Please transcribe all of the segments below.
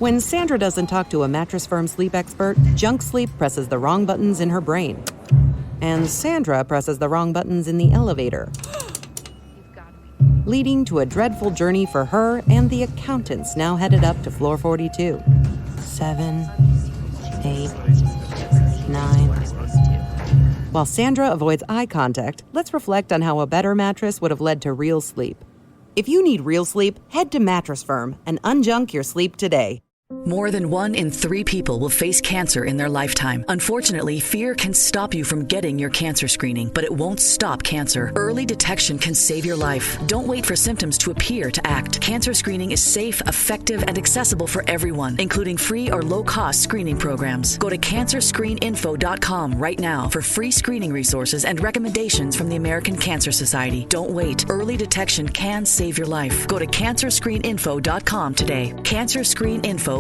When Sandra doesn't talk to a Mattress Firm sleep expert, junk sleep presses the wrong buttons in her brain. And Sandra presses the wrong buttons in the elevator, leading to a dreadful journey for her and the accountants now headed up to floor 42. 7, 8, 9. While Sandra avoids eye contact, let's reflect on how a better mattress would have led to real sleep. If you need real sleep, head to Mattress Firm and unjunk your sleep today. More than 1 in 3 people will face cancer in their lifetime. Unfortunately, fear can stop you from getting your cancer screening, but it won't stop cancer. Early detection can save your life. Don't wait for symptoms to appear to act. Cancer screening is safe, effective, and accessible for everyone, including free or low-cost screening programs. Go to cancerscreeninfo.com right now for free screening resources and recommendations from the American Cancer Society. Don't wait. Early detection can save your life. Go to cancerscreeninfo.com today. Cancerscreeninfo.com.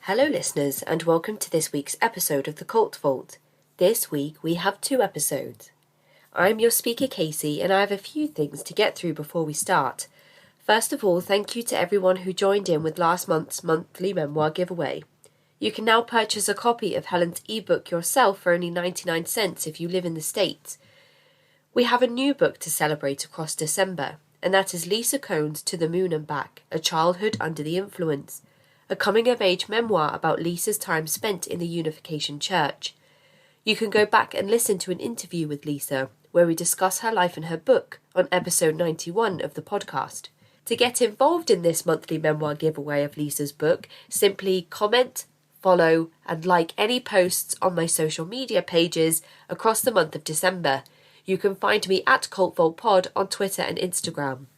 Hello listeners, and welcome to this week's episode of The Cult Vault. This week we have 2 episodes. I'm your speaker Casey, and I have a few things to get through before we start. First of all, thank you to everyone who joined in with last month's monthly memoir giveaway. You can now purchase a copy of Helen's ebook yourself for only 99 cents if you live in the States. We have a new book to celebrate across December, and that is Lisa Cohn's To the Moon and Back, A Childhood Under the Influence, a coming-of-age memoir about Lisa's time spent in the Unification Church. You can go back and listen to an interview with Lisa, where we discuss her life and her book, on episode 91 of the podcast. To get involved in this monthly memoir giveaway of Lisa's book, simply comment, follow, and like any posts on my social media pages across the month of December. You can find me at cultvaultpod on Twitter and Instagram.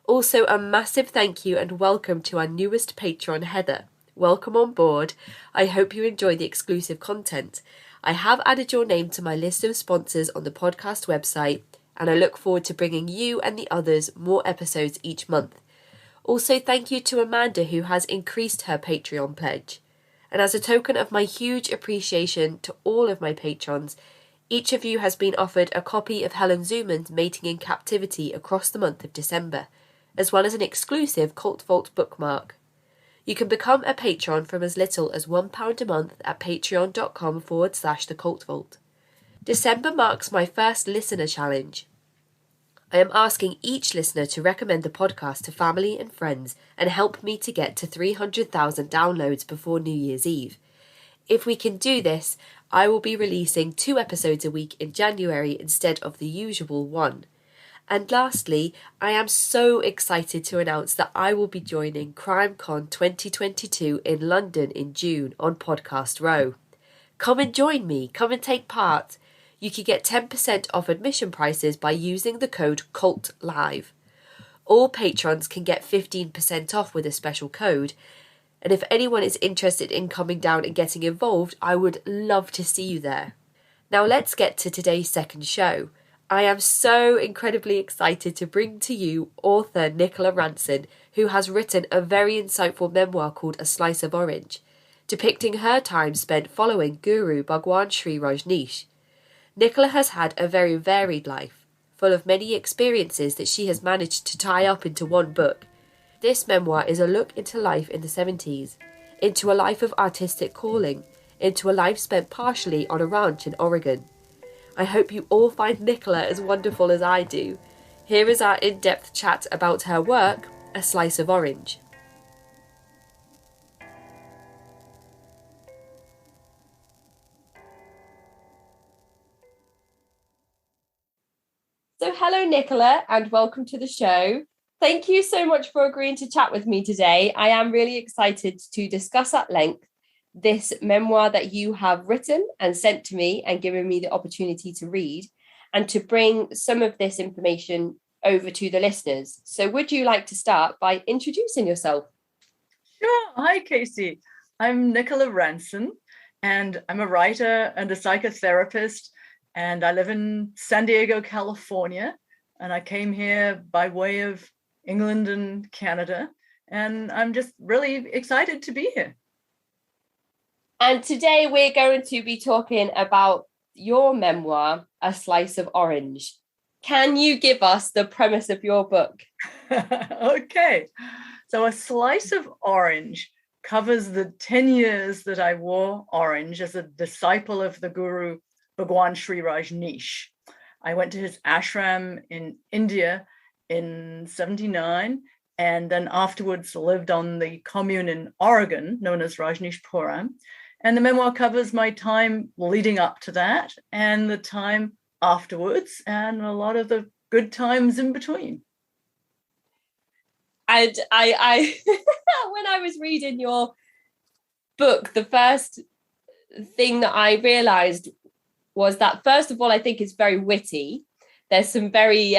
Also, a massive thank you and welcome to our newest patron, Heather. Welcome on board. I hope you enjoy the exclusive content. I have added your name to my list of sponsors on the podcast website, and I look forward to bringing you and the others more episodes each month. Also, thank you to Amanda, who has increased her Patreon pledge. And as a token of my huge appreciation to all of my patrons, each of you has been offered a copy of Helen Zuman's Mating in Captivity across the month of December, as well as an exclusive Cult Vault bookmark. You can become a patron from as little as £1 a month at patreon.com/thecultvault. December marks my first listener challenge. I am asking each listener to recommend the podcast to family and friends and help me to get to 300,000 downloads before New Year's Eve. If we can do this, I will be releasing 2 episodes a week in January instead of the usual 1. And lastly, I am so excited to announce that I will be joining CrimeCon 2022 in London in June on Podcast Row. Come and join me, come and take part. You can get 10% off admission prices by using the code CULTLIVE. All patrons can get 15% off with a special code. And if anyone is interested in coming down and getting involved, I would love to see you there. Now let's get to today's second show. I am so incredibly excited to bring to you author Nicola Ranson, who has written a very insightful memoir called A Slice of Orange, depicting her time spent following Guru Bhagwan Shree Rajneesh. Nicola has had a very varied life, full of many experiences that she has managed to tie up into one book. This memoir is a look into life in the 70s, into a life of artistic calling, into a life spent partially on a ranch in Oregon. I hope you all find Nicola as wonderful as I do. Here is our in-depth chat about her work, A Slice of Orange. So hello Nicola, and welcome to the show. Thank you so much for agreeing to chat with me today. I am really excited to discuss at length this memoir that you have written and sent to me and given me the opportunity to read, and to bring some of this information over to the listeners. So would you like to start by introducing yourself? Sure. Hi, Casey. I'm Nicola Ranson, and I'm a writer and a psychotherapist, and I live in San Diego, California, and I came here by way of England and Canada, and I'm just really excited to be here. And today we're going to be talking about your memoir, A Slice of Orange. Can you give us the premise of your book? Okay. So A Slice of Orange covers the 10 years that I wore orange as a disciple of the Guru Bhagwan Shree Rajneesh. I went to his ashram in India in 79, and then afterwards lived on the commune in Oregon, known as Rajneeshpuram. And the memoir covers my time leading up to that and the time afterwards and a lot of the good times in between. And I when I was reading your book, the first thing that I realized was that, first of all, I think it's very witty. There's some very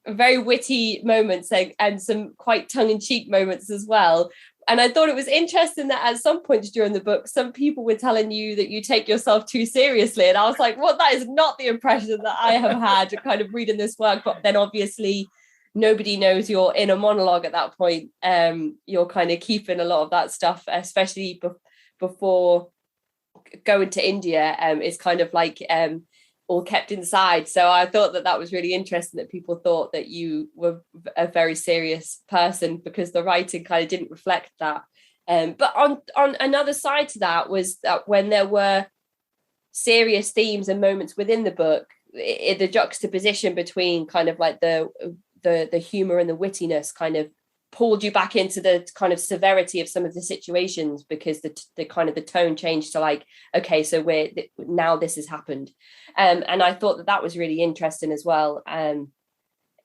witty moments and some quite tongue-in-cheek moments as well. And I thought it was interesting that at some points during the book, some people were telling you that you take yourself too seriously. And I was like, well, that is not the impression that I have had kind of reading this work. But then obviously nobody knows your inner monologue at that point. You're kind of keeping a lot of that stuff, especially before going to India, is kind of like all kept inside. So I thought that was really interesting, that people thought that you were a very serious person, because the writing kind of didn't reflect that. But on another side to that was that when there were serious themes and moments within the book, the juxtaposition between kind of like the humor and the wittiness kind of pulled you back into the kind of severity of some of the situations, because the kind of the tone changed to like, okay, so now this has happened. And I thought that was really interesting as well.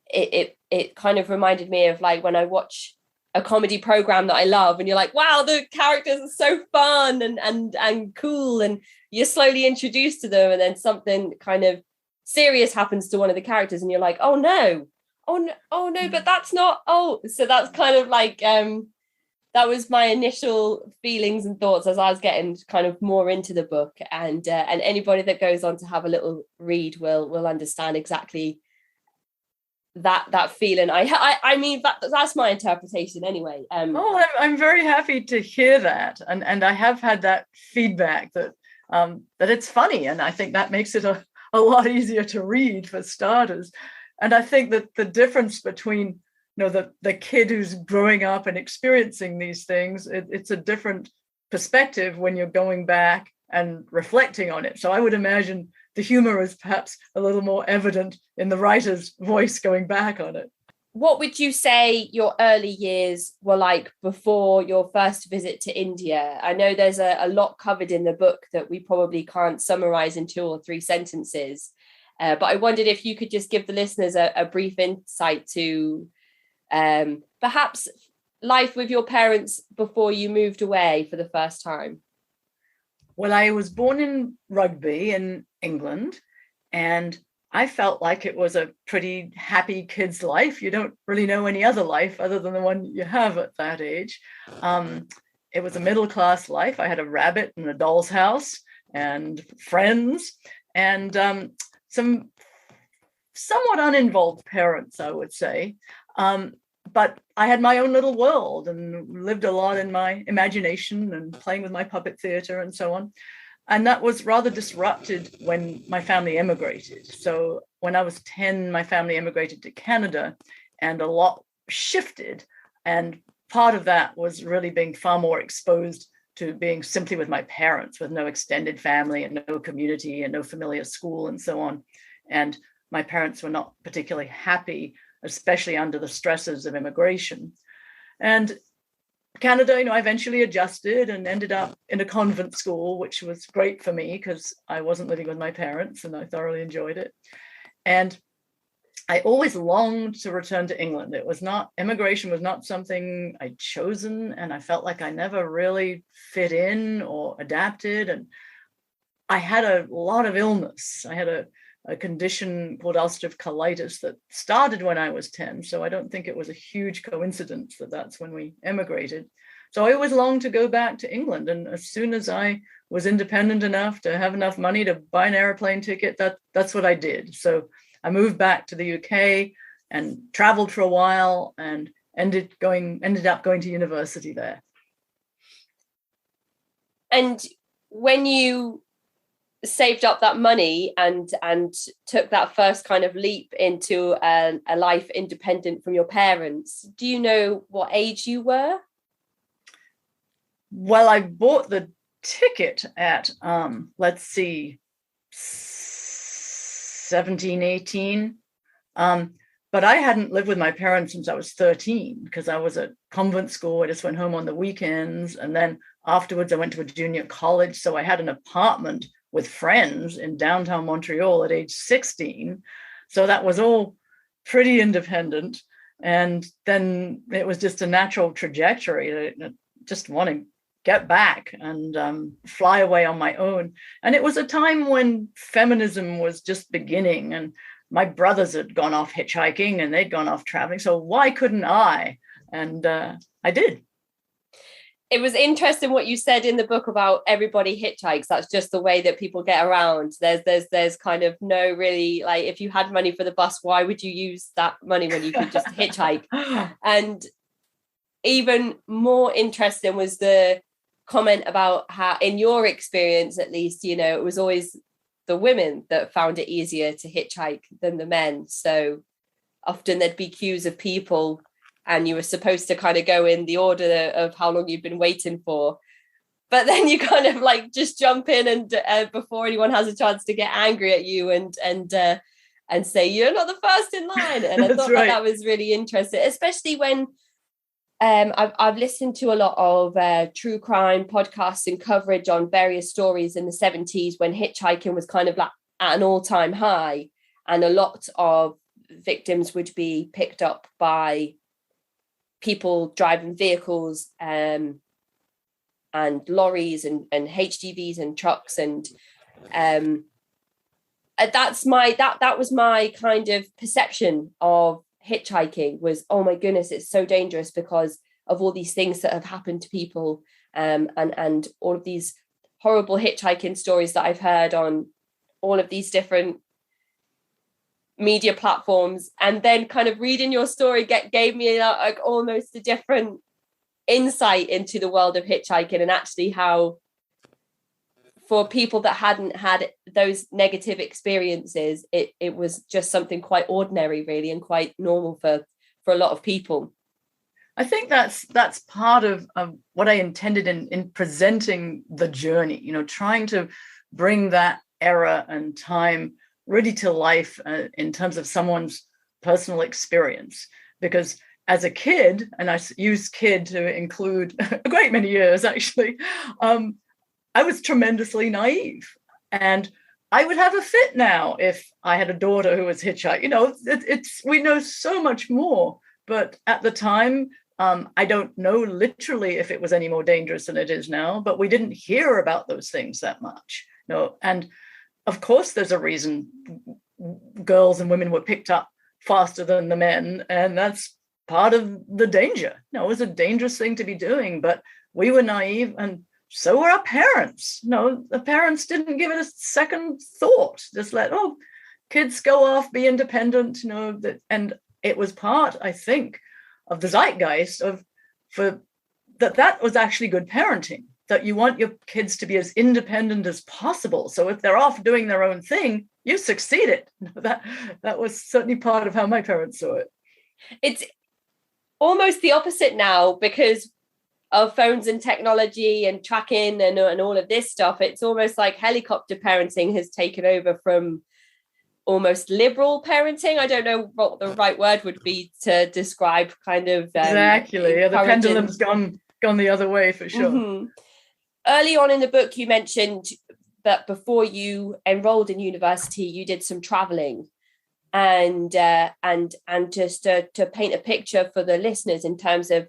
It kind of reminded me of like when I watch a comedy program that I love, and you're like, wow, the characters are so fun and cool, and you're slowly introduced to them, and then something kind of serious happens to one of the characters, and you're like, oh no, but that's not, so that's kind of like that was my initial feelings and thoughts as I was getting kind of more into the book, and anybody that goes on to have a little read will understand exactly that feeling. I mean that's my interpretation anyway. I'm very happy to hear that, and I have had that feedback that it's funny, and I think that makes it a lot easier to read for starters. And I think that the difference between, the kid who's growing up and experiencing these things, it's a different perspective when you're going back and reflecting on it. So I would imagine the humor is perhaps a little more evident in the writer's voice going back on it. What would you say your early years were like before your first visit to India? I know there's a lot covered in the book that we probably can't summarize in 2 or 3 sentences. But I wondered if you could just give the listeners a brief insight to perhaps life with your parents before you moved away for the first time. Well, I was born in Rugby in England, and I felt like it was a pretty happy kid's life. You don't really know any other life other than the one you have at that age. It was a middle-class life. I had a rabbit and a doll's house and friends, and some somewhat uninvolved parents, I would say. But I had my own little world and lived a lot in my imagination and playing with my puppet theater and so on. And that was rather disrupted when my family emigrated. So when I was 10, my family emigrated to Canada, and a lot shifted. And part of that was really being far more exposed to being simply with my parents, with no extended family and no community and no familiar school and so on. And my parents were not particularly happy, especially under the stresses of immigration. And Canada, I eventually adjusted and ended up in a convent school, which was great for me because I wasn't living with my parents and I thoroughly enjoyed it. And I always longed to return to England. Immigration was not something I'd chosen, and I felt like I never really fit in or adapted. And I had a lot of illness. I had a condition called ulcerative colitis that started when I was 10. So I don't think it was a huge coincidence that that's when we emigrated. So I always longed to go back to England. And as soon as I was independent enough to have enough money to buy an airplane ticket, that's what I did. So I moved back to the UK and traveled for a while and ended up going to university there. And when you saved up that money and took that first kind of leap into a life independent from your parents, do you know what age you were? Well, I bought the ticket at, let's see, 17, 18. But I hadn't lived with my parents since I was 13 because I was at convent school. I just went home on the weekends. And then afterwards, I went to a junior college. So I had an apartment with friends in downtown Montreal at age 16. So that was all pretty independent. And then it was just a natural trajectory to just want to get back and fly away on my own. And it was a time when feminism was just beginning, and my brothers had gone off hitchhiking and they'd gone off traveling. So why couldn't I? And I did. It was interesting what you said in the book about everybody hitchhikes. That's just the way that people get around. There's kind of no really, like, if you had money for the bus, why would you use that money when you could just hitchhike? And even more interesting was the comment about how, in your experience, at least, you know, it was always the women that found it easier to hitchhike than the men. So often there'd be queues of people and you were supposed to kind of go in the order of how long you've been waiting for. But then you kind of like just jump in and before anyone has a chance to get angry at you and say, you're not the first in line. And I thought that was really interesting, especially when I've listened to a lot of true crime podcasts and coverage on various stories in the 70s when hitchhiking was kind of like at an all-time high, and a lot of victims would be picked up by people driving vehicles and lorries and HGVs and trucks, and that was my kind of perception of hitchhiking was, oh my goodness, it's so dangerous because of all these things that have happened to people, and all of these horrible hitchhiking stories that I've heard on all of these different media platforms. And then kind of reading your story gave me like almost a different insight into the world of hitchhiking, and actually how for people that hadn't had those negative experiences, it was just something quite ordinary, really, and quite normal for a lot of people. I think that's part of what I intended in presenting the journey, you know, trying to bring that era and time really to life in terms of someone's personal experience. Because as a kid, and I use kid to include a great many years, actually, I was tremendously naive, and I would have a fit now if I had a daughter who was hitchhiking. You know, we know so much more, but at the time, I don't know literally if it was any more dangerous than it is now, but we didn't hear about those things that much. You know, and of course, there's a reason girls and women were picked up faster than the men, and that's part of the danger. You know, it was a dangerous thing to be doing, but we were naive, and so were our parents. No, the parents didn't give it a second thought. Just let, kids go off, be independent, you know, and it was part, I think, of the zeitgeist that was actually good parenting, that you want your kids to be as independent as possible. So if they're off doing their own thing, you succeeded. That was certainly part of how my parents saw it. It's almost the opposite now because of phones and technology and tracking and all of this stuff. It's almost like helicopter parenting has taken over from almost liberal parenting. I don't know what the right word would be to describe kind of exactly. Yeah, the pendulum's gone the other way for sure. Mm-hmm. Early on in the book, you mentioned that before you enrolled in university, you did some traveling, and just to paint a picture for the listeners in terms of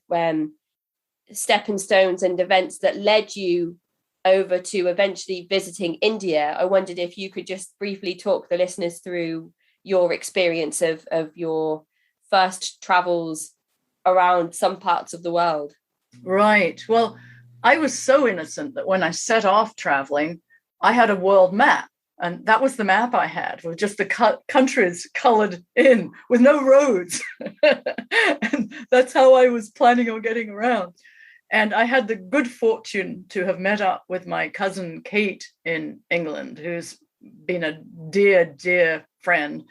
stepping stones and events that led you over to eventually visiting India. I wondered if you could just briefly talk the listeners through your experience of your first travels around some parts of the world. Right. Well, I was so innocent that when I set off traveling, I had a world map. And that was the map I had, with just the countries colored in with no roads. And that's how I was planning on getting around. And I had the good fortune to have met up with my cousin Kate in England, who's been a dear, dear friend.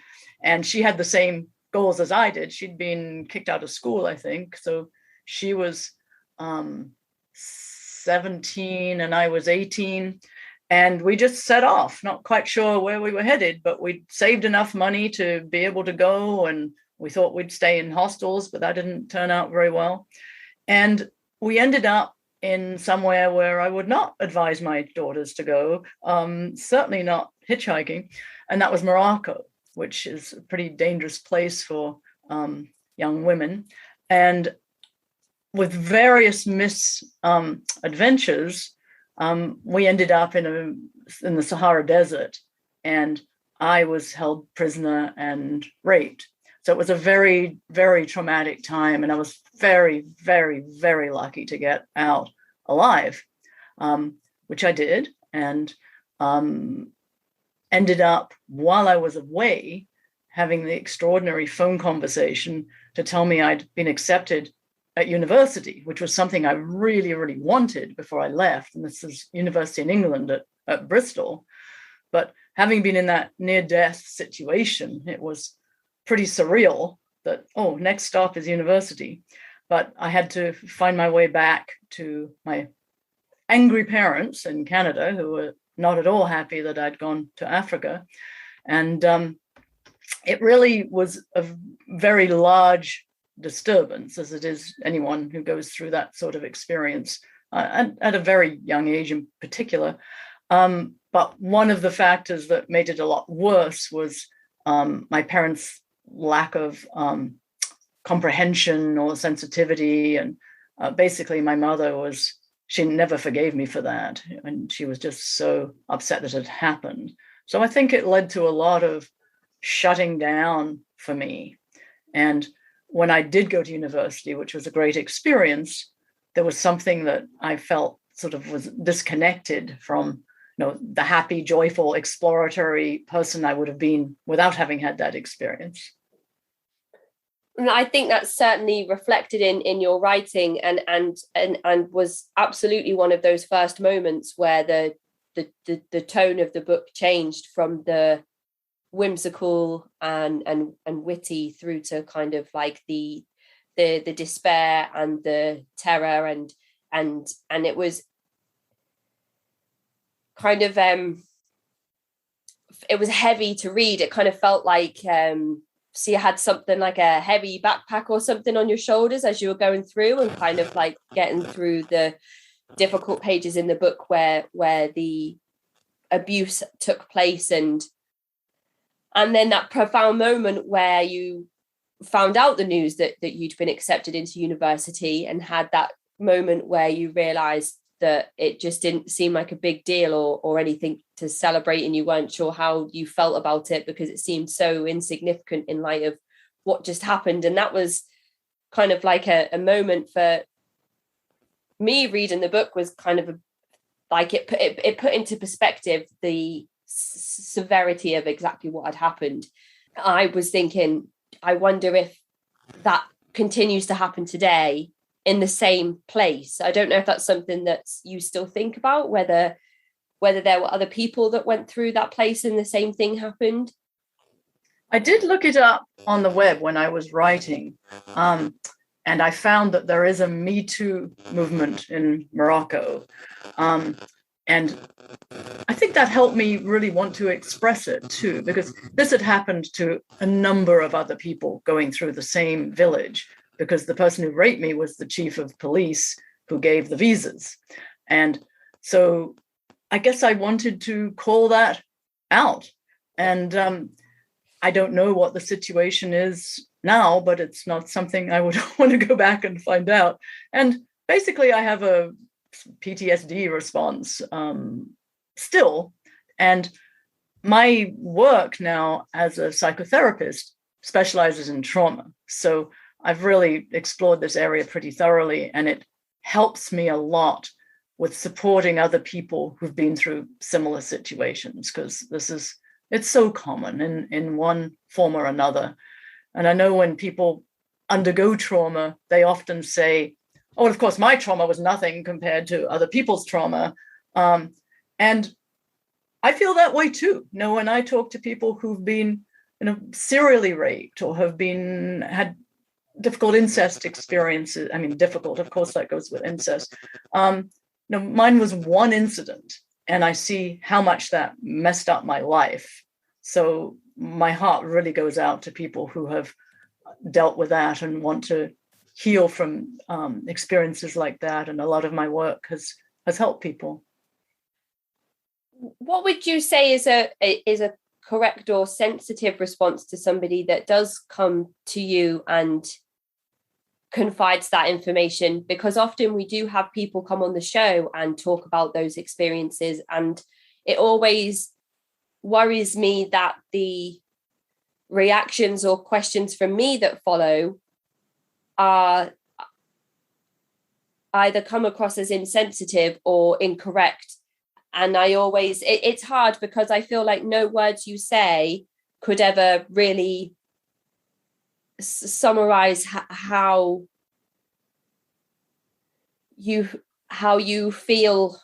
And she had the same goals as I did. She'd been kicked out of school, I think. So she was 17 and I was 18. And we just set off, not quite sure where we were headed, but we'd saved enough money to be able to go. And we thought we'd stay in hostels, but that didn't turn out very well. And we ended up in somewhere where I would not advise my daughters to go, certainly not hitchhiking. And that was Morocco, which is a pretty dangerous place for young women. And with various misadventures, we ended up in the Sahara Desert, and I was held prisoner and raped. So it was a very, very traumatic time, and I was very, very, very lucky to get out alive, which I did, and ended up, while I was away, having the extraordinary phone conversation to tell me I'd been accepted at university, which was something I really, really wanted before I left. And this is university in England at Bristol. But having been in that near-death situation, it was pretty surreal that, oh, next stop is university. But I had to find my way back to my angry parents in Canada, who were not at all happy that I'd gone to Africa. And it really was a very large disturbance, as it is anyone who goes through that sort of experience at a very young age in particular. But one of the factors that made it a lot worse was my parents' lack of comprehension or sensitivity. And basically my mother she never forgave me for that. And she was just so upset that it happened. So I think it led to a lot of shutting down for me. And when I did go to university, which was a great experience, there was something that I felt sort of was disconnected from, the happy, joyful, exploratory person I would have been without having had that experience. And I think that's certainly reflected in your writing, and was absolutely one of those first moments where the tone of the book changed from the whimsical and witty through to kind of like the despair and the terror, and it was kind of it was heavy to read. It kind of felt like so you had something like a heavy backpack or something on your shoulders as you were going through, and kind of like getting through the difficult pages in the book where the abuse took place, and then that profound moment where you found out the news that you'd been accepted into university, and had that moment where you realized that it just didn't seem like a big deal or anything to celebrate, and you weren't sure how you felt about it because it seemed so insignificant in light of what just happened. And that was kind of like a moment for me. Reading the book was kind of like it put into perspective the severity of exactly what had happened. I was thinking, I wonder if that continues to happen today in the same place. I don't know if that's something that you still think about, whether there were other people that went through that place and the same thing happened. I did look it up on the web when I was writing, and I found that there is a Metoo movement in Morocco. And I think that helped me really want to express it too, because this had happened to a number of other people going through the same village, because the person who raped me was the chief of police who gave the visas. And so I guess I wanted to call that out. And I don't know what the situation is now, but it's not something I would want to go back and find out. And basically I have a PTSD response still. And my work now as a psychotherapist specializes in trauma. So I've really explored this area pretty thoroughly, and it helps me a lot with supporting other people who've been through similar situations, because it's so common in one form or another. And I know when people undergo trauma, they often say, oh, of course, my trauma was nothing compared to other people's trauma. And I feel that way too. When I talk to people who've been serially raped or have had difficult incest experiences, difficult, of course, that goes with incest. mine was one incident, and I see how much that messed up my life. So my heart really goes out to people who have dealt with that and want to heal from experiences like that. And a lot of my work has helped people. What would you say is a correct or sensitive response to somebody that does come to you and confides that information? Because often we do have people come on the show and talk about those experiences, and it always worries me that the reactions or questions from me that follow are either come across as insensitive or incorrect. And it's hard because I feel like no words you say could ever really summarize how you feel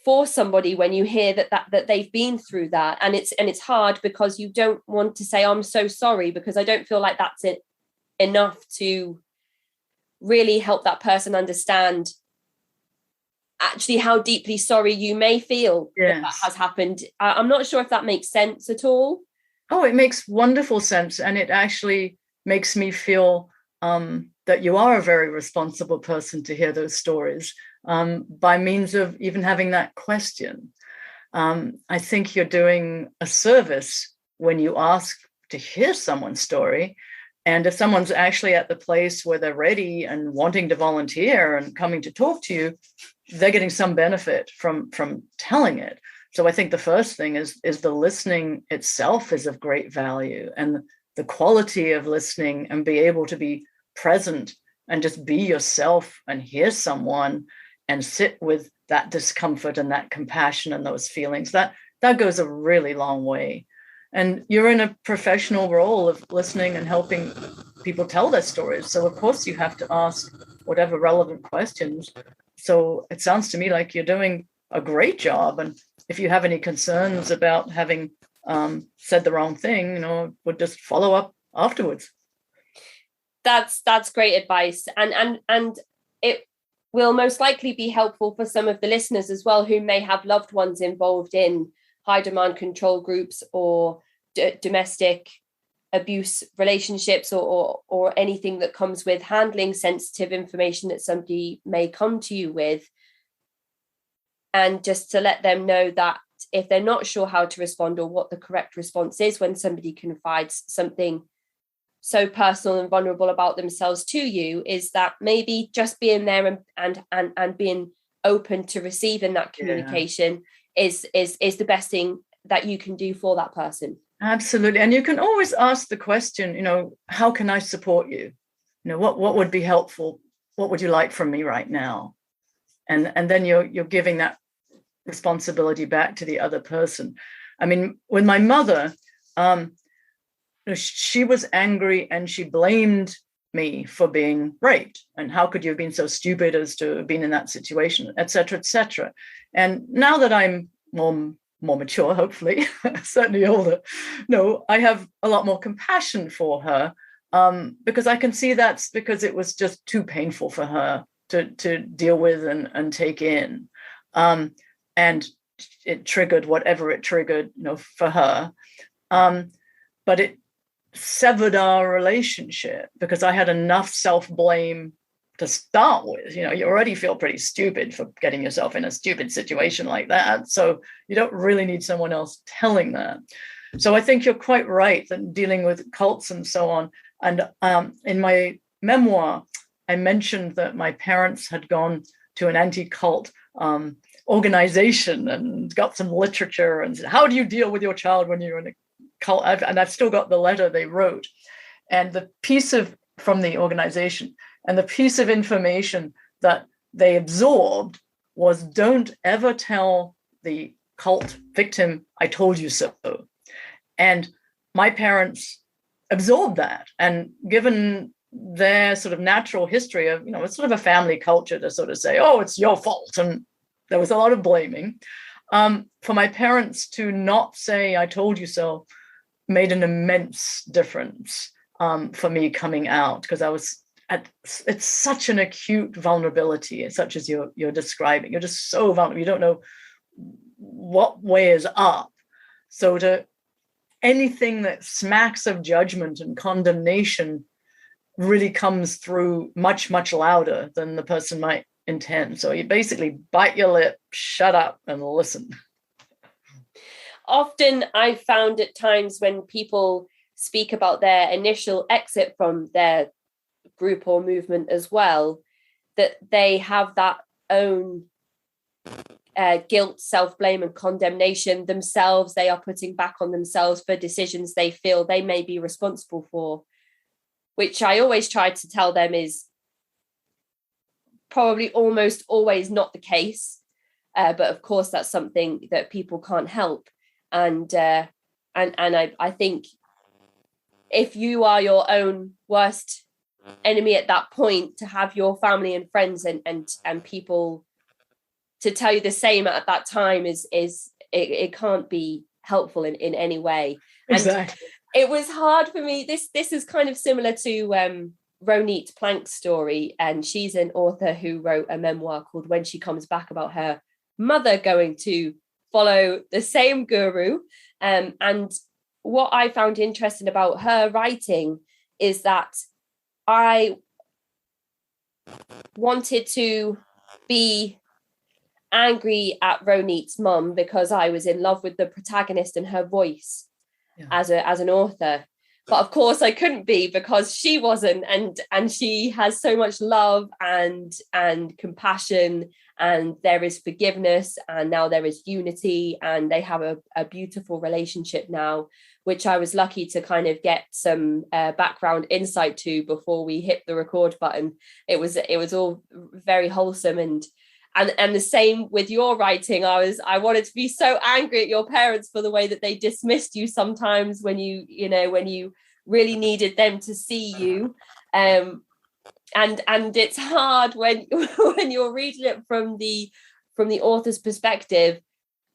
for somebody when you hear that they've been through that. And it's hard because you don't want to say, I'm so sorry, because I don't feel like that's enough to really help that person understand actually how deeply sorry you may feel that has happened. I'm not sure if that makes sense at all. Oh, it makes wonderful sense. And it actually makes me feel that you are a very responsible person to hear those stories by means of even having that question. I think you're doing a service when you ask to hear someone's story. And if someone's actually at the place where they're ready and wanting to volunteer and coming to talk to you, they're getting some benefit from telling it. So I think the first thing is the listening itself is of great value, and the quality of listening and be able to be present and just be yourself and hear someone and sit with that discomfort and that compassion and those feelings, that goes a really long way. And you're in a professional role of listening and helping people tell their stories. So of course you have to ask whatever relevant questions. So it sounds to me like you're doing a great job. And if you have any concerns about having said the wrong thing, would just follow up afterwards. That's great advice. And it will most likely be helpful for some of the listeners as well, who may have loved ones involved in high demand control groups or domestic abuse relationships or anything that comes with handling sensitive information that somebody may come to you with. And just to let them know that if they're not sure how to respond or what the correct response is when somebody confides something so personal and vulnerable about themselves to you, is that maybe just being there and being open to receiving that communication is the best thing that you can do for that person. Absolutely. And you can always ask the question, how can I support you? What would be helpful? What would you like from me right now? And then you're giving that responsibility back to the other person. I mean, with my mother, she was angry and she blamed me for being raped. And how could you have been so stupid as to have been in that situation, et cetera, et cetera. And now that I'm more mature, hopefully, certainly older, I have a lot more compassion for her because I can see that's because it was just too painful for her to deal with and take in. And it triggered whatever it triggered, for her. But it severed our relationship because I had enough self-blame to start with. You already feel pretty stupid for getting yourself in a stupid situation like that. So you don't really need someone else telling that. So I think you're quite right that dealing with cults and so on. And in my memoir, I mentioned that my parents had gone to an anti-cult organization and got some literature and said, how do you deal with your child when you're in a cult? And I've still got the letter they wrote. And the piece from the organization and the piece of information that they absorbed was, don't ever tell the cult victim, I told you so. And my parents absorbed that. And given their sort of natural history of, it's sort of a family culture to sort of say, oh, it's your fault. And there was a lot of blaming. For my parents to not say, I told you so, made an immense difference for me coming out, because it's such an acute vulnerability, such as you're describing. You're just so vulnerable. You don't know what way is up. So to anything that smacks of judgment and condemnation really comes through much, much louder than the person might intend. So you basically bite your lip, shut up, and listen. Often I found at times when people speak about their initial exit from their group or movement as well, that they have that own guilt, self-blame and condemnation themselves. They are putting back on themselves for decisions they feel they may be responsible for, which I always try to tell them is probably almost always not the case. But of course, that's something that people can't help. And I think if you are your own worst enemy at that point, to have your family and friends and people to tell you the same at that time is it can't be helpful in any way. Exactly. And it was hard for me. This is kind of similar to Ronit Plank's story, and she's an author who wrote a memoir called When She Comes Back, about her mother going to follow the same guru. And what I found interesting about her writing is that I wanted to be angry at Ronit's mum because I was in love with the protagonist and her voice as an author. But of course I couldn't be, because she wasn't, and she has so much love and compassion, and there is forgiveness, and now there is unity, and they have a beautiful relationship now, which I was lucky to kind of get some background insight to before we hit the record button. It was all very wholesome, and the same with your writing. I wanted to be so angry at your parents for the way that they dismissed you sometimes when you really needed them to see you. And it's hard when you're reading it from the author's perspective,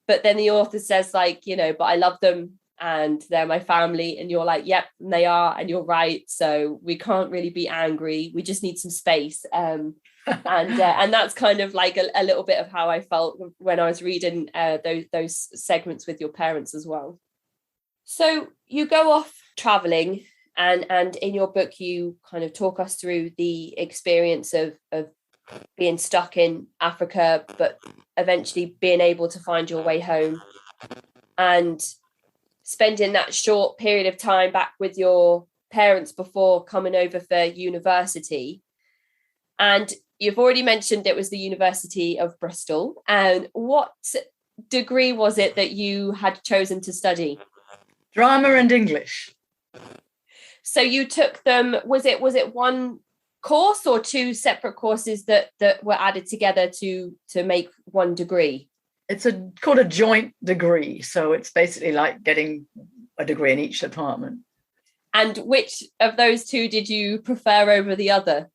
but then the author says, like, but I love them and they're my family, and you're like, yep, and they are, and you're right, so we can't really be angry, we just need some space. And that's kind of like a little bit of how I felt when I was reading those segments with your parents as well. So you go off traveling, and in your book you kind of talk us through the experience of being stuck in Africa, but eventually being able to find your way home, and spending that short period of time back with your parents before coming over for university. And you've already mentioned it was the University of Bristol. And what degree was it that you had chosen to study? Drama and English. So you took them, was it one course or two separate courses that were added together to make one degree? It's called a joint degree. So it's basically like getting a degree in each department. And which of those two did you prefer over the other?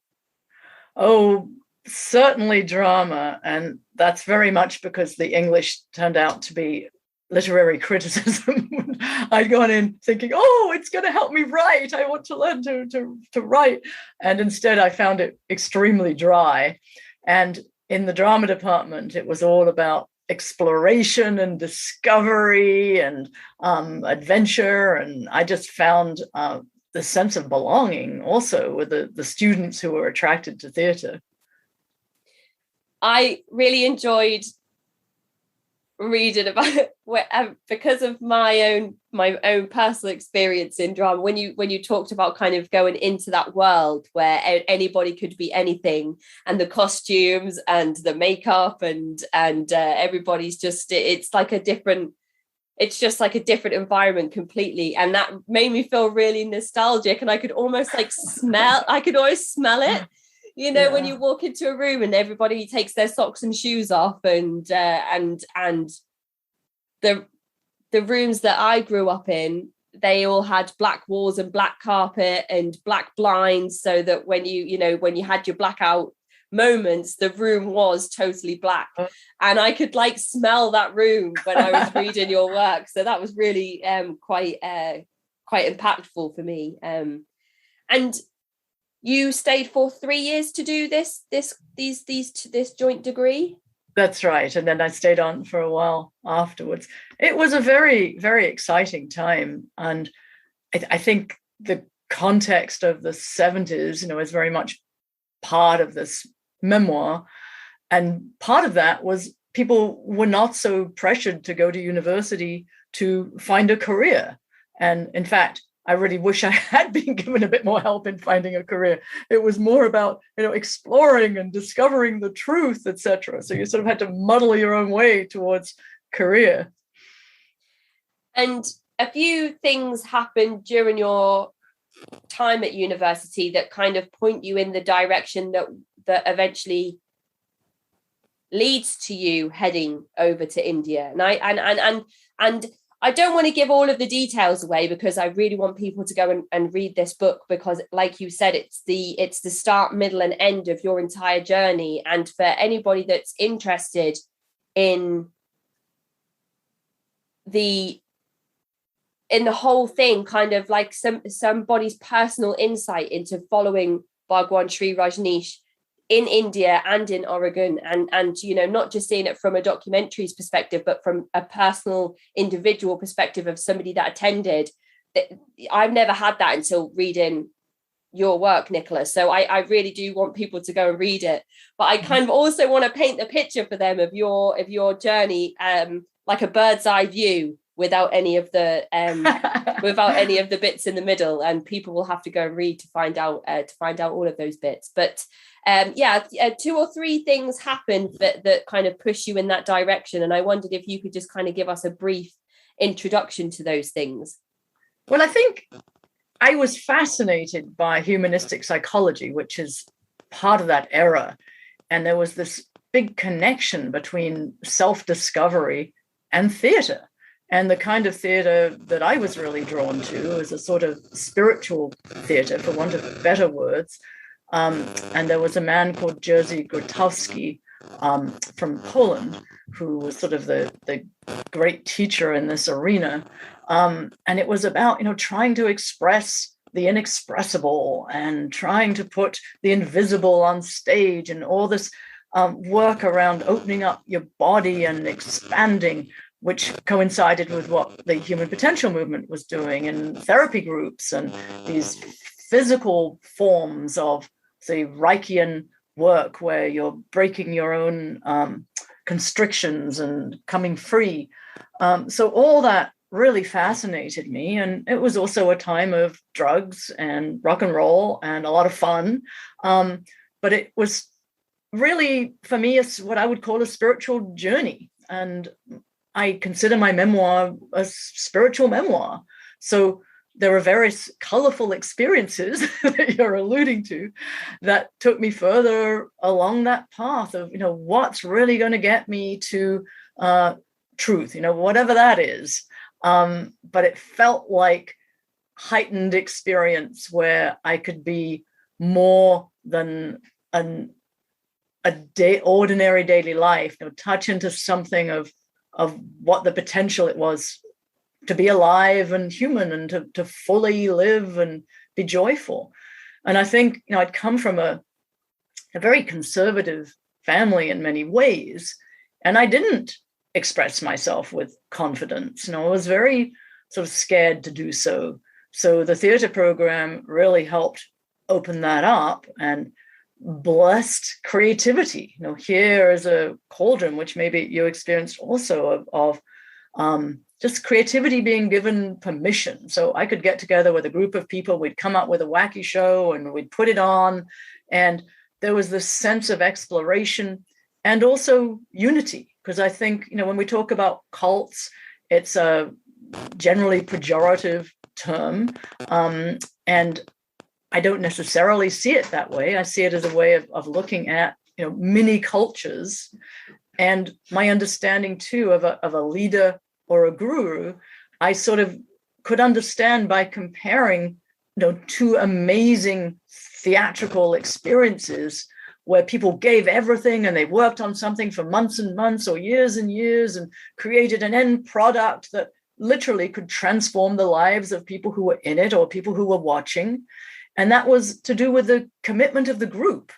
Oh, certainly drama. And that's very much because the English turned out to be literary criticism. I'd gone in thinking, oh, it's going to help me write. I want to learn to write. And instead I found it extremely dry. And in the drama department, it was all about exploration and discovery and adventure. And I just found the sense of belonging also with the students who were attracted to theatre. I really enjoyed reading about it because of my own personal experience in drama. When you talked about kind of going into that world where anybody could be anything, and the costumes and the makeup and everybody's just, it's just like a different environment completely, and that made me feel really nostalgic, and I could almost smell it. When you walk into a room and everybody takes their socks and shoes off, and the rooms that I grew up in, they all had black walls and black carpet and black blinds, so that when you had your blackout moments, the room was totally black, and I could smell that room when I was reading your work. So that was really quite impactful for me. And you stayed for 3 years to do this joint degree? That's right. And then I stayed on for a while afterwards. It was a very, very exciting time. And I think the context of the 70s, is very much part of this memoir. And part of that was people were not so pressured to go to university to find a career. And in fact, I really wish I had been given a bit more help in finding a career. It was more about, exploring and discovering the truth, etc. So you sort of had to muddle your own way towards career. And a few things happened during your time at university that kind of point you in the direction that eventually leads to you heading over to India. And I don't want to give all of the details away, because I really want people to go and read this book, because like you said, it's the start, middle and end of your entire journey. And for anybody that's interested in the whole thing, kind of like somebody's personal insight into following Bhagwan Shree Rajneesh in India and in Oregon, and not just seeing it from a documentary's perspective, but from a personal individual perspective of somebody that attended. I've never had that until reading your work, Nicola. So I really do want people to go and read it. But I kind of also want to paint the picture for them of your journey, like a bird's eye view, without any of the bits in the middle, and people will have to go and read to find out all of those bits. But 2 or 3 things happened that kind of push you in that direction, and I wondered if you could just kind of give us a brief introduction to those things. Well, I think I was fascinated by humanistic psychology, which is part of that era, and there was this big connection between self-discovery and theatre. And the kind of theatre that I was really drawn to is a sort of spiritual theatre, for want of better words. And there was a man called Jerzy Grotowski from Poland, who was sort of the great teacher in this arena. And it was about, trying to express the inexpressible and trying to put the invisible on stage, and all this work around opening up your body and expanding, which coincided with what the human potential movement was doing in therapy groups, and these physical forms of the Reichian work where you're breaking your own constrictions and coming free. So all that really fascinated me. And it was also a time of drugs and rock and roll and a lot of fun. But it was really, for me, it's what I would call a spiritual journey. And I consider my memoir a spiritual memoir. So there are various colorful experiences that you're alluding to that took me further along that path of, what's really going to get me to truth, whatever that is. But it felt like heightened experience where I could be more than ordinary daily life, touch into something of what the potential it was to be alive and human, and to fully live and be joyful. And I think, I'd come from a very conservative family in many ways, and I didn't express myself with confidence. I was very sort of scared to do so. So the theater program really helped open that up and blessed creativity. Here is a cauldron, which maybe you experienced also, of just creativity being given permission. So I could get together with a group of people, we'd come up with a wacky show and we'd put it on. And there was this sense of exploration and also unity. Because I think, when we talk about cults, it's a generally pejorative term. And I don't necessarily see it that way. I see it as a way of looking at, mini cultures. And my understanding too of a leader or a guru, I sort of could understand by comparing, 2 amazing theatrical experiences where people gave everything and they worked on something for months and months or years and years and created an end product that literally could transform the lives of people who were in it or people who were watching. And that was to do with the commitment of the group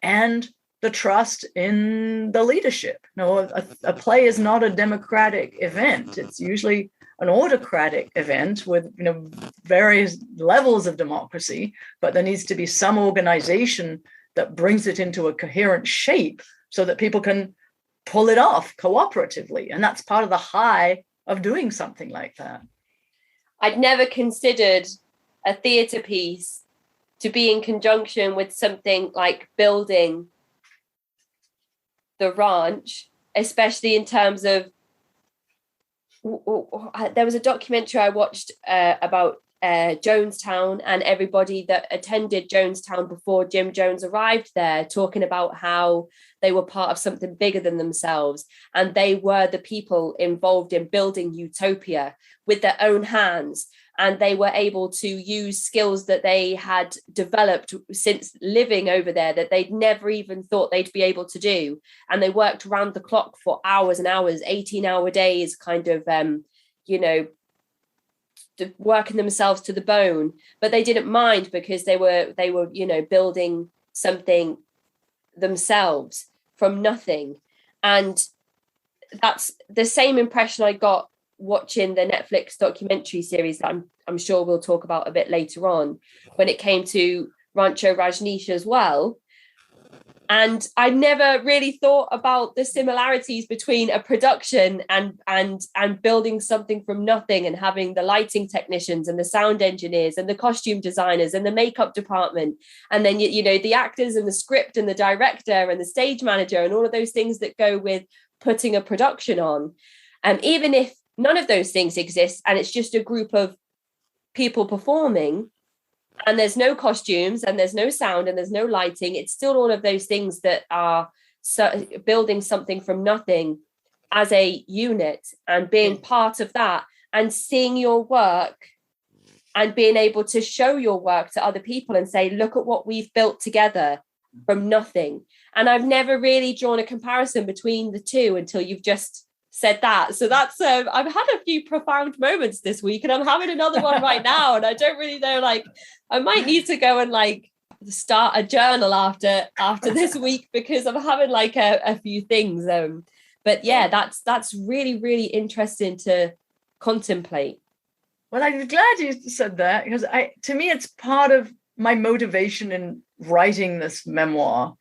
and the trust in the leadership. A play is not a democratic event. It's usually an autocratic event with various levels of democracy, but there needs to be some organization that brings it into a coherent shape so that people can pull it off cooperatively. And that's part of the high of doing something like that. I'd never considered a theatre piece to be in conjunction with something like building the ranch, especially in terms of, there was a documentary I watched about Jonestown and everybody that attended Jonestown before Jim Jones arrived there, talking about how they were part of something bigger than themselves, and they were the people involved in building utopia with their own hands, and they were able to use skills that they had developed since living over there that they'd never even thought they'd be able to do, and they worked round the clock for hours and hours, 18-hour days, kind of working themselves to the bone, but they didn't mind because they were building something themselves from nothing. And that's the same impression I got watching the Netflix documentary series that I'm sure we'll talk about a bit later on, when it came to Rancho Rajneesh as well. And I never really thought about the similarities between a production and building something from nothing, and having the lighting technicians and the sound engineers and the costume designers and the makeup department. And then, the actors and the script and the director and the stage manager and all of those things that go with putting a production on. And even if none of those things exist and it's just a group of people performing, and there's no costumes and there's no sound and there's no lighting, it's still all of those things that are building something from nothing as a unit, and being part of that and seeing your work and being able to show your work to other people and say, look at what we've built together from nothing. And I've never really drawn a comparison between the two until you've just said that. So that's I've had a few profound moments this week, and I'm having another one right now, and I don't really know, I might need to go and start a journal after this week, because I'm having a few things, but yeah, that's really, really interesting to contemplate. Well, I'm glad you said that, because to me it's part of my motivation in writing this memoir,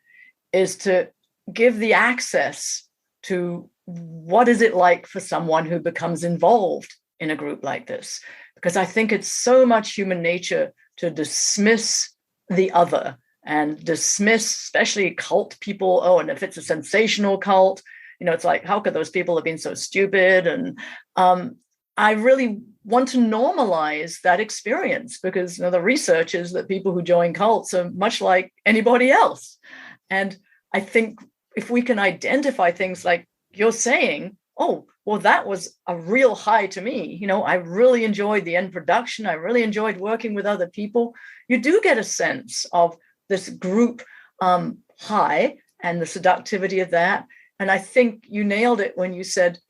is to give the access to what is it like for someone who becomes involved in a group like this? Because I think it's so much human nature to dismiss the other, and dismiss especially cult people. Oh, and if it's a sensational cult, it's like, how could those people have been so stupid? And I really want to normalize that experience, because the research is that people who join cults are much like anybody else. And I think if we can identify things like you're saying, oh, well, that was a real high to me. I really enjoyed the end production. I really enjoyed working with other people. You do get a sense of this group high and the seductivity of that. And I think you nailed it when you said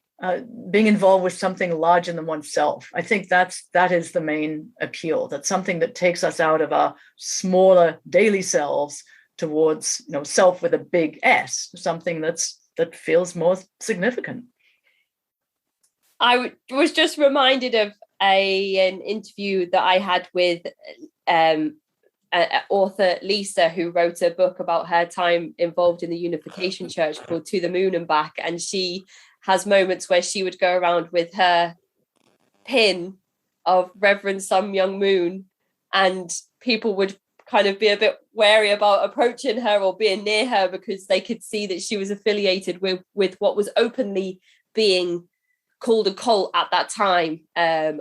being involved with something larger than oneself. I think that is the main appeal. That's something that takes us out of our smaller daily selves towards self with a big S, something that feels more significant. I was just reminded of an interview that I had with author Lisa, who wrote a book about her time involved in the Unification Church called To the Moon and Back. And she has moments where she would go around with her pin of Reverend Sun Myung Moon, and people would kind of be a bit wary about approaching her or being near her, because they could see that she was affiliated with what was openly being called a cult at that time,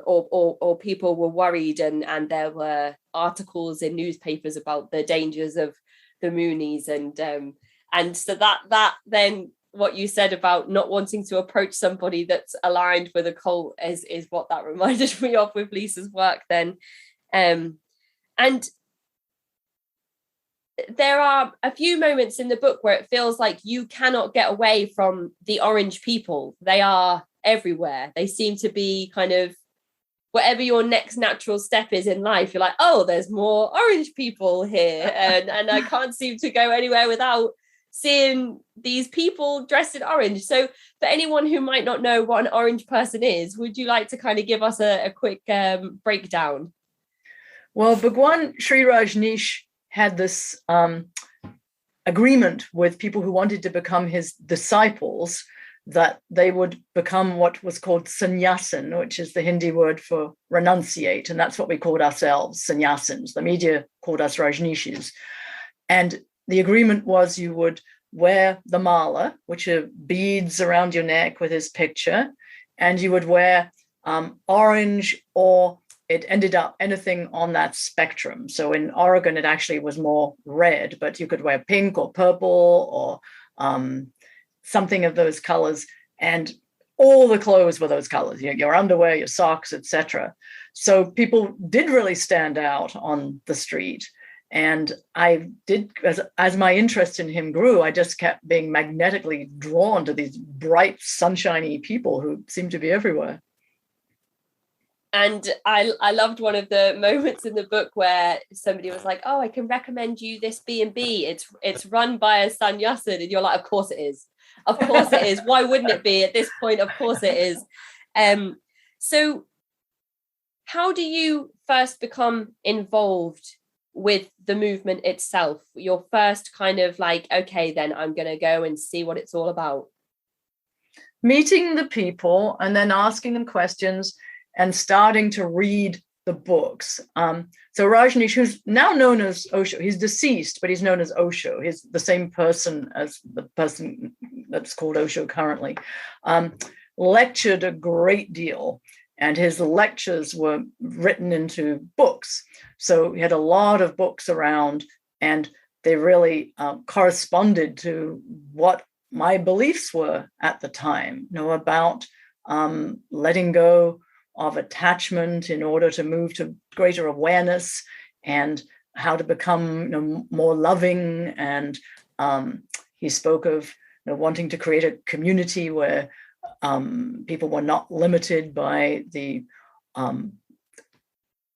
or people were worried, and there were articles in newspapers about the dangers of the Moonies, and so that then what you said about not wanting to approach somebody that's aligned with a cult is what that reminded me of with Lisa's work then. And there are a few moments in the book where it feels like you cannot get away from the orange people. They are everywhere. They seem to be kind of whatever your next natural step is in life, you're like, oh, there's more orange people here. And I can't seem to go anywhere without seeing these people dressed in orange. So for anyone who might not know what an orange person is, would you like to kind of give us a quick breakdown? Well, Bhagwan Shree Rajneesh had this agreement with people who wanted to become his disciples that they would become what was called Sannyasin, which is the Hindi word for renunciate. And that's what we called ourselves, Sannyasins. The media called us Rajneeshis. And the agreement was you would wear the mala, which are beads around your neck with his picture, and you would wear orange, or it ended up anything on that spectrum. So in Oregon, it actually was more red, but you could wear pink or purple or something of those colors. And all the clothes were those colors, your underwear, your socks, etc. So people did really stand out on the street. And I did, as my interest in him grew, I just kept being magnetically drawn to these bright, sunshiny people who seemed to be everywhere. And I loved one of the moments in the book where somebody was like, oh, I can recommend you this B&B. It's run by a Sannyasin. And you're like, of course it is. Of course it is. Why wouldn't it be at this point? Of course it is. So how do you first become involved with the movement itself? Your first kind of like, okay, then I'm going to go and see what it's all about. Meeting the people and then asking them questions and starting to read the books. So Rajneesh, who's now known as Osho, he's deceased, but he's known as Osho. He's the same person as the person that's called Osho currently, lectured a great deal. And his lectures were written into books. So he had a lot of books around, and they really corresponded to what my beliefs were at the time, about letting go of attachment in order to move to greater awareness, and how to become more loving. And he spoke of wanting to create a community where people were not limited by the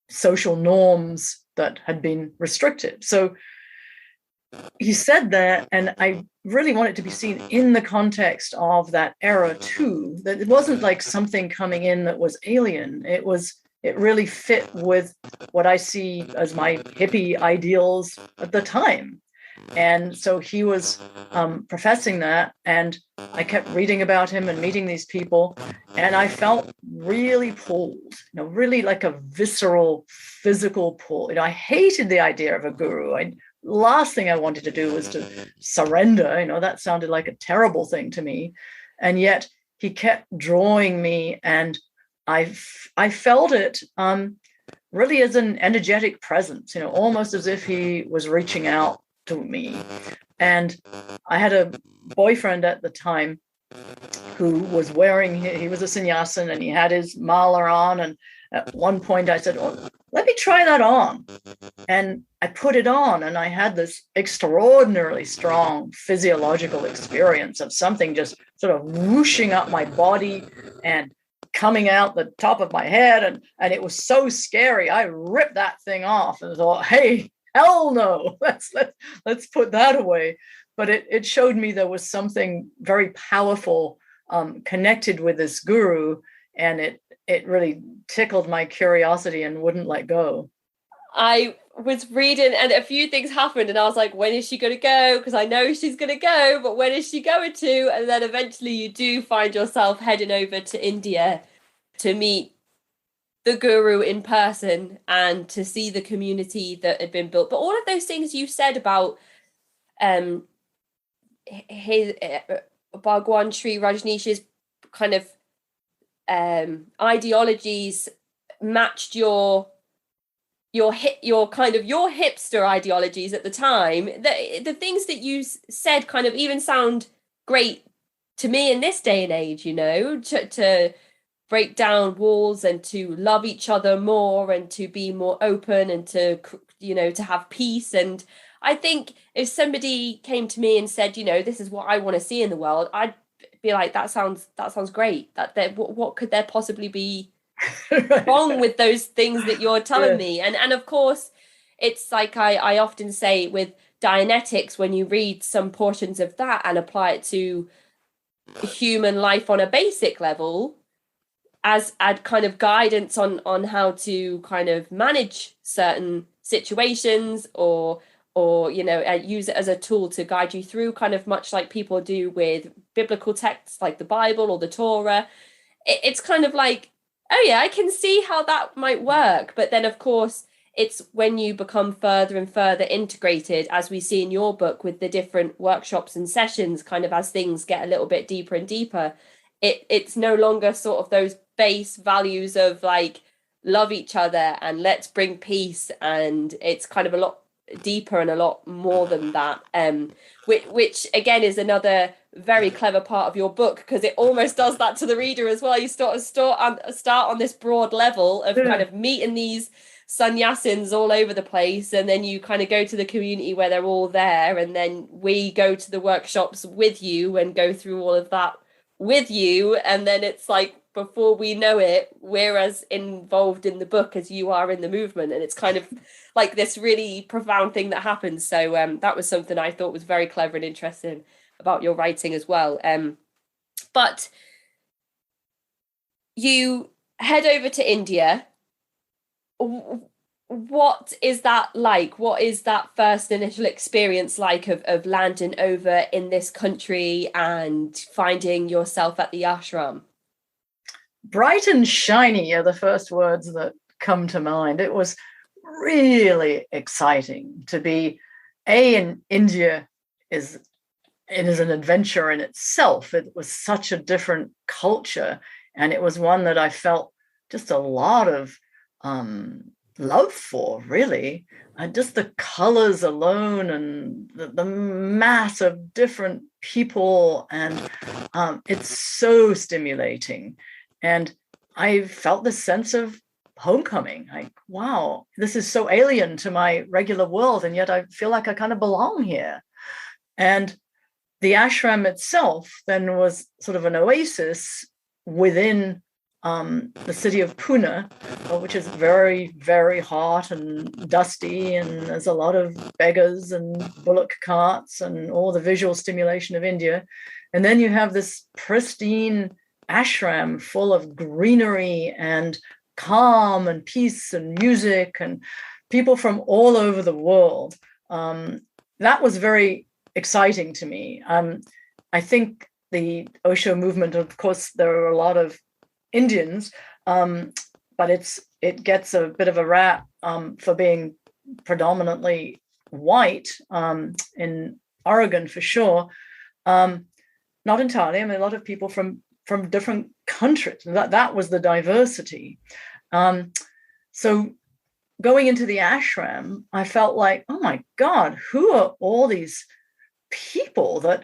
social norms that had been restricted. So he said that, and I really want it to be seen in the context of that era too, that it wasn't like something coming in that was alien. It really fit with what I see as my hippie ideals at the time. And so he was professing that, and I kept reading about him and meeting these people, and I felt really pulled, really like a visceral, physical pull. I hated the idea of a guru. Last thing I wanted to do was to surrender. That sounded like a terrible thing to me. And yet he kept drawing me, and I felt it really as an energetic presence, almost as if he was reaching out to me. And I had a boyfriend at the time who was he was a sannyasin, and he had his mala on. And at one point I said, oh, let me try that on. And I put it on, and I had this extraordinarily strong physiological experience of something just sort of whooshing up my body and coming out the top of my head. And it was so scary. I ripped that thing off and thought, hey, hell no, let's put that away. But it showed me there was something very powerful connected with this guru, and it really tickled my curiosity and wouldn't let go. I was reading, and a few things happened, and I was like, when is she going to go? Because I know she's going to go, but when is she going to? And then eventually you do find yourself heading over to India to meet the guru in person and to see the community that had been built. But all of those things you said about his Bhagwan Shree Rajneesh's kind of ideologies matched your hipster ideologies at the time. The things that you said kind of even sound great to me in this day and age, to break down walls and to love each other more and to be more open and to have peace. And I think if somebody came to me and said, this is what I want to see in the world, I'd be like, that sounds great. What could there possibly be wrong with those things that you're telling me. And of course, it's like I often say with Dianetics, when you read some portions of that and apply it to human life on a basic level, as kind of guidance on how to kind of manage certain situations, or use it as a tool to guide you through, kind of much like people do with biblical texts like the Bible or the Torah. It's kind of like, oh yeah, I can see how that might work. But then of course, it's when you become further and further integrated, as we see in your book with the different workshops and sessions, kind of as things get a little bit deeper and deeper, it's no longer sort of those base values of like love each other and let's bring peace, and it's kind of a lot deeper and a lot more than that, which again is another very clever part of your book, because it almost does that to the reader as well. You start on this broad level of kind of meeting these sannyasins all over the place, and then you kind of go to the community where they're all there, and then we go to the workshops with you and go through all of that with you, and then it's like before we know it, we're as involved in the book as you are in the movement, and it's kind of like this really profound thing that happens. So that was something I thought was very clever and interesting about your writing as well. But you head over to India. What is that like? What is that first initial experience like of landing over in this country and finding yourself at the ashram? Bright and shiny are the first words that come to mind. It was really exciting to be in India. It is an adventure in itself. It was such a different culture, and it was one that I felt just a lot of love for, really. Just the colors alone and the mass of different people, and it's so stimulating. And I felt this sense of homecoming, like, wow, this is so alien to my regular world, and yet I feel like I kind of belong here. And the ashram itself then was sort of an oasis within the city of Pune, which is very, very hot and dusty, and there's a lot of beggars and bullock carts and all the visual stimulation of India. And then you have this pristine ashram full of greenery and calm and peace and music and people from all over the world. That was very exciting to me. I think the Osho movement, of course, there are a lot of Indians, but it gets a bit of a rap for being predominantly white in Oregon, for sure. Not entirely. I mean, a lot of people from different countries. That was the diversity. So going into the ashram, I felt like, oh my God, who are all these people that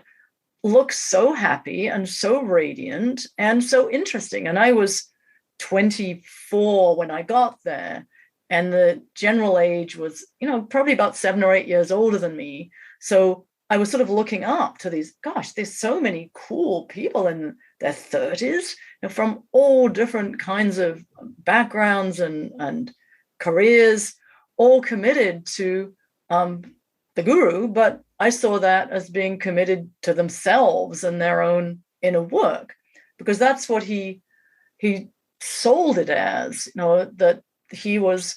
look so happy and so radiant and so interesting? And I was 24 when I got there, and the general age was, probably about 7 or 8 years older than me. So I was sort of looking up to these, gosh, there's so many cool people in their 30s, from all different kinds of backgrounds and careers, all committed to the guru. But I saw that as being committed to themselves and their own inner work, because that's what he sold it as, that he was,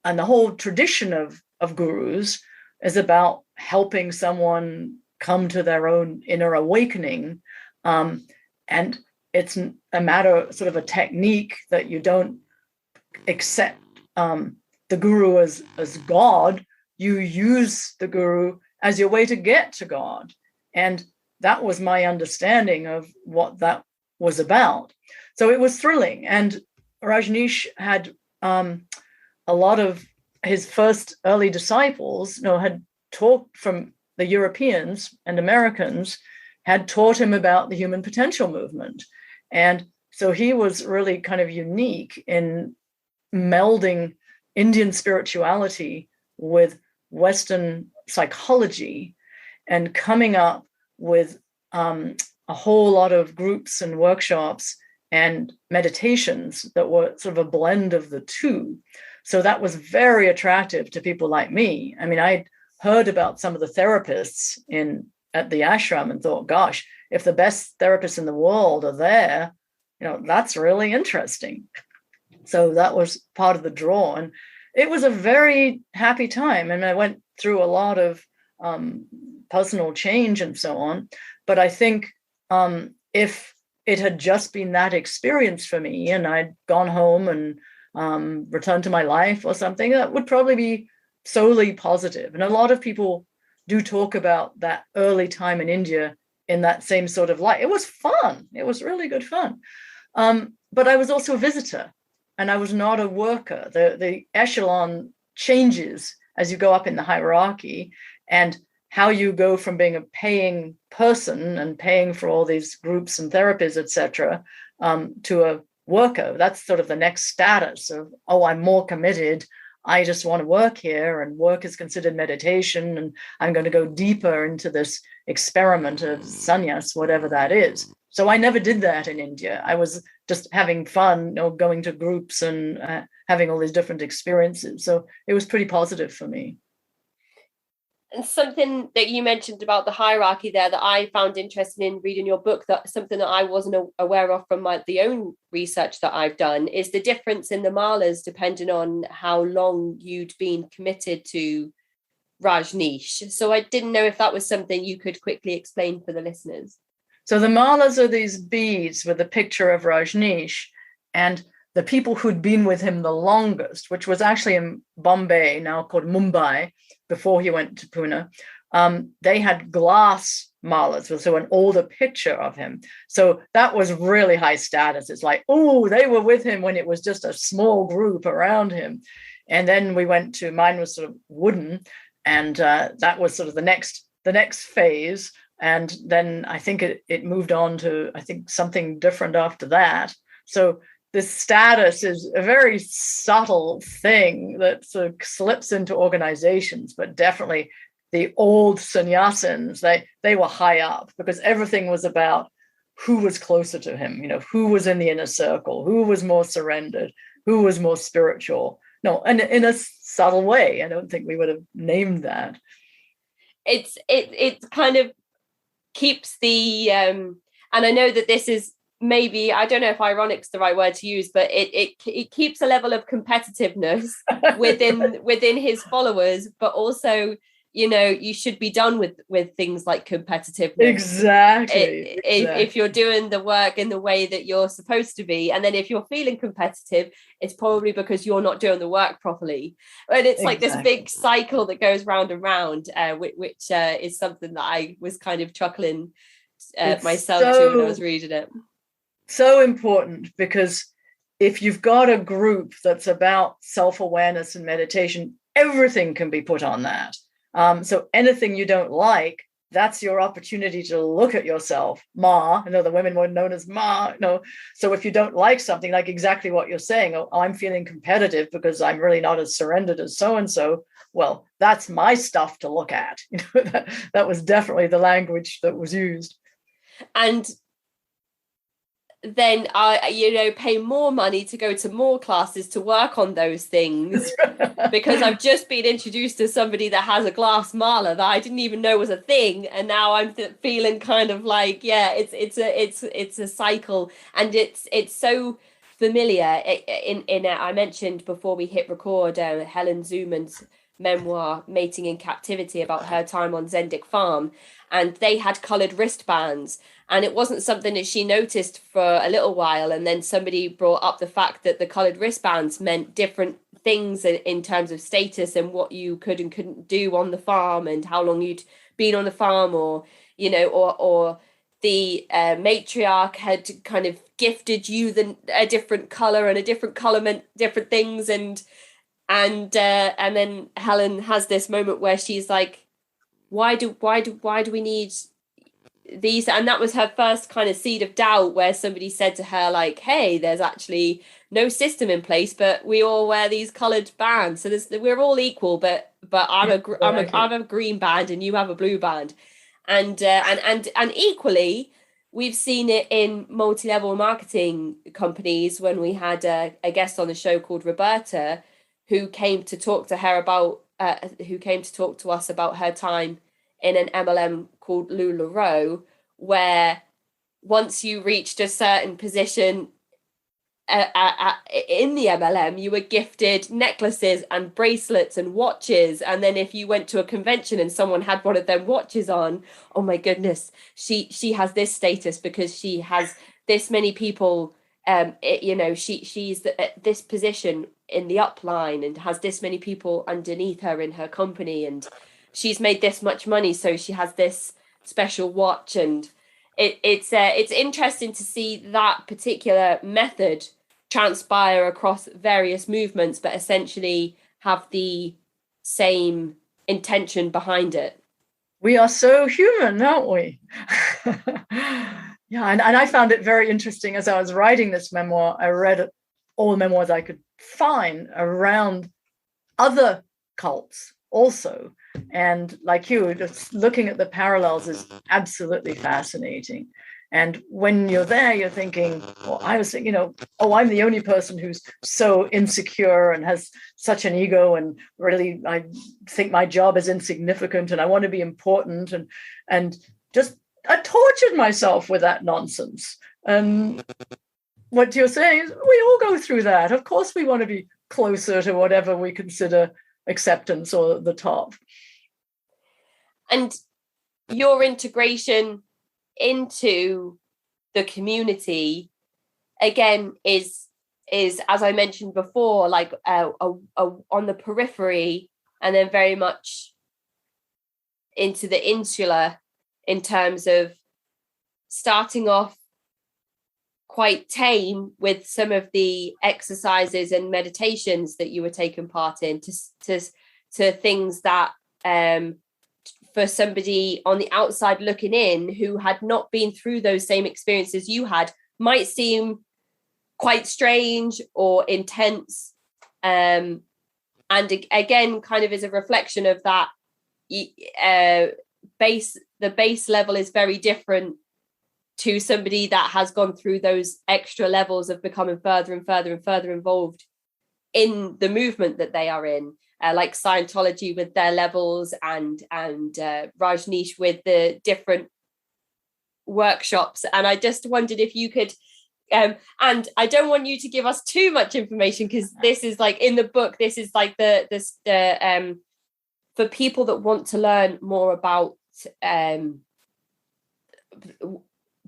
and the whole tradition of gurus is about helping someone come to their own inner awakening. And it's a matter, sort of a technique, that you don't accept the guru as God. You use the guru as your way to get to God. And that was my understanding of what that was about. So it was thrilling. And Rajneesh had a lot of his first early disciples, had taught from the Europeans and Americans, had taught him about the human potential movement. And so he was really kind of unique in melding Indian spirituality with Western psychology and coming up with a whole lot of groups and workshops and meditations that were sort of a blend of the two. So that was very attractive to people like me. I mean, I'd heard about some of the therapists at the ashram and thought, gosh, if the best therapists in the world are there, that's really interesting. So that was part of the draw. And it was a very happy time. And I went through a lot of personal change and so on. But I think if it had just been that experience for me and I'd gone home and returned to my life or something, that would probably be solely positive. And a lot of people do talk about that early time in India in that same sort of light. It was fun. It was really good fun. But I was also a visitor and I was not a worker. The echelon changes as you go up in the hierarchy, and how you go from being a paying person and paying for all these groups and therapies, etc., to a worker. That's sort of the next status of, oh, I'm more committed. I just want to work here, and work is considered meditation, and I'm going to go deeper into this experiment of sannyas, whatever that is. So I never did that in India. I was just having fun, going to groups and having all these different experiences. So it was pretty positive for me. And something that you mentioned about the hierarchy there that I found interesting in reading your book, that something that I wasn't aware of from the own research that I've done, is the difference in the malas depending on how long you'd been committed to Rajneesh. So I didn't know if that was something you could quickly explain for the listeners. So the malas are these beads with a picture of Rajneesh, and the people who'd been with him the longest, which was actually in Bombay, now called Mumbai, before he went to Pune, they had glass malas, so an older picture of him. So that was really high status. It's like, oh, they were with him when it was just a small group around him. And then we went to, mine was sort of wooden, and that was sort of the next phase. And then I think it moved on to, I think, something different after that. So this status is a very subtle thing that sort of slips into organizations, but definitely the old sannyasins, they were high up because everything was about who was closer to him, who was in the inner circle, who was more surrendered, who was more spiritual. No, and in a subtle way. I don't think we would have named that. It kind of keeps the and I know that this is maybe, I don't know if ironic's the right word to use, but it keeps a level of competitiveness within his followers, but also, you should be done with things like competitiveness. Exactly. If you're doing the work in the way that you're supposed to be, and then if you're feeling competitive, it's probably because you're not doing the work properly. And it's like this big cycle that goes round and round, which is something that I was kind of chuckling myself to when I was reading it. So important, because if you've got a group that's about self-awareness and meditation, everything can be put on that. So anything you don't like, that's your opportunity to look at yourself. Ma, the women were known as Ma. So if you don't like something, like exactly what you're saying, oh, I'm feeling competitive because I'm really not as surrendered as so-and-so. Well, that's my stuff to look at. That was definitely the language that was used. And then I, pay more money to go to more classes to work on those things because I've just been introduced to somebody that has a glass mala that I didn't even know was a thing, and now I'm feeling kind of like, it's a cycle, and it's so familiar. In I mentioned before we hit record, Helen Zuman's memoir Mating in Captivity, about her time on Zendik Farm, and they had coloured wristbands. And it wasn't something that she noticed for a little while. And then somebody brought up the fact that the coloured wristbands meant different things in terms of status and what you could and couldn't do on the farm and how long you'd been on the farm, or the matriarch had kind of gifted you a different colour, and a different colour meant different things. And then Helen has this moment where she's like, why do we need these? And that was her first kind of seed of doubt, where somebody said to her, like, hey, there's actually no system in place, but we all wear these coloured bands, so we're all equal, but I'm a green band and you have a blue band, and equally we've seen it in multi-level marketing companies when we had a guest on the show called Roberta, who came to talk to us about her time in an MLM called LuLaRoe, where once you reached a certain position in the MLM, you were gifted necklaces and bracelets and watches. And then if you went to a convention and someone had one of them watches on, oh my goodness, she has this status because she has this many people. She's at this position in the upline and has this many people underneath her in her company, and she's made this much money, so she has this special watch. And it's interesting to see that particular method transpire across various movements, but essentially have the same intention behind it. We are so human, aren't we? Yeah, and I found it very interesting as I was writing this memoir. I read all the memoirs I could find around other cults also. And like you, just looking at the parallels is absolutely fascinating. And when you're there, you're thinking, well, I was thinking, I'm the only person who's so insecure and has such an ego, and really, I think my job is insignificant and I want to be important, and just I tortured myself with that nonsense. And what you're saying is we all go through that. Of course, we want to be closer to whatever we consider acceptance or the top. And your integration into the community, again, is as I mentioned before, like on the periphery, and then very much into the insular, in terms of starting off quite tame with some of the exercises and meditations that you were taking part in, to things that for somebody on the outside looking in who had not been through those same experiences you had might seem quite strange or intense. And again, kind of is a reflection of that the base level is very different to somebody that has gone through those extra levels of becoming further and further and further involved in the movement that they are in. Like Scientology with their levels, and Rajneesh with the different workshops. And I just wondered if you could, and I don't want you to give us too much information, because this is like in the book, this is like the for people that want to learn more about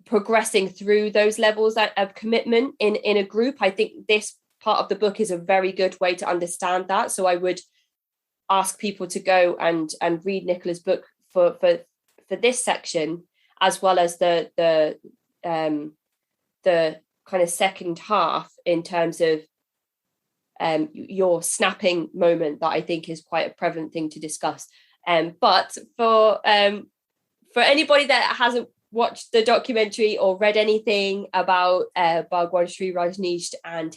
progressing through those levels of commitment in a group. I think this part of the book is a very good way to understand that. So I would ask people to go and read Nicola's book for this section, as well as the kind of second half in terms of your snapping moment, that I think is quite a prevalent thing to discuss. But for anybody that hasn't watched the documentary or read anything about Bhagwan Shree Rajneesh and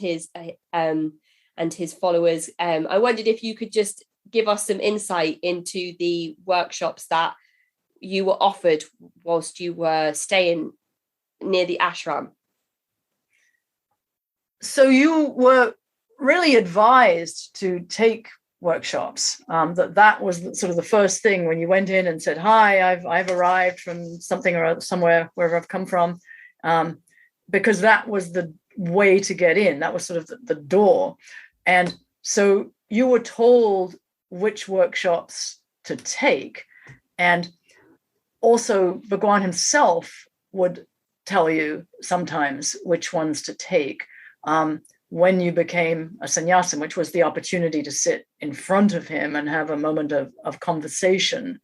his followers, I wondered if you could just give us some insight into the workshops that you were offered whilst you were staying near the ashram. So you were really advised to take workshops. That was sort of the first thing when you went in and said, "Hi, I've arrived from something or somewhere, wherever I've come from," because that was the way to get in. That was sort of the door. And so you were told which workshops to take, and also Bhagwan himself would tell you sometimes which ones to take. When you became a Sannyasin, which was the opportunity to sit in front of him and have a moment of conversation.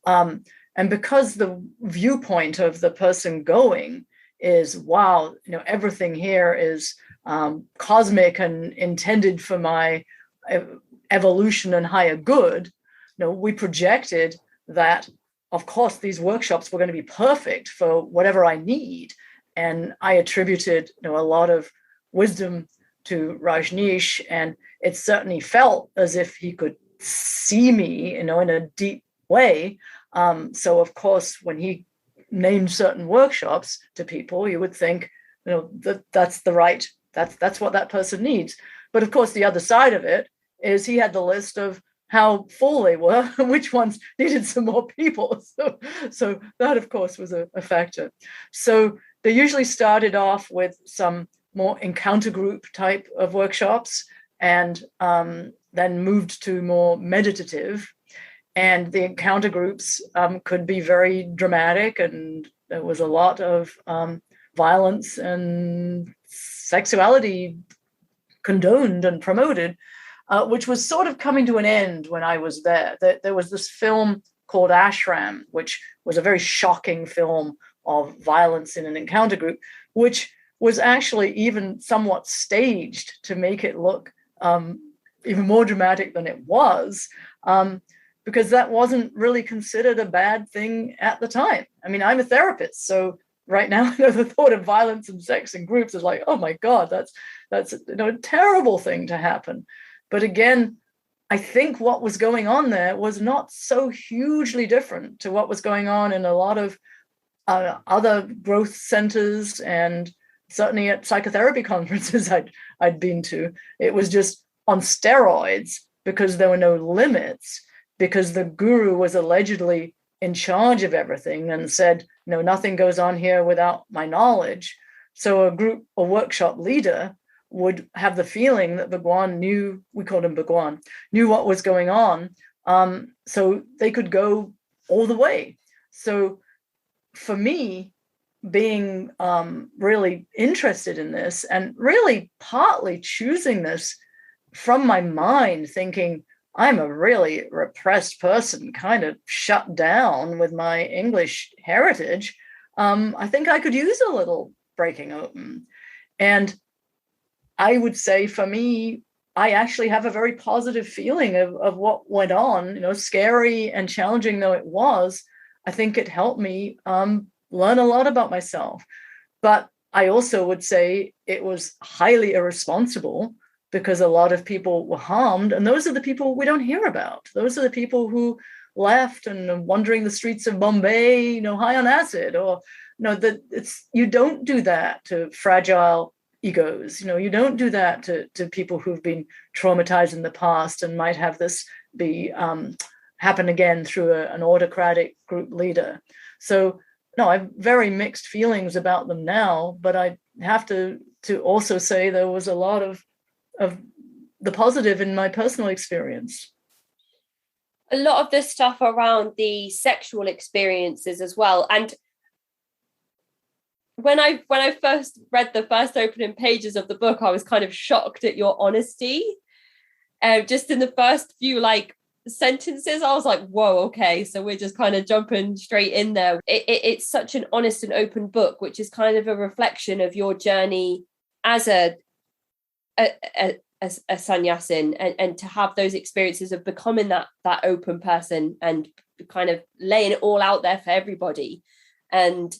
And because the viewpoint of the person going is, wow, everything here is cosmic and intended for my evolution and higher good, we projected that, of course, these workshops were going to be perfect for whatever I need. And I attributed a lot of wisdom to Rajneesh, and it certainly felt as if he could see me, in a deep way. So of course, when he named certain workshops to people, you would think, that's what that person needs. But of course, the other side of it is he had the list of how full they were and which ones needed some more people. So that, of course, was a factor. So they usually started off with some more encounter group type of workshops, and then moved to more meditative. And the encounter groups could be very dramatic, and there was a lot of violence and sexuality condoned and promoted, which was sort of coming to an end when I was there. There was this film called Ashram, which was a very shocking film of violence in an encounter group, which was actually even somewhat staged to make it look even more dramatic than it was, because that wasn't really considered a bad thing at the time. I mean, I'm a therapist, so right now, the thought of violence and sex in groups is like, oh my God, that's a terrible thing to happen. But again, I think what was going on there was not so hugely different to what was going on in a lot of other growth centers, and certainly at psychotherapy conferences I'd been to. It was just on steroids because there were no limits, because the guru was allegedly in charge of everything and said, no, nothing goes on here without my knowledge. So a group or workshop leader would have the feeling that Bhagwan knew, we called him Bhagwan, knew what was going on, so they could go all the way. So for me, being really interested in this, and really partly choosing this from my mind, thinking I'm a really repressed person, kind of shut down with my English heritage, I think I could use a little breaking open. And I would say for me, I actually have a very positive feeling of what went on, scary and challenging though it was. I think it helped me learn a lot about myself. But I also would say it was highly irresponsible, because a lot of people were harmed. And those are the people we don't hear about. Those are the people who left and are wandering the streets of Bombay, high on acid, or, you don't do that to fragile egos. You don't do that to people who've been traumatized in the past and might have this be happen again through an autocratic group leader. So, no, I have very mixed feelings about them now, but I have to also say there was a lot of the positive in my personal experience. A lot of this stuff around the sexual experiences as well. And when I first read the first opening pages of the book, I was kind of shocked at your honesty. Just in the first few sentences, I was like, whoa, okay, so we're just kind of jumping straight in there. It's such an honest and open book, which is kind of a reflection of your journey as a sannyasin, and to have those experiences of becoming that open person and kind of laying it all out there for everybody. And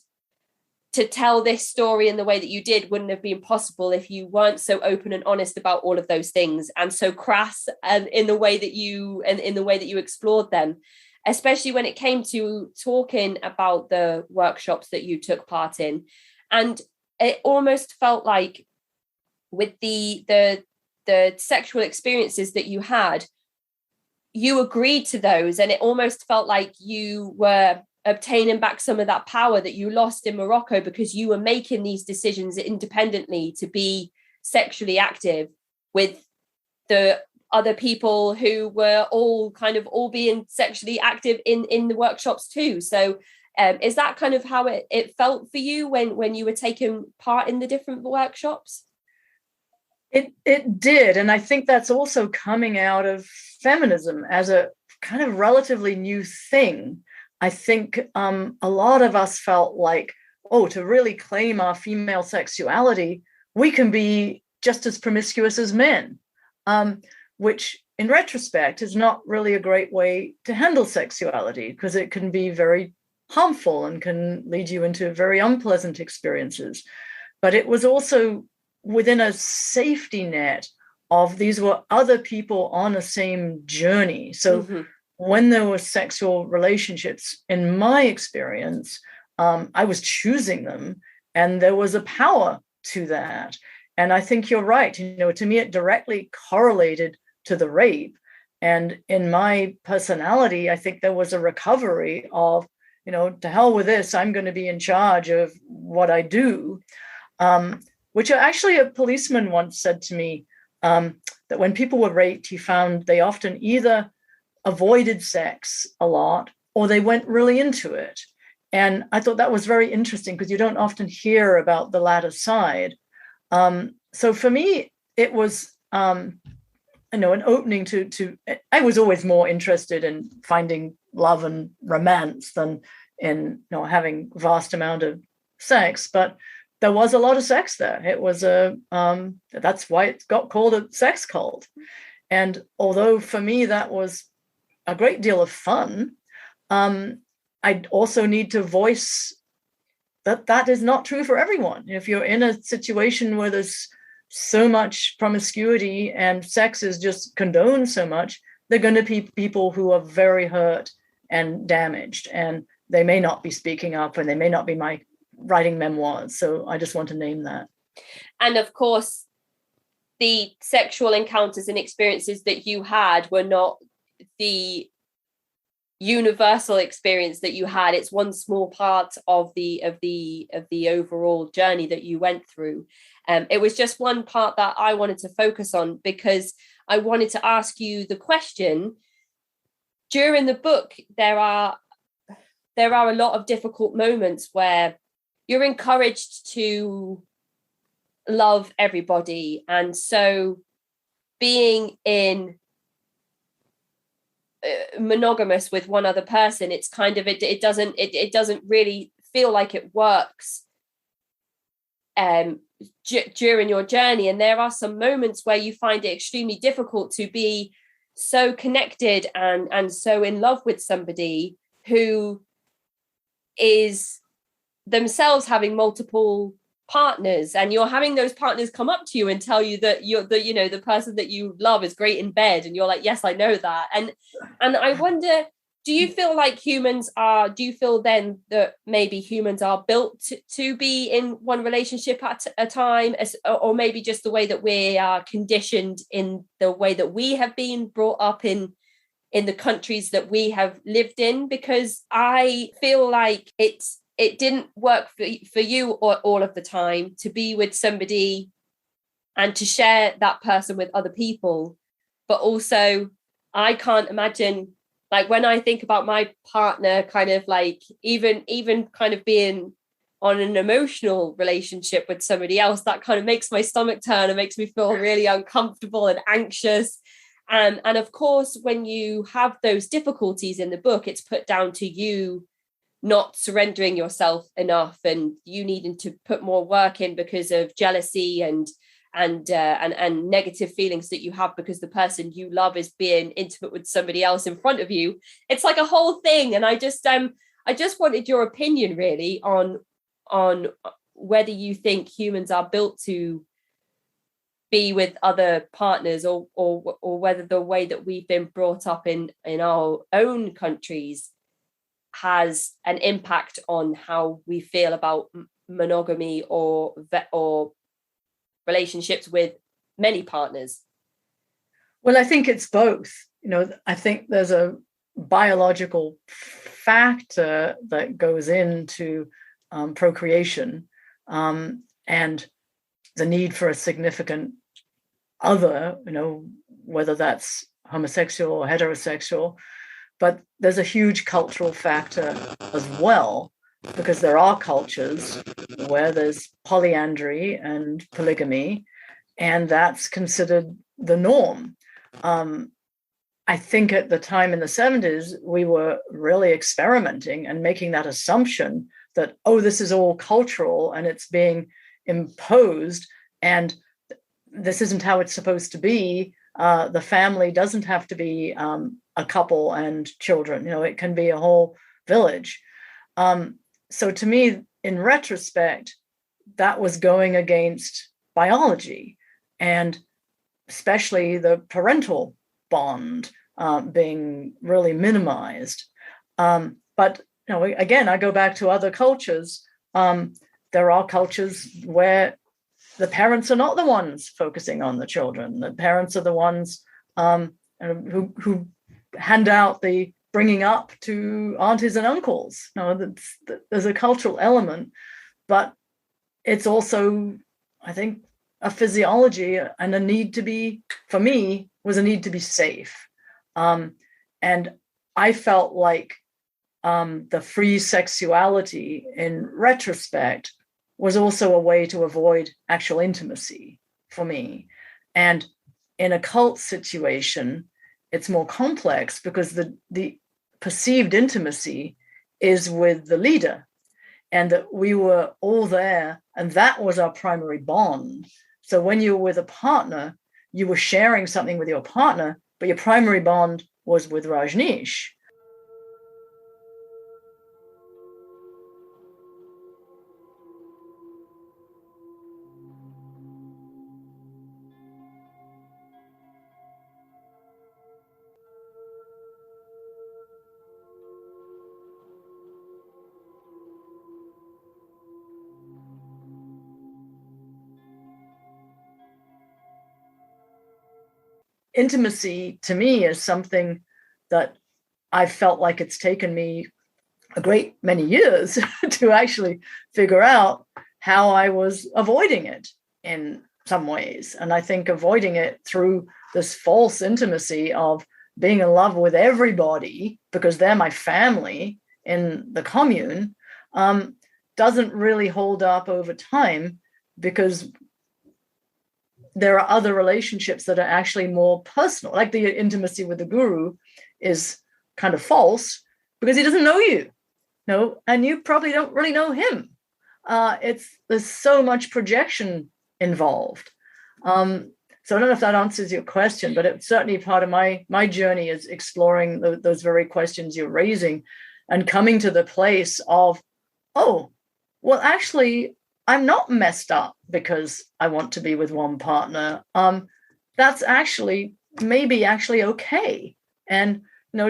to tell this story in the way that you did wouldn't have been possible if you weren't so open and honest about all of those things, and so crass and in the way that you explored them, especially when it came to talking about the workshops that you took part in. And it almost felt like with the sexual experiences that you had, you agreed to those, and it almost felt like you were obtaining back some of that power that you lost in Morocco, because you were making these decisions independently to be sexually active with the other people who were all being sexually active in the workshops too. So is that kind of how it felt for you when you were taking part in the different workshops? It did. And I think that's also coming out of feminism as a kind of relatively new thing. I think a lot of us felt like, to really claim our female sexuality, we can be just as promiscuous as men, which in retrospect is not really a great way to handle sexuality, because it can be very harmful and can lead you into very unpleasant experiences. But it was also within a safety net of these were other people on the same journey. So when there were sexual relationships, in my experience, I was choosing them, and there was a power to that. And I think you're right. To me, it directly correlated to the rape. And in my personality, I think there was a recovery of, to hell with this, I'm going to be in charge of what I do. Which actually a policeman once said to me, that when people were raped, he found they often either avoided sex a lot or they went really into it. And I thought that was very interesting because you don't often hear about the latter side. So for me, it was, an opening to, I was always more interested in finding love and romance than in, having vast amount of sex, but there was a lot of sex there. It was that's why it got called a sex cult. And although for me, that was a great deal of fun, I also need to voice that is not true for everyone. If you're in a situation where there's so much promiscuity and sex is just condoned so much, they're going to be people who are very hurt and damaged, and they may not be speaking up, and they may not be writing memoirs. So I just want to name that. And of course, the sexual encounters and experiences that you had were not the universal experience that you had. It's one small part of the overall journey that you went through. It was just one part that I wanted to focus on, because I wanted to ask you the question. During the book, there are a lot of difficult moments where you're encouraged to love everybody, and so being in monogamous with one other person, it's kind of it doesn't really feel like it works during your journey. And there are some moments where you find it extremely difficult to be so connected and so in love with somebody who is themselves having multiple partners, and you're having those partners come up to you and tell you that the person that you love is great in bed, and you're like, yes, I know that. And I wonder, do you feel then that maybe humans are built to be in one relationship at a time, or maybe just the way that we are conditioned in the way that we have been brought up in the countries that we have lived in? Because I feel like it didn't work for you all of the time to be with somebody and to share that person with other people. But also, I can't imagine, like, when I think about my partner, kind of like even kind of being on an emotional relationship with somebody else, that kind of makes my stomach turn and makes me feel really uncomfortable and anxious. And of course, when you have those difficulties in the book, it's put down to you not surrendering yourself enough, and you needing to put more work in because of jealousy and negative feelings that you have because the person you love is being intimate with somebody else in front of you. It's like a whole thing. And I just wanted your opinion really on whether you think humans are built to be with other partners, or whether the way that we've been brought up in our own countries has an impact on how we feel about monogamy or relationships with many partners. Well, I think it's both. I think there's a biological factor that goes into procreation, and the need for a significant other, whether that's homosexual or heterosexual. But there's a huge cultural factor as well, because there are cultures where there's polyandry and polygamy, and that's considered the norm. I think at the time in the 70s, we were really experimenting and making that assumption that, this is all cultural and it's being imposed, and this isn't how it's supposed to be. The family doesn't have to be a couple and children. It can be a whole village. So to me, in retrospect, that was going against biology, and especially the parental bond being really minimized. But again, I go back to other cultures. There are cultures where the parents are not the ones focusing on the children. The parents are the ones who hand out the bringing up to aunties and uncles. There's a cultural element, but it's also, I think, a physiology and a need to be, for me, was a need to be safe. And I felt like the free sexuality in retrospect was also a way to avoid actual intimacy for me. And in a cult situation, it's more complex because the perceived intimacy is with the leader, and that we were all there, and that was our primary bond. So when you were with a partner, you were sharing something with your partner, but your primary bond was with Rajneesh. Intimacy to me is something that I felt like it's taken me a great many years to actually figure out how I was avoiding it in some ways. And I think avoiding it through this false intimacy of being in love with everybody because they're my family in the commune doesn't really hold up over time, because there are other relationships that are actually more personal, like the intimacy with the guru is kind of false because he doesn't know you, and you probably don't really know him. There's so much projection involved. So I don't know if that answers your question, but it's certainly part of my journey is exploring those very questions you're raising and coming to the place of, oh, well, actually, I'm not messed up because I want to be with one partner. That's actually maybe actually okay. And,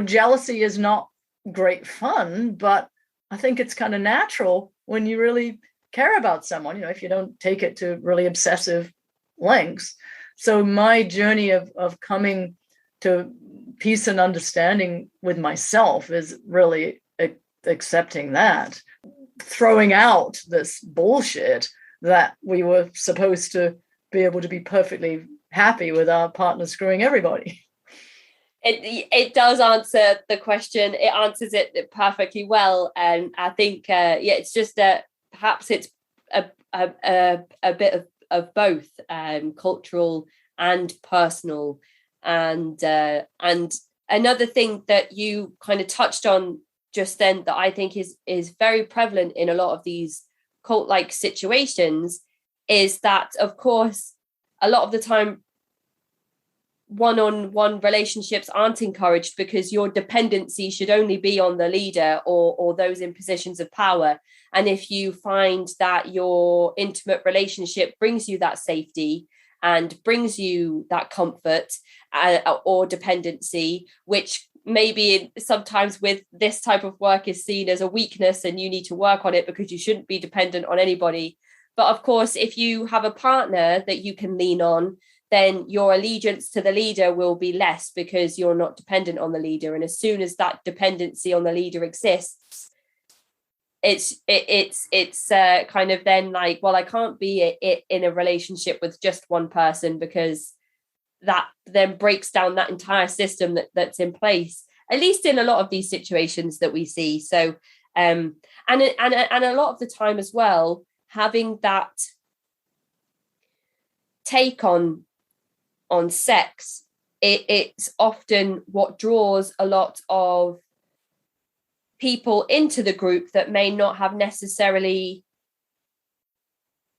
jealousy is not great fun, but I think it's kind of natural when you really care about someone, if you don't take it to really obsessive lengths. So my journey of coming to peace and understanding with myself is really accepting that, throwing out this bullshit that we were supposed to be able to be perfectly happy with our partner screwing everybody. It does answer the question. It answers it perfectly well, and I think it's just that perhaps it's a bit of both, cultural and personal, and another thing that you kind of touched on just then that I think is very prevalent in a lot of these cult-like situations is that, of course, a lot of the time one-on-one relationships aren't encouraged because your dependency should only be on the leader or those in positions of power. And if you find that your intimate relationship brings you that safety and brings you that comfort or dependency, which maybe sometimes with this type of work is seen as a weakness and you need to work on it because you shouldn't be dependent on anybody. But of course, if you have a partner that you can lean on, then your allegiance to the leader will be less because you're not dependent on the leader. And as soon as that dependency on the leader exists, it's kind of then like, well, I can't be in a relationship with just one person because that then breaks down that entire system that's in place, at least in a lot of these situations that we see. So, and a lot of the time as well, having that take on sex, it's often what draws a lot of people into the group that may not have necessarily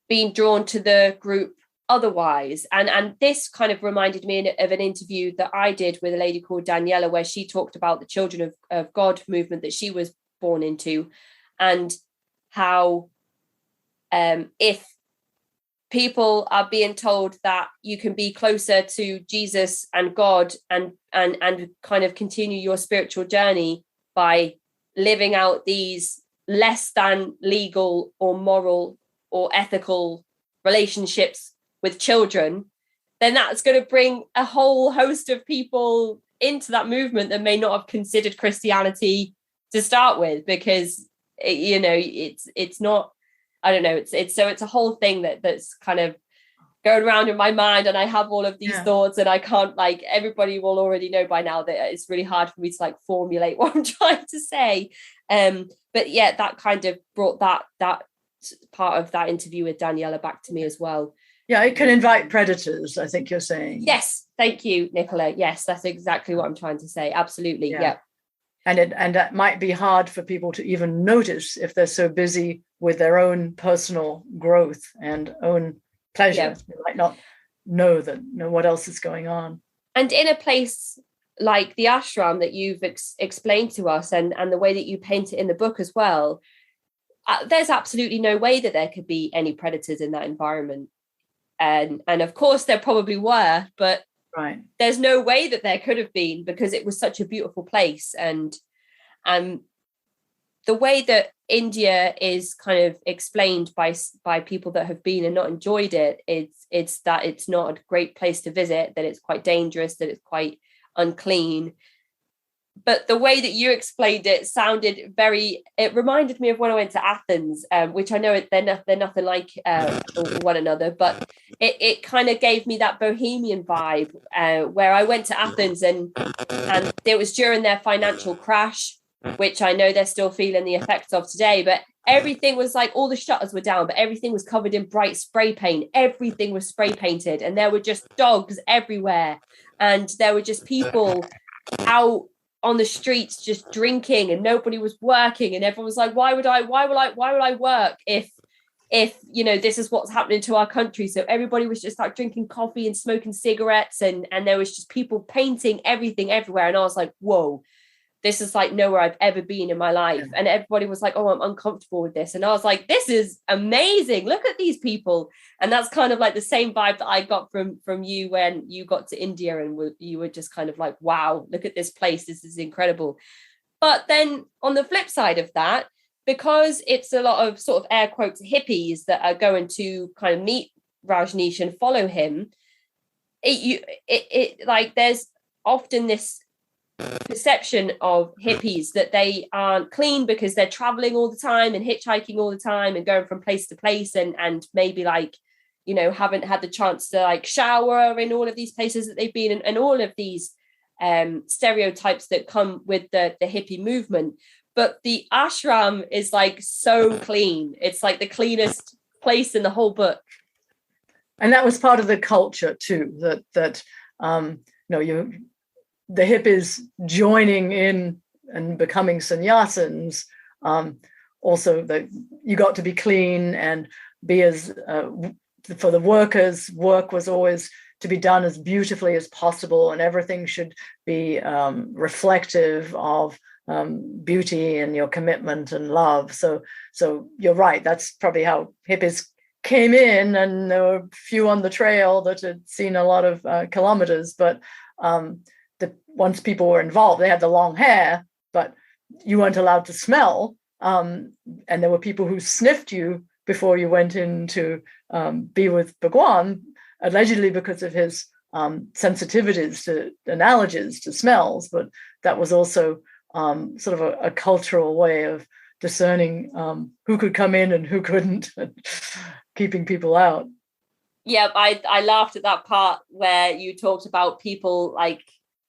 been drawn to the group otherwise. And this kind of reminded me of an interview that I did with a lady called Daniela, where she talked about the Children of God movement that she was born into, and how if people are being told that you can be closer to Jesus and God and kind of continue your spiritual journey by living out these less than legal or moral or ethical relationships with children, then that's going to bring a whole host of people into that movement that may not have considered Christianity to start with, because it's not, I don't know, it's a whole thing that's kind of going around in my mind, and I have all of these thoughts, and I can't, like, everybody will already know by now that it's really hard for me to like formulate what I'm trying to say. But yeah, that kind of brought that part of that interview with Daniela back to me as well. Yeah, it can invite predators, I think you're saying. Yes, thank you, Nicola. Yes, that's exactly what I'm trying to say. Absolutely, yeah. And that might be hard for people to even notice if they're so busy with their own personal growth and own pleasure. Yeah. They might not know what else is going on. And in a place like the ashram that you've explained to us, and the way that you paint it in the book as well, there's absolutely no way that there could be any predators in that environment. And of course there probably were, but there's no way that there could have been, because it was such a beautiful place. And the way that India is kind of explained by people that have been and not enjoyed it, it's that it's not a great place to visit, that it's quite dangerous, that it's quite unclean. But the way that you explained it it reminded me of when I went to Athens, which I know they're nothing like one another, but it kind of gave me that bohemian vibe, where I went to Athens and it was during their financial crash, which I know they're still feeling the effects of today, but everything was like, all the shutters were down, but everything was covered in bright spray paint. Everything was spray painted, and there were just dogs everywhere. And there were just people out on the streets just drinking, and nobody was working, and everyone was like, why would I work if this is what's happening to our country? So everybody was just like drinking coffee and smoking cigarettes, and there was just people painting everything everywhere. And I was like, whoa, this is like nowhere I've ever been in my life. And everybody was like, oh, I'm uncomfortable with this. And I was like, this is amazing. Look at these people. And that's kind of like the same vibe that I got from you when you got to India, and you were just kind of like, wow, look at this place. This is incredible. But then on the flip side of that, because it's a lot of sort of air quotes hippies that are going to kind of meet Rajneesh and follow him, it like there's often this perception of hippies that they aren't clean because they're traveling all the time and hitchhiking all the time and going from place to place, and maybe like, haven't had the chance to like shower in all of these places that they've been in, and all of these stereotypes that come with the hippie movement. But the ashram is like so clean. It's like the cleanest place in the whole book. And that was part of the culture too, that the hippies joining in and becoming sannyasins, also that you got to be clean and be as, for the workers, work was always to be done as beautifully as possible, and everything should be reflective of beauty and your commitment and love. So you're right, that's probably how hippies came in, and there were few on the trail that had seen a lot of kilometers, but once people were involved, they had the long hair, but you weren't allowed to smell. And there were people who sniffed you before you went in to be with Bhagwan, allegedly because of his sensitivities to analogies to smells. But that was also sort of a cultural way of discerning who could come in and who couldn't, keeping people out. Yeah, I laughed at that part where you talked about people like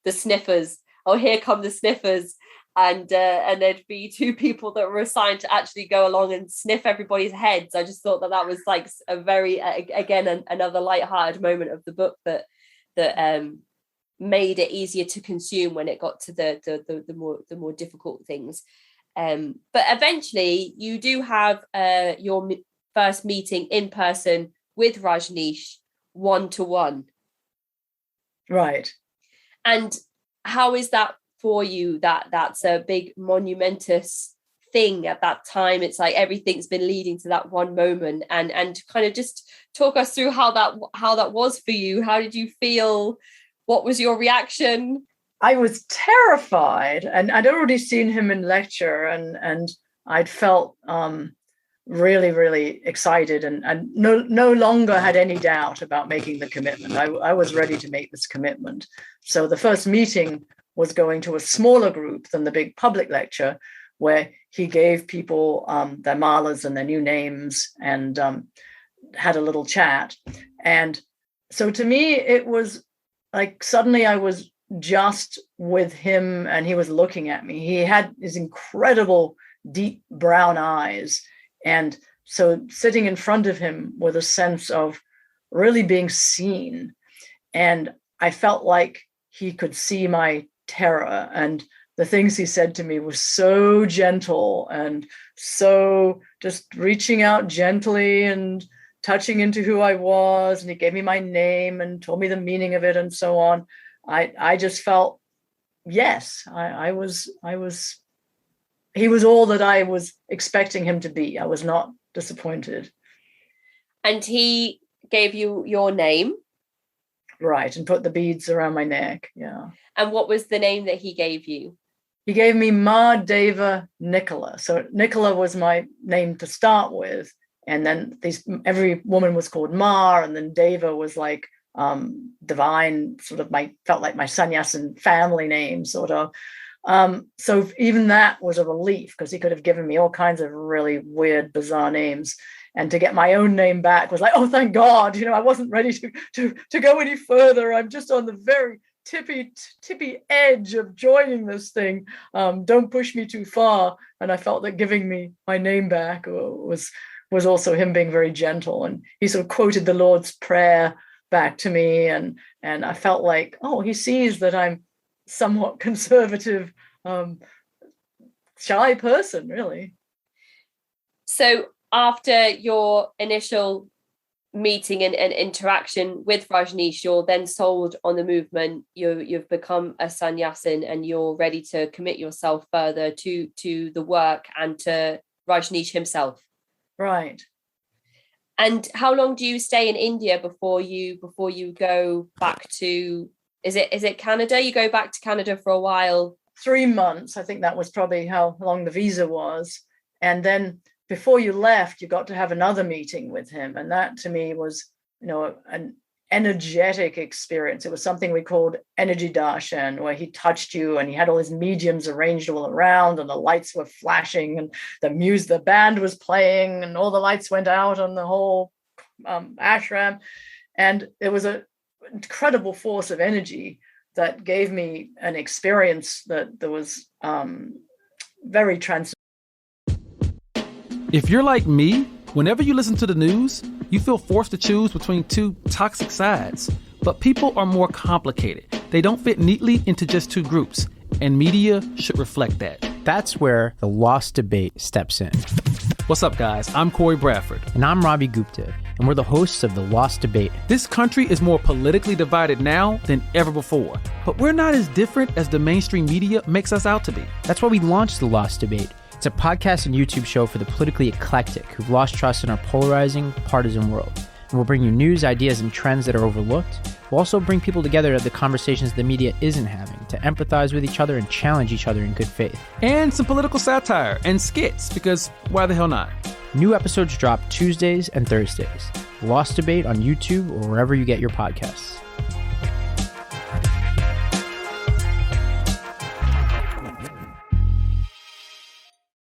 the sniffers. Oh, here come the sniffers. And there'd be two people that were assigned to actually go along and sniff everybody's heads. I just thought that was like a very, again, another lighthearted moment of the book that made it easier to consume when it got to the more difficult things. But eventually you do have your first meeting in person with Rajneesh, 1-to-1. Right. And how is that for you? That's a big monumentous thing at that time. It's like everything's been leading to that one moment, and kind of just talk us through how that was for you. How did you feel? What was your reaction? I was terrified, and I'd already seen him in lecture, and I'd felt really, really excited, and no longer had any doubt about making the commitment. I was ready to make this commitment. So the first meeting was going to a smaller group than the big public lecture, where he gave people their malas and their new names, and had a little chat. And so to me, it was like suddenly I was just with him, and he was looking at me. He had his incredible deep brown eyes. And so sitting in front of him with a sense of really being seen. And I felt like he could see my terror, and the things he said to me were so gentle, and so just reaching out gently and touching into who I was. And he gave me my name and told me the meaning of it and so on. I just felt, yes, he was all that I was expecting him to be. I was not disappointed. And he gave you your name. Right. And put the beads around my neck. Yeah. And what was the name that he gave you? He gave me Ma Deva Nicola. So Nicola was my name to start with. And then every woman was called Ma, and then Deva was like divine, sort of felt like my Sannyasin family name, sort of. So even that was a relief, because he could have given me all kinds of really weird, bizarre names. And to get my own name back was like, oh, thank God, I wasn't ready to go any further. I'm just on the very tippy edge of joining this thing. Don't push me too far. And I felt that giving me my name back was also him being very gentle. And he sort of quoted the Lord's Prayer back to me. And I felt like, oh, he sees that I'm somewhat conservative, shy person, really. So after your initial meeting and interaction with Rajneesh, you're then sold on the movement. You've become a Sannyasin, and you're ready to commit yourself further to the work and to Rajneesh himself. Right. And how long do you stay in India before you go back to? Is it Canada? You go back to Canada for a while? 3 months. I think that was probably how long the visa was. And then before you left, you got to have another meeting with him. And that to me was, an energetic experience. It was something we called energy darshan, where he touched you and he had all his mediums arranged all around, and the lights were flashing, and the band was playing, and all the lights went out on the whole ashram. And it was an incredible force of energy that gave me an experience that was very transformative. If you're like me, whenever you listen to the news, you feel forced to choose between two toxic sides. But people are more complicated. They don't fit neatly into just two groups, and media should reflect that. That's where the Lost Debate steps in. What's up, guys? I'm Corey Bradford. And I'm Ravi Gupta, and we're the hosts of the Lost Debate. This country is more politically divided now than ever before, but we're not as different as the mainstream media makes us out to be. That's why we launched the Lost Debate. It's a podcast and YouTube show for the politically eclectic who've lost trust in our polarizing, partisan world. And we'll bring you news, ideas, and trends that are overlooked. We'll also bring people together to have the conversations the media isn't having, to empathize with each other and challenge each other in good faith. And some political satire and skits, because why the hell not? New episodes drop Tuesdays and Thursdays. Lost Debate on YouTube or wherever you get your podcasts.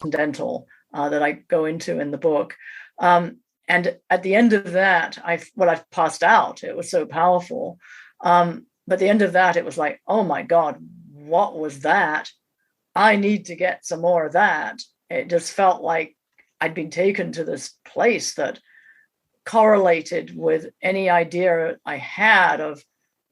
Dental that I go into in the book. And at the end of that, I've passed out. It was so powerful. But at the end of that, it was like, oh my God, what was that? I need to get some more of that. It just felt like I'd been taken to this place that correlated with any idea I had of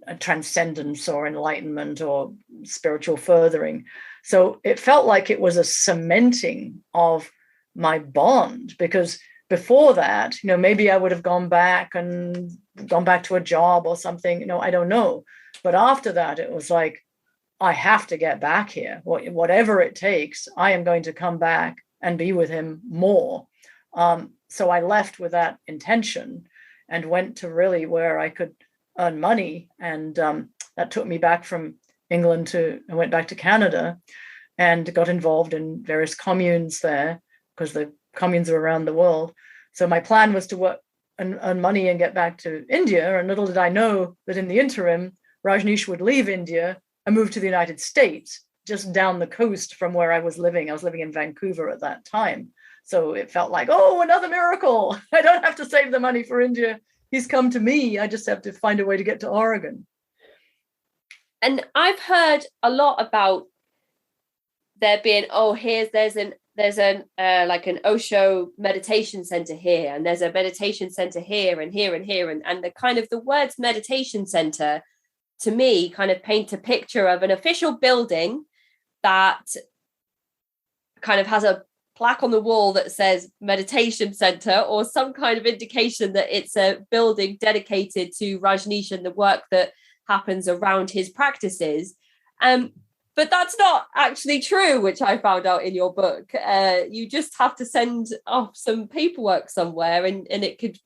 a transcendence or enlightenment or spiritual furthering. So it felt like it was a cementing of my bond, because before that, maybe I would have gone back to a job or something, I don't know. But after that, it was like, I have to get back here. Whatever it takes, I am going to come back and be with him more. So I left with that intention and went to really where I could earn money. And that took me back from England I went back to Canada and got involved in various communes there, because the communes are around the world. So my plan was to work and earn money and get back to India. And little did I know that in the interim, Rajneesh would leave India and move to the United States, just down the coast from where I was living. I was living in Vancouver at that time. So it felt like, oh, another miracle. I don't have to save the money for India. He's come to me. I just have to find a way to get to Oregon. And I've heard a lot about there being, there's an like an Osho meditation center here, and there's a meditation center here and here and here. And the kind of the words meditation center to me kind of paint a picture of an official building that kind of has a plaque on the wall that says meditation center, or some kind of indication that it's a building dedicated to Rajneesh and the work that happens around his practices. But that's not actually true, which I found out in your book. You just have to send off some paperwork somewhere, and it could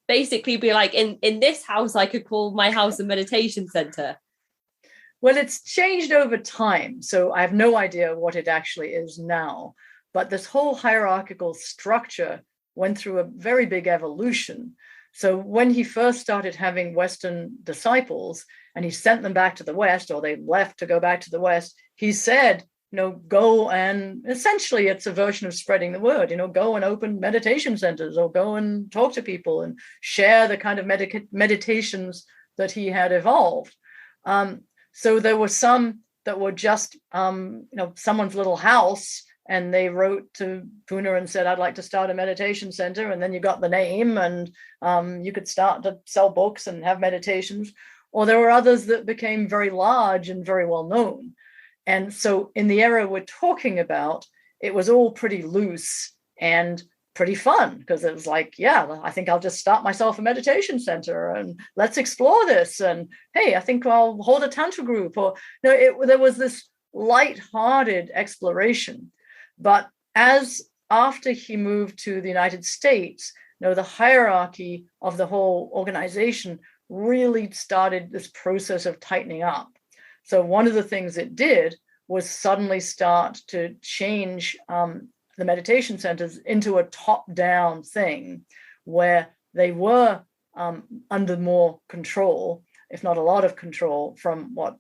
basically be like, in this house, I could call my house a meditation center. Well, it's changed over time, so I have no idea what it actually is now. But this whole hierarchical structure went through a very big evolution. So when he first started having Western disciples and he sent them back to the West, or they left to go back to the West, he said, go and essentially it's a version of spreading the word, go and open meditation centers, or go and talk to people and share the kind of meditations that he had evolved. So there were some that were just, someone's little house, and they wrote to Pune and said, I'd like to start a meditation center. And then you got the name, and you could start to sell books and have meditations. Or there were others that became very large and very well known. And so in the era we're talking about, it was all pretty loose and pretty fun, because it was like, yeah, I think I'll just start myself a meditation center and let's explore this. And hey, I think I'll hold a tantra group. Or there was this light-hearted exploration. But after he moved to the United States, the hierarchy of the whole organization really started this process of tightening up. So one of the things it did was suddenly start to change the meditation centers into a top-down thing, where they were under more control, if not a lot of control, from what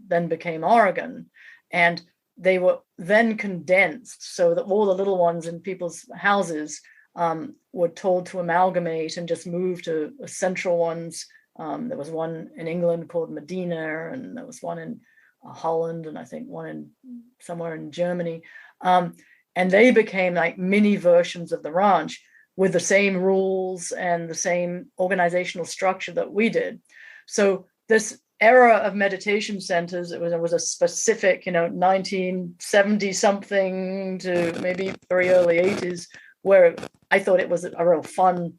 then became Oregon. And they were then condensed so that all the little ones in people's houses were told to amalgamate and just move to central ones. There was one in England called Medina, and there was one in Holland, and I think one somewhere in Germany. And they became like mini versions of the ranch with the same rules and the same organizational structure that we did. So this era of meditation centers, it was a specific, 1970 something to maybe very early 80s, where I thought it was a real fun,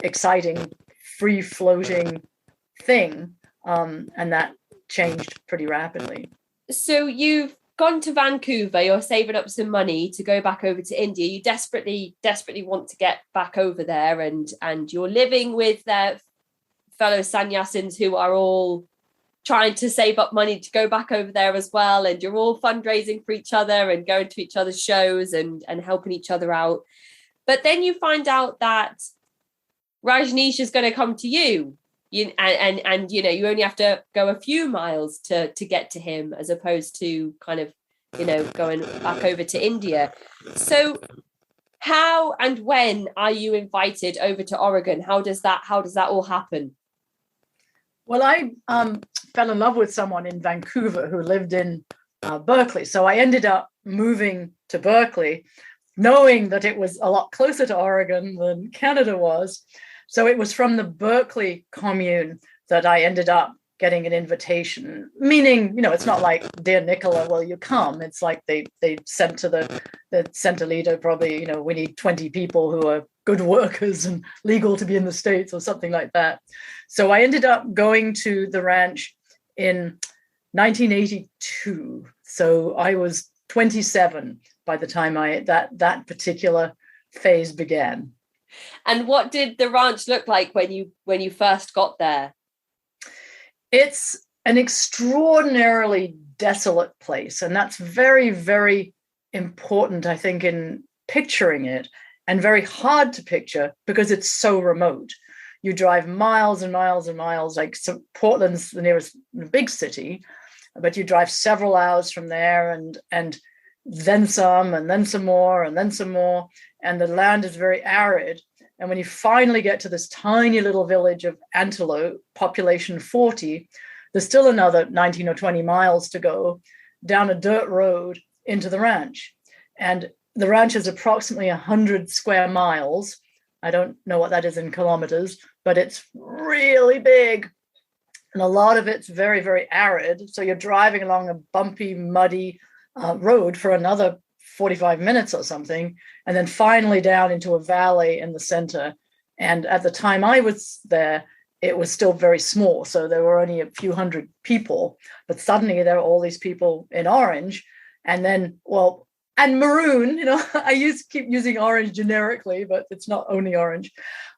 exciting, free floating thing. And that changed pretty rapidly. So you've gone to Vancouver, you're saving up some money to go back over to India. You desperately want to get back over there, and you're living with fellow sannyasins who are all trying to save up money to go back over there as well. And you're all fundraising for each other and going to each other's shows and helping each other out. But then you find out that Rajneesh is going to come to you. You only have to go a few miles to get to him, as opposed to kind of, going back over to India. So how and when are you invited over to Oregon? How does that all happen? Well, I fell in love with someone in Vancouver who lived in Berkeley. So I ended up moving to Berkeley, knowing that it was a lot closer to Oregon than Canada was. So it was from the Berkeley commune that I ended up getting an invitation, meaning, it's not like, dear Nicola, will you come? It's like they sent to the center leader, probably, we need 20 people who are good workers and legal to be in the States, or something like that. So I ended up going to the ranch in 1982. So I was 27 by the time that particular phase began. And what did the ranch look like when you first got there? It's an extraordinarily desolate place. And that's very, very important, I think, in picturing it, and very hard to picture because it's so remote. You drive miles and miles and miles, like Portland's the nearest big city, but you drive several hours from there and then some, and then some more, and then some more. And the land is very arid. And when you finally get to this tiny little village of Antelope, population 40, there's still another 19 or 20 miles to go down a dirt road into the ranch. And the ranch is approximately 100 square miles. I don't know what that is in kilometers, but it's really big. And a lot of it's very, very arid. So you're driving along a bumpy, muddy road for another 45 minutes or something, and then finally down into a valley in the center. And at the time I was there, it was still very small. So there were only a few hundred people, but suddenly there are all these people in orange. And then, and maroon, I keep using orange generically, but it's not only orange.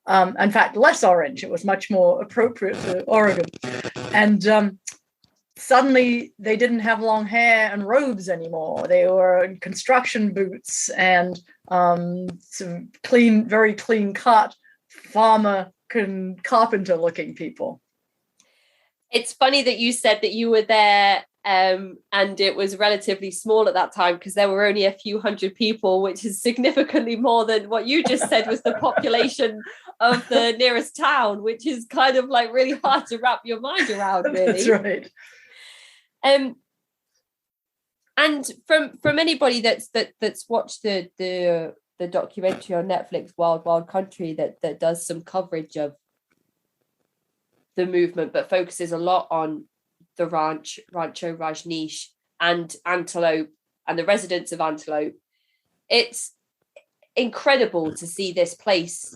In fact, less orange. It was much more appropriate to Oregon. And suddenly they didn't have long hair and robes anymore. They were in construction boots and some very clean cut farmer carpenter looking people. It's funny that you said that you were there and it was relatively small at that time, because there were only a few hundred people, which is significantly more than what you just said was the population of the nearest town, which is kind of like really hard to wrap your mind around, really. That's right. And from anybody that's watched the documentary on Netflix, Wild Wild Country, that does some coverage of the movement, but focuses a lot on the Rancho Rajneesh and Antelope and the residents of Antelope. It's incredible to see this place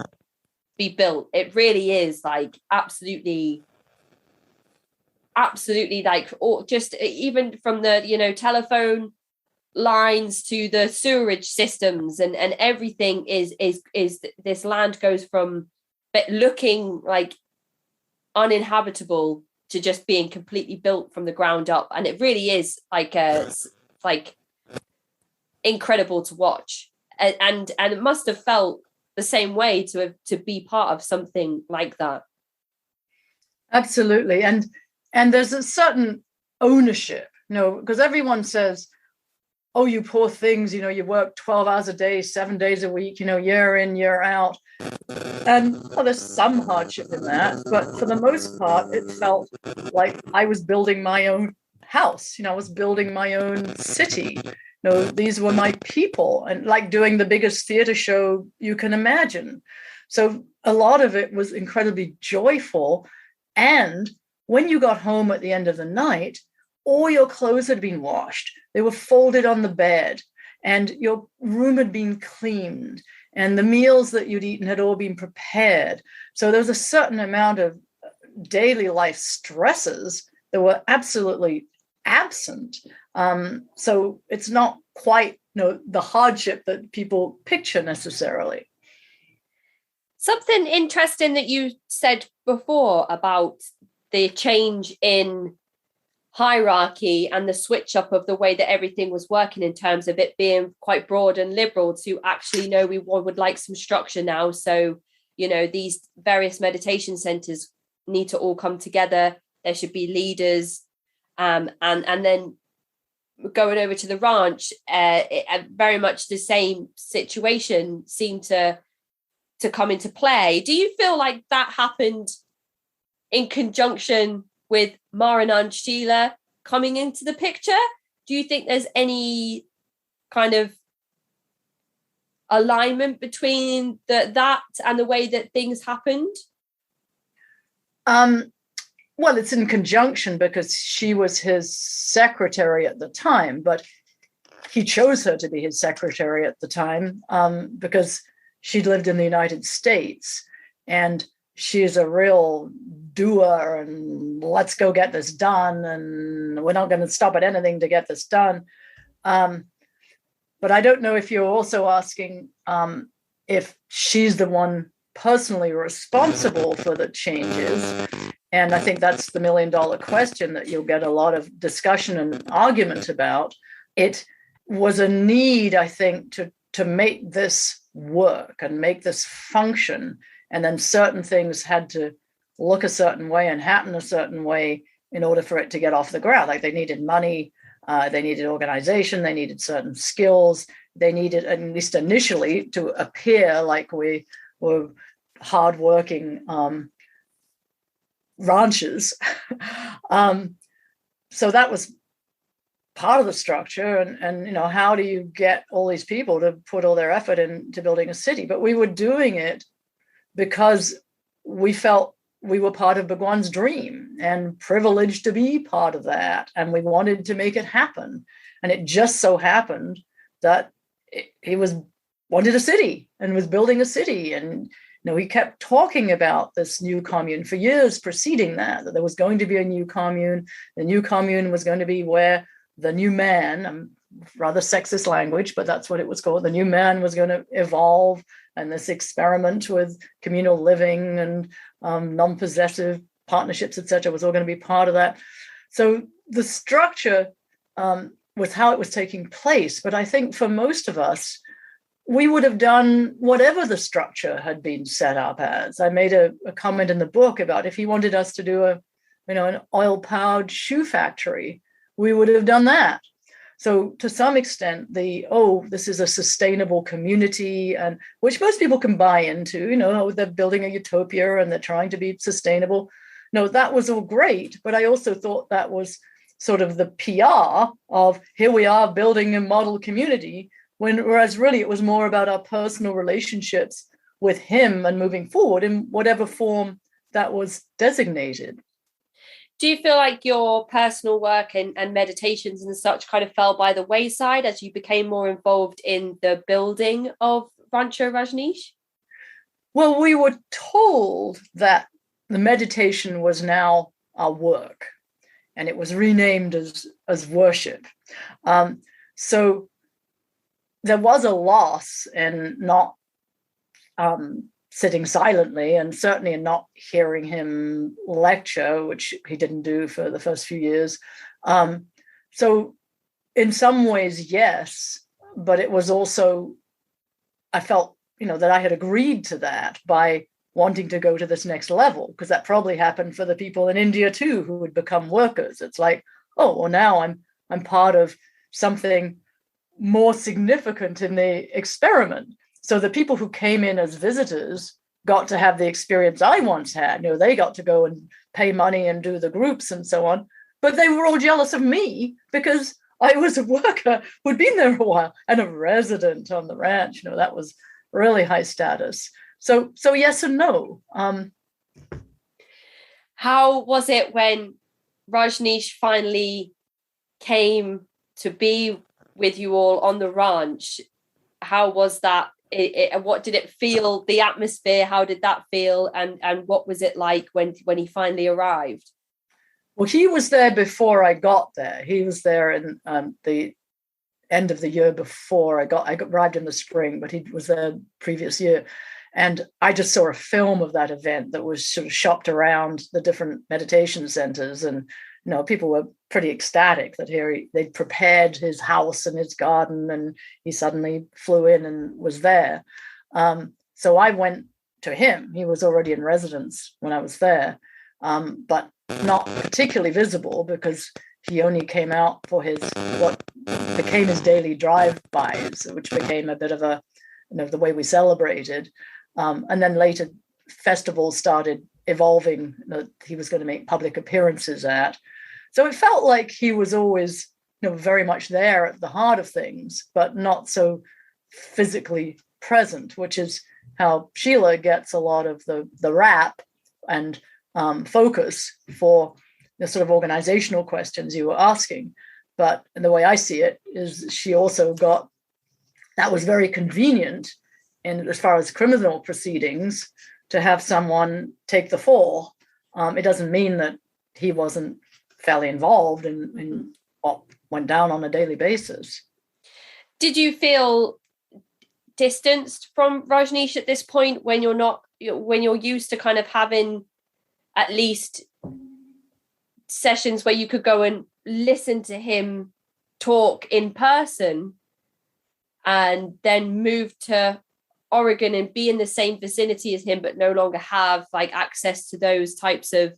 be built. It really is like absolutely like, or just even from the telephone lines to the sewerage systems and everything is this land goes from looking like uninhabitable to just being completely built from the ground up. And it really is like incredible to watch, and it must have felt the same way to be part of something like that. Absolutely. And there's a certain ownership, because everyone says, oh, you poor things, you work 12 hours a day, 7 days a week, year in, year out. And there's some hardship in that. But for the most part, it felt like I was building my own house. I was building my own city. These were my people, and like doing the biggest theater show you can imagine. So a lot of it was incredibly joyful. And when you got home at the end of the night, all your clothes had been washed. They were folded on the bed, and your room had been cleaned, and the meals that you'd eaten had all been prepared. So there was a certain amount of daily life stresses that were absolutely absent. So it's not quite the hardship that people picture necessarily. Something interesting that you said before about the change in hierarchy and the switch up of the way that everything was working, in terms of it being quite broad and liberal, to actually we would like some structure now. So, these various meditation centers need to all come together. There should be leaders. And then going over to the ranch, very much the same situation seemed to come into play. Do you feel like that happened in conjunction with Maranand Sheila coming into the picture? Do you think there's any kind of alignment between that and the way that things happened? Well, it's in conjunction because she was his secretary at the time, but he chose her to be his secretary at the time because she lived in the United States, and she is a real doer and let's go get this done, and we're not going to stop at anything to get this done. But I don't know if you're also asking if she's the one personally responsible for the changes. And I think that's the $1 million question that you'll get a lot of discussion and argument about. It was a need, I think, to make this work and make this function. And then certain things had to look a certain way and happen a certain way in order for it to get off the ground. Like they needed money, they needed organization, they needed certain skills, they needed, at least initially, to appear like we were hardworking ranchers. So that was part of the structure. And how do you get all these people to put all their effort into building a city? But we were doing it because we felt we were part of Bhagwan's dream and privileged to be part of that. And we wanted to make it happen. And it just so happened that he wanted a city and was building a city. And he kept talking about this new commune for years preceding that there was going to be a new commune. The new commune was going to be where the new man, rather sexist language, but that's what it was called. The new man was going to evolve, and this experiment with communal living and non-possessive partnerships, etc., was all going to be part of that. So the structure was how it was taking place. But I think for most of us, we would have done whatever the structure had been set up as. I made a comment in the book about if he wanted us to do an oil-powered shoe factory, we would have done that. So to some extent, this is a sustainable community, and which most people can buy into, they're building a utopia and they're trying to be sustainable. No, that was all great. But I also thought that was sort of the PR of here we are building a model community, whereas really it was more about our personal relationships with him and moving forward in whatever form that was designated. Do you feel like your personal work and meditations and such kind of fell by the wayside as you became more involved in the building of Rancho Rajneesh? Well, we were told that the meditation was now our work, and it was renamed as worship. So there was a loss in not sitting silently, and certainly in not hearing him lecture, which he didn't do for the first few years. So in some ways, yes, but it was also, I felt, that I had agreed to that by wanting to go to this next level, because that probably happened for the people in India too, who would become workers. It's like, oh, well, now I'm part of something more significant in the experiment. So the people who came in as visitors got to have the experience I once had. They got to go and pay money and do the groups and so on. But they were all jealous of me because I was a worker who'd been there a while and a resident on the ranch. That was really high status. So yes and no. How was it when Rajneesh finally came to be with you all on the ranch? How was that? What did it feel? The atmosphere, how did that feel? And what was it like when he finally arrived? Well, he was there before I got there. He was there in the end of the year before I arrived in the spring, but he was there previous year. And I just saw a film of that event that was sort of shopped around the different meditation centers. And, people were pretty ecstatic that they'd prepared his house and his garden, and he suddenly flew in and was there. So I went to him. He was already in residence when I was there, but not particularly visible because he only came out for what became his daily drive-bys, which became a bit of the way we celebrated. And then later festivals started evolving that he was going to make public appearances at. So it felt like he was always, very much there at the heart of things, but not so physically present, which is how Sheila gets a lot of the rap and focus for the sort of organizational questions you were asking. But the way I see it is she also got, that was very convenient in as far as criminal proceedings to have someone take the fall. It doesn't mean that he wasn't fairly involved in what went down on a daily basis. Did you feel distanced from Rajneesh at this point when you're used to kind of having at least sessions where you could go and listen to him talk in person and then move to Oregon and be in the same vicinity as him, but no longer have like access to those types of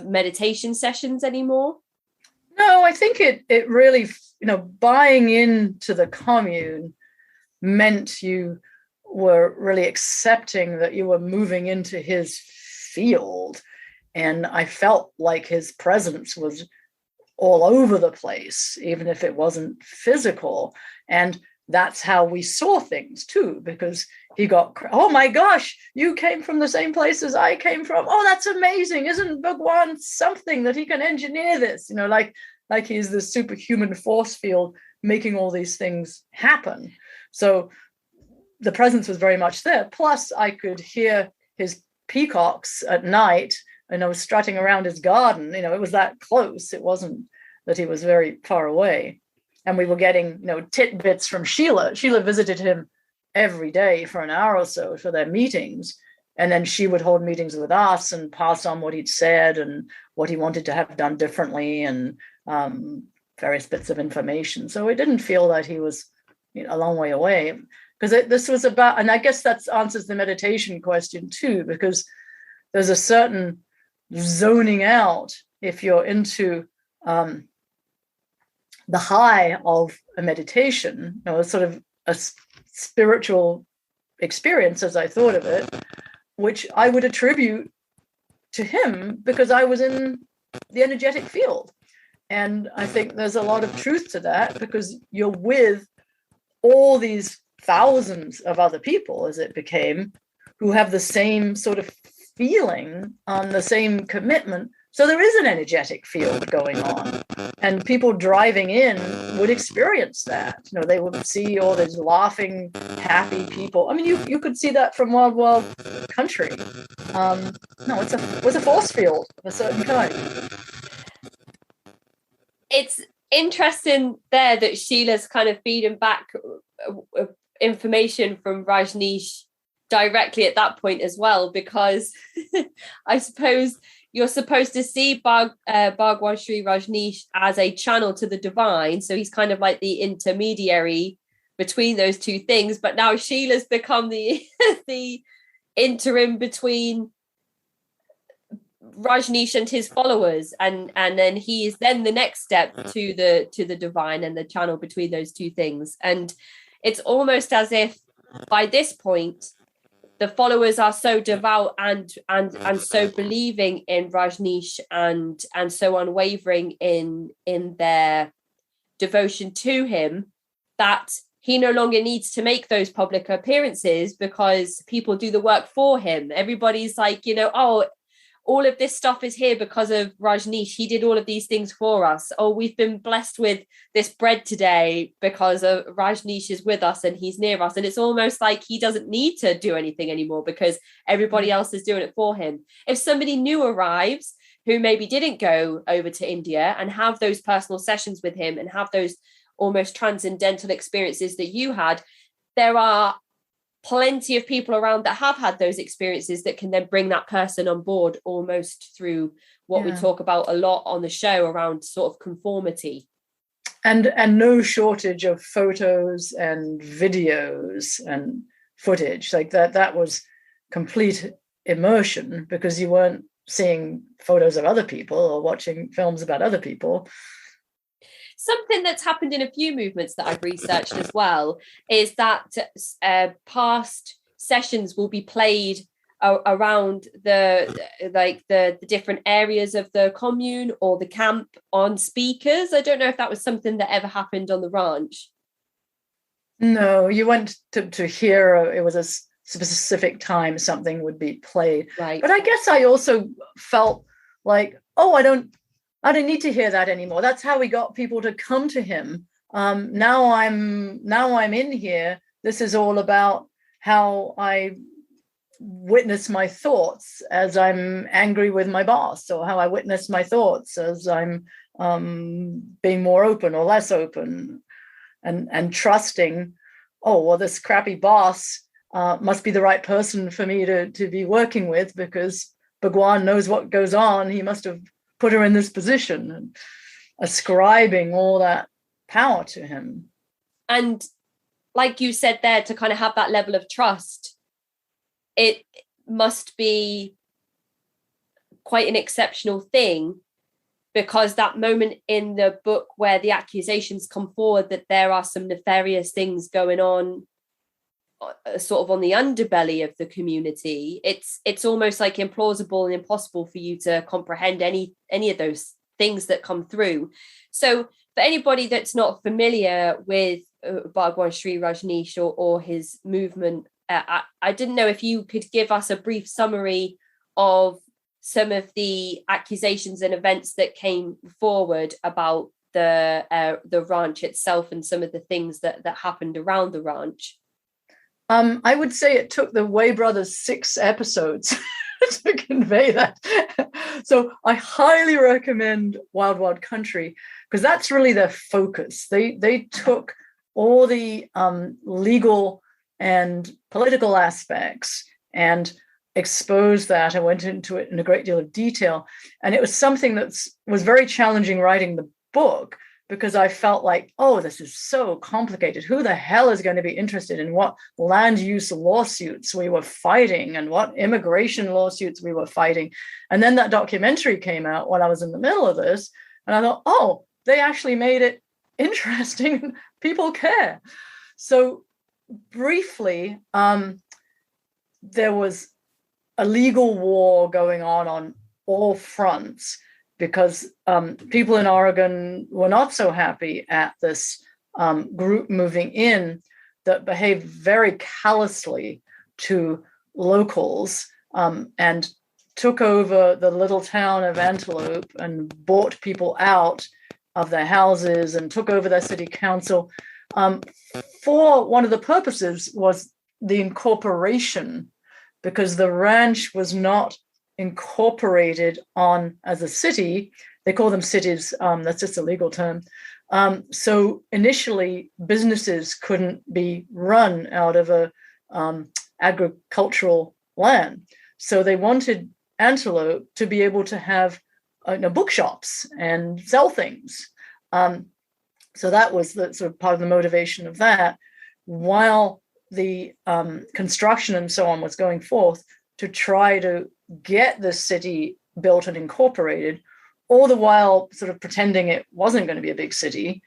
meditation sessions anymore? No, I think it really, buying into the commune meant you were really accepting that you were moving into his field. And I felt like his presence was all over the place, even if it wasn't physical. And that's how we saw things too, because he got, oh my gosh, you came from the same place as I came from. Oh, that's amazing. Isn't Bhagwan something that he can engineer this? Like he's the superhuman force field making all these things happen. So the presence was very much there. Plus I could hear his peacocks at night, and I was strutting around his garden. It was that close. It wasn't that he was very far away. And we were getting, tidbits from Sheila. Sheila visited him every day for an hour or so for their meetings. And then she would hold meetings with us and pass on what he'd said and what he wanted to have done differently, and various bits of information. So it didn't feel that he was a long way away, because this was about, and I guess that answers the meditation question too, because there's a certain zoning out if you're into the high of a meditation, sort of a spiritual experience, as I thought of it, which I would attribute to him because I was in the energetic field. And I think there's a lot of truth to that, because you're with all these thousands of other people, as it became, who have the same sort of feeling, the same commitment. So there is an energetic field going on, and people driving in would experience that. They would see all these laughing, happy people. I mean, you could see that from Wild Wild Country. It was a force field of a certain kind. It's interesting there that Sheila's kind of feeding back information from Rajneesh directly at that point as well, because I suppose you're supposed to see Bhagwan Shree Rajneesh as a channel to the divine. So he's kind of like the intermediary between those two things. But now Sheila's become the interim between Rajneesh and his followers. And then he is then the next step to the divine and the channel between those two things. And it's almost as if by this point, the followers are so devout and so believing in Rajneesh and so unwavering in their devotion to him that he no longer needs to make those public appearances, because people do the work for him. Everybody's like, oh, all of this stuff is here because of Rajneesh. He did all of these things for us. Oh, we've been blessed with this bread today because of Rajneesh is with us and he's near us. And it's almost like he doesn't need to do anything anymore because everybody else is doing it for him. If somebody new arrives who maybe didn't go over to India and have those personal sessions with him and have those almost transcendental experiences that you had, there are plenty of people around that have had those experiences that can then bring that person on board, almost through what we talk about a lot on the show around sort of conformity. And no shortage of photos and videos and footage like that. That was complete immersion, because you weren't seeing photos of other people or watching films about other people. Something that's happened in a few movements that I've researched as well is that past sessions will be played around the different areas of the commune or the camp on speakers. I don't know if that was something that ever happened on the ranch. No, you went to hear, it was a specific time something would be played. Right. But I guess I also felt like, I don't need to hear that anymore. That's how we got people to come to him. Now I'm in here. This is all about how I witness my thoughts as I'm angry with my boss, or how I witness my thoughts as I'm being more open or less open, and trusting, this crappy boss must be the right person for me to be working with, because Bhagwan knows what goes on. He must have put her in this position and ascribing all that power to him. And like you said there, to kind of have that level of trust, it must be quite an exceptional thing, because that moment in the book where the accusations come forward that there are some nefarious things going on sort of on the underbelly of the community, it's almost like implausible and impossible for you to comprehend any of those things that come through. So for anybody that's not familiar with Bhagwan Shree Rajneesh or his movement, I didn't know if you could give us a brief summary of some of the accusations and events that came forward about the ranch itself and some of the things that happened around the ranch. I would say it took the Way brothers 6 episodes to convey that. So I highly recommend Wild Wild Country, because that's really their focus. They took all the legal and political aspects and exposed that and went into it in a great deal of detail. And it was something that was very challenging writing the book, because I felt like, oh, this is so complicated. Who the hell is going to be interested in what land use lawsuits we were fighting and what immigration lawsuits we were fighting? And then that documentary came out when I was in the middle of this. And I thought, oh, they actually made it interesting. People care. So briefly, there was a legal war going on all fronts, because people in Oregon were not so happy at this group moving in that behaved very callously to locals and took over the little town of Antelope and bought people out of their houses and took over their city council. For one of the purposes was the incorporation, because the ranch was not incorporated on as a city. They call them cities. That's just a legal term. So initially, businesses couldn't be run out of a agricultural land. So they wanted Antelope to be able to have bookshops and sell things. So that was the sort of part of the motivation of that, while the construction and so on was going forth to try to get the city built and incorporated, all the while sort of pretending it wasn't going to be a big city,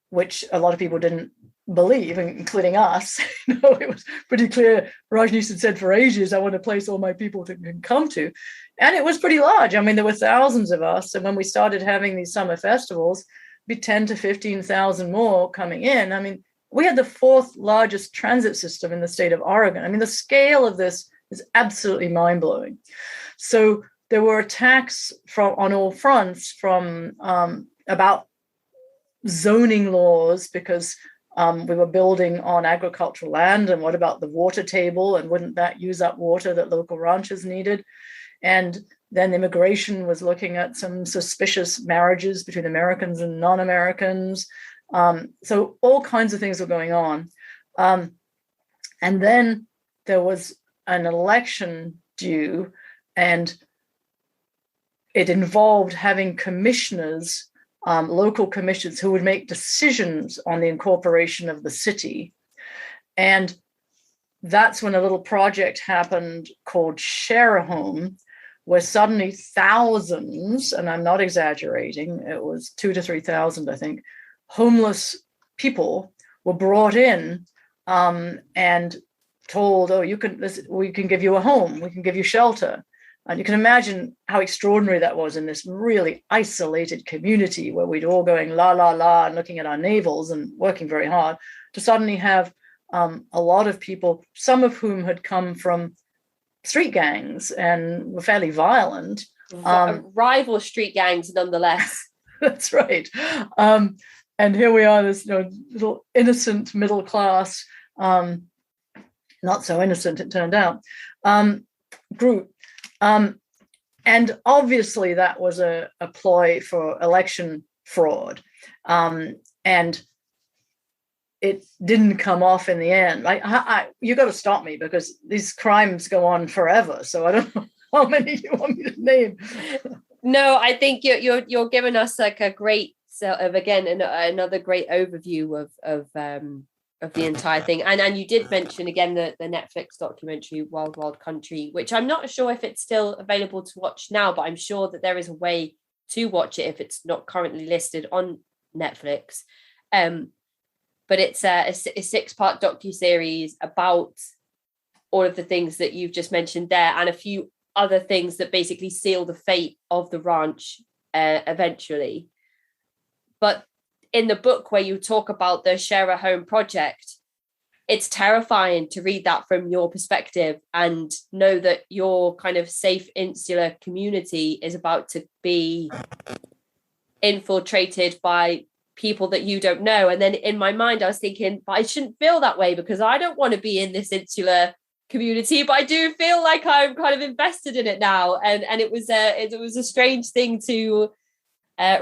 which a lot of people didn't believe, including us. It was pretty clear. Rajneesh had said for ages, I want a place all my people can come to. And it was pretty large. I mean, there were thousands of us. And when we started having these summer festivals, be 10 to 15,000 more coming in. I mean, we had the 4th largest transit system in the state of Oregon. I mean, the scale of this is absolutely mind-blowing. So there were attacks on all fronts, from about zoning laws, because we were building on agricultural land, and what about the water table, and wouldn't that use up water that local ranchers needed? And then immigration was looking at some suspicious marriages between Americans and non-Americans. So all kinds of things were going on. And then there was an election due, and it involved having commissioners, local commissioners, who would make decisions on the incorporation of the city. And that's when a little project happened called Share a Home, where suddenly thousands, and I'm not exaggerating, it was 2,000 to 3,000, I think, homeless people were brought in and told, oh, we can give you a home, we can give you shelter. And you can imagine how extraordinary that was in this really isolated community where we'd all going la, la, la, and looking at our navels and working very hard, to suddenly have a lot of people, some of whom had come from street gangs and were fairly violent. Rival street gangs, nonetheless. That's right. And here we are, this little innocent middle class, not so innocent, it turned out, group. And obviously that was a ploy for election fraud. And it didn't come off in the end. You got to stop me, because these crimes go on forever. So I don't know how many you want me to name. No, I think you're giving us like a great sort of, again, another great overview of the entire thing. And you did mention again the Netflix documentary Wild Wild Country, which I'm not sure if it's still available to watch now, but I'm sure that there is a way to watch it if it's not currently listed on Netflix. But it's a 6-part docuseries about all of the things that you've just mentioned there, and a few other things that basically seal the fate of the ranch eventually. But in the book where you talk about the Share a Home project, it's terrifying to read that from your perspective and know that your kind of safe insular community is about to be infiltrated by people that you don't know. And then in my mind, I was thinking, but I shouldn't feel that way because I don't want to be in this insular community, but I do feel like I'm kind of invested in it now. And it was a strange thing to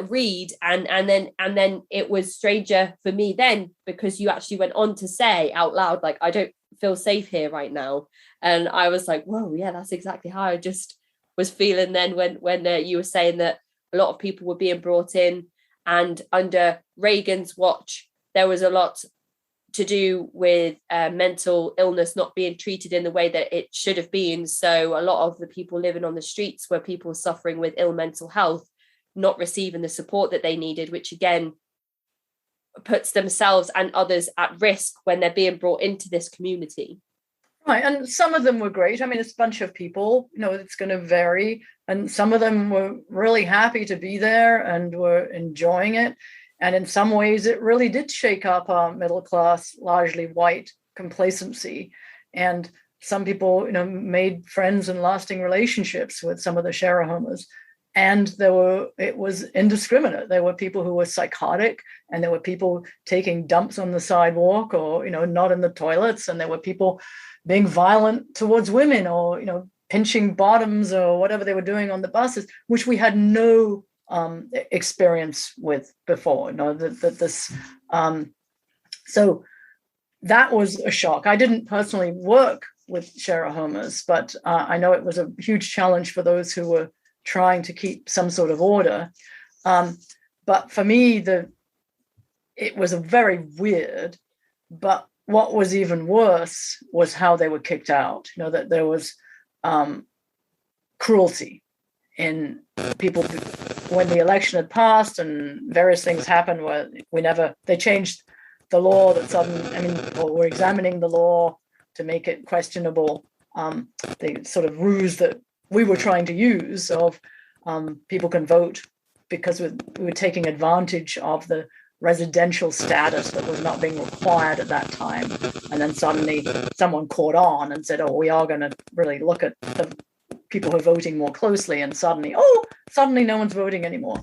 read, and then it was stranger for me then, because you actually went on to say out loud, like, I don't feel safe here right now. And I was like, whoa, yeah, that's exactly how I just was feeling then when you were saying that a lot of people were being brought in, and under Reagan's watch there was a lot to do with mental illness not being treated in the way that it should have been. So a lot of the people living on the streets were people suffering with ill mental health, not receiving the support that they needed, which again puts themselves and others at risk when they're being brought into this community. Right. And some of them were great. I mean, it's a bunch of people, it's going to vary. And some of them were really happy to be there and were enjoying it. And in some ways, it really did shake up our middle class, largely white complacency. And some people, made friends and lasting relationships with some of the share-a-homers. And it was indiscriminate. There were people who were psychotic, and there were people taking dumps on the sidewalk or, not in the toilets. And there were people being violent towards women or, pinching bottoms or whatever they were doing on the buses, which we had no experience with before. So that was a shock. I didn't personally work with share-a-homers, but I know it was a huge challenge for those who were trying to keep some sort of order. But for me, it was a very weird, but what was even worse was how they were kicked out. That there was cruelty in people when the election had passed and various things happened where they changed the law or were examining the law to make it questionable. The sort of ruse that we were trying to use of people can vote because we were taking advantage of the residential status that was not being required at that time. And then suddenly someone caught on and said, we are going to really look at the people who are voting more closely. And suddenly no one's voting anymore.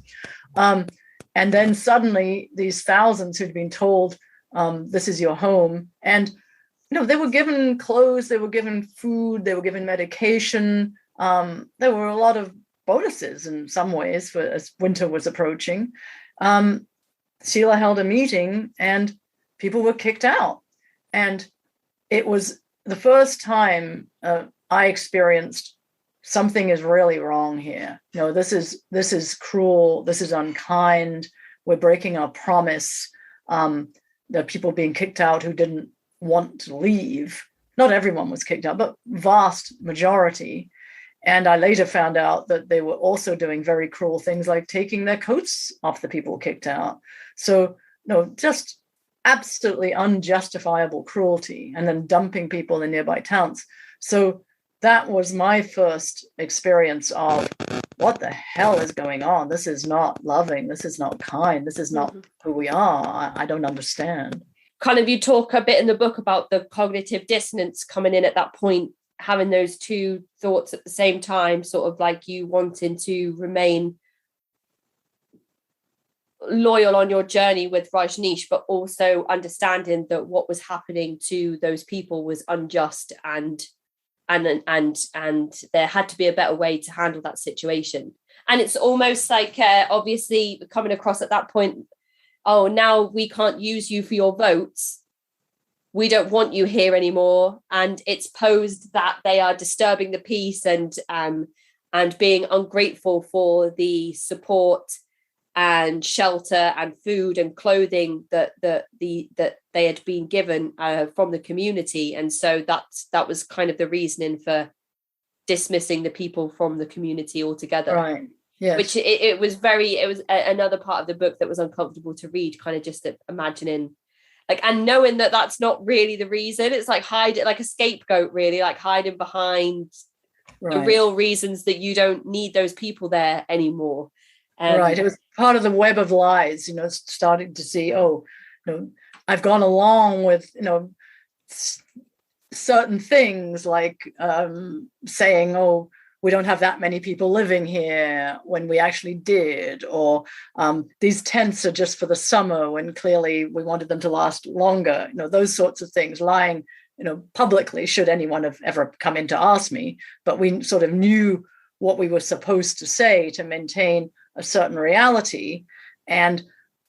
And then suddenly these thousands who'd been told, this is your home. And, they were given clothes, they were given food, they were given medication. There were a lot of bonuses in some ways as winter was approaching. Sheila held a meeting and people were kicked out. And it was the first time I experienced something is really wrong here. This is cruel. This is unkind. We're breaking our promise. There are people being kicked out who didn't want to leave. Not everyone was kicked out, but vast majority. And I later found out that they were also doing very cruel things like taking their coats off the people kicked out. So, just absolutely unjustifiable cruelty, and then dumping people in nearby towns. So that was my first experience of what the hell is going on? This is not loving. This is not kind. This is not who we are. I don't understand. Kind of, you talk a bit in the book about the cognitive dissonance coming in at that point, having those two thoughts at the same time, sort of like you wanting to remain loyal on your journey with Rajneesh, but also understanding that what was happening to those people was unjust, and there had to be a better way to handle that situation. And it's almost like obviously coming across at that point, now we can't use you for your votes. We don't want you here anymore. And it's posed that they are disturbing the peace and and being ungrateful for the support and shelter and food and clothing that they had been given from the community. And so that was kind of the reasoning for dismissing the people from the community altogether. Right. Yes. Which it was another part of the book that was uncomfortable to read, kind of just imagining, like, and knowing that that's not really the reason. It's like hiding, like a scapegoat, really, like hiding behind the real reasons that you don't need those people there anymore. Right. It was part of the web of lies, starting to see, I've gone along with, certain things like saying, we don't have that many people living here when we actually did, or these tents are just for the summer when clearly we wanted them to last longer, those sorts of things, lying, publicly, should anyone have ever come in to ask me, but we sort of knew what we were supposed to say to maintain a certain reality. And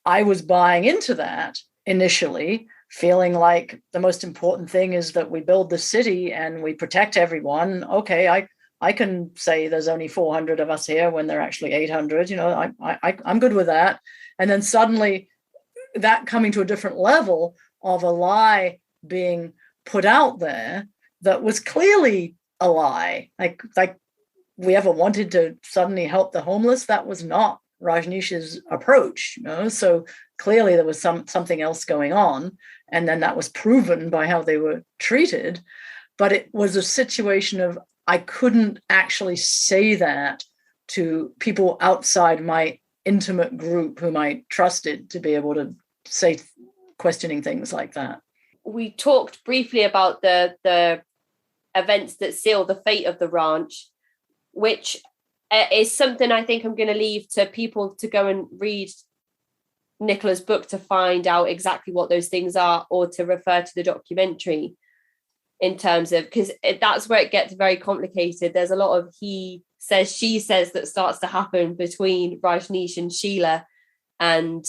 I was buying into that initially, feeling like the most important thing is that we build the city and we protect everyone. Okay, I can say there's only 400 of us here when there are actually 800. I'm good with that. And then suddenly that coming to a different level of a lie being put out there that was clearly a lie. Like we ever wanted to suddenly help the homeless. That was not Rajneesh's approach. So clearly there was something else going on. And then that was proven by how they were treated. But it was a situation of, I couldn't actually say that to people outside my intimate group whom I trusted to be able to say questioning things like that. We talked briefly about the events that sealed the fate of the ranch, which is something I think I'm going to leave to people to go and read Nicola's book to find out exactly what those things are, or to refer to the documentary, in terms of, because that's where it gets very complicated. There's a lot of he says, she says that starts to happen between Rajneesh and Sheila, and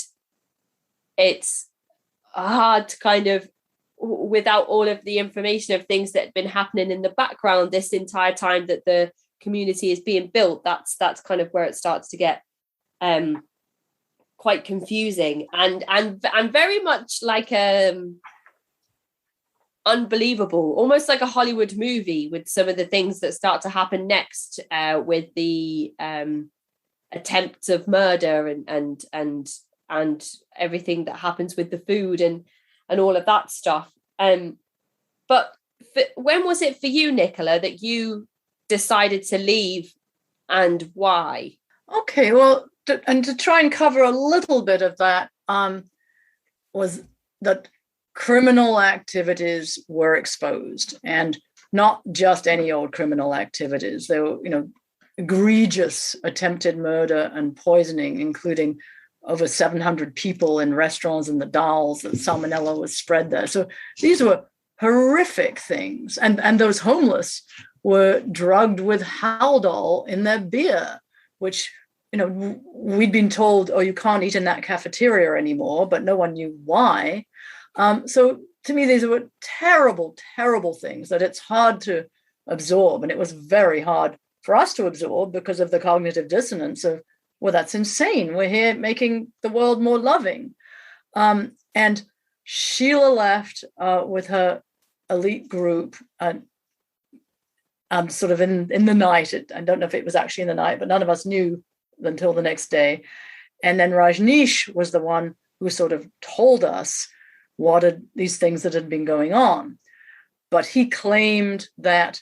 it's hard to kind of, without all of the information of things that had been happening in the background this entire time that the community is being built, that's kind of where it starts to get quite confusing and very much like unbelievable, almost like a Hollywood movie, with some of the things that start to happen next, with the attempts of murder and everything that happens with the food and all of that stuff. But when was it for you, Nicola, that you decided to leave, and why? Okay, well, to try and cover a little bit of that, was that criminal activities were exposed, and not just any old criminal activities. There were, egregious attempted murder and poisoning, including over 700 people in restaurants in the Dalles, that salmonella was spread there. So these were horrific things. And those homeless were drugged with Haldol in their beer, which, we'd been told, you can't eat in that cafeteria anymore, but no one knew why. So to me, these were terrible, terrible things that it's hard to absorb. And it was very hard for us to absorb because of the cognitive dissonance of, well, that's insane. We're here making the world more loving. And Sheila left with her elite group sort of in the night. I don't know if it was actually in the night, but none of us knew until the next day. And then Rajneesh was the one who sort of told us what are these things that had been going on. But he claimed that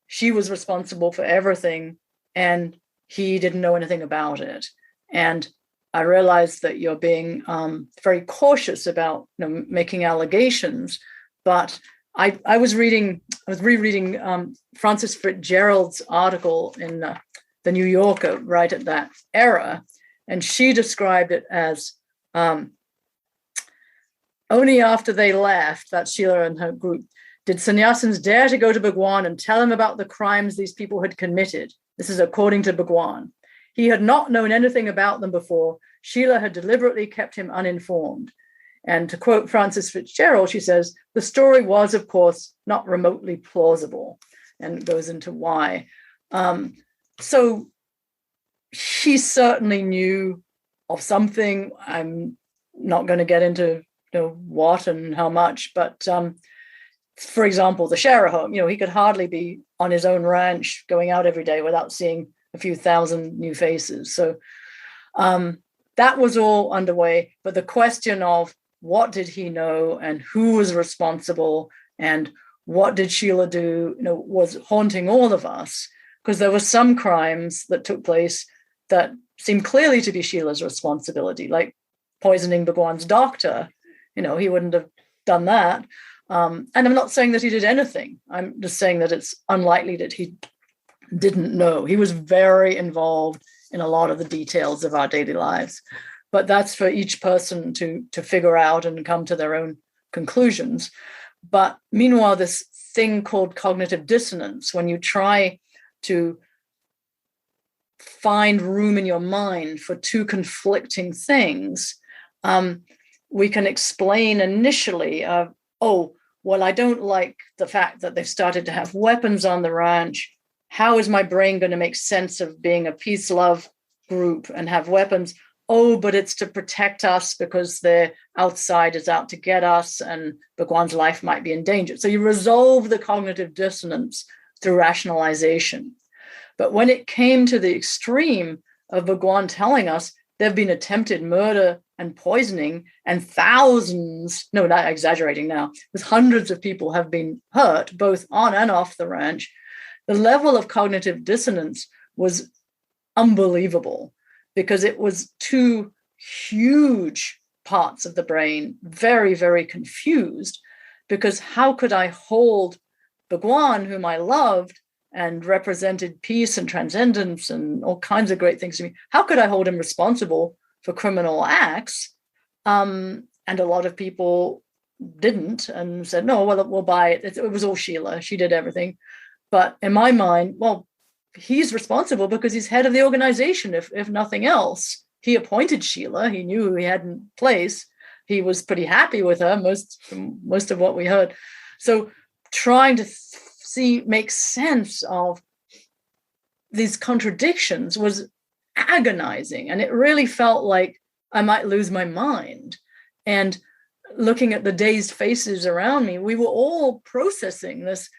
she was responsible for everything and he didn't know anything about it. And I realized that you're being very cautious about making allegations. But I was rereading Frances Fitzgerald's article in the New Yorker right at that era, and she described it as only after they left, that's Sheila and her group, did sannyasins dare to go to Bhagwan and tell him about the crimes these people had committed. This is according to Bhagwan. He had not known anything about them before. Sheila had deliberately kept him uninformed. And to quote Frances Fitzgerald, she says, the story was, of course, not remotely plausible, and goes into why. So she certainly knew of something. I'm not going to get into what and how much, but for example, the share home, he could hardly be on his own ranch going out every day without seeing a few thousand new faces. So that was all underway. But the question of what did he know and who was responsible and what did Sheila do, was haunting all of us, because there were some crimes that took place that seemed clearly to be Sheila's responsibility, like poisoning Bhagwan's doctor. He wouldn't have done that. And I'm not saying that he did anything. I'm just saying that it's unlikely that he didn't know. He was very involved in a lot of the details of our daily lives. But that's for each person to figure out and come to their own conclusions. But meanwhile, this thing called cognitive dissonance, when you try to find room in your mind for two conflicting things, we can explain initially, I don't like the fact that they've started to have weapons on the ranch. How is my brain going to make sense of being a peace love group and have weapons? Oh, but it's to protect us because their outside is out to get us and Bhagwan's life might be in danger. So you resolve the cognitive dissonance through rationalization. But when it came to the extreme of Bhagwan telling us there have been attempted murder and poisoning and thousands, no, not exaggerating now, with hundreds of people have been hurt, both on and off the ranch, the level of cognitive dissonance was unbelievable, because it was two huge parts of the brain very, very confused. Because how could I hold Bhagwan, whom I loved and represented peace and transcendence and all kinds of great things to me, how could I hold him responsible for criminal acts? And a lot of people didn't and said, no, well, we'll buy it. It was all Sheila. She did everything. But in my mind, well, he's responsible because he's head of the organization, if nothing else. He appointed Sheila. He knew who he had in place. He was pretty happy with her, most of what we heard. So trying to make sense of these contradictions was agonizing. And it really felt like I might lose my mind. And looking at the dazed faces around me, we were all processing this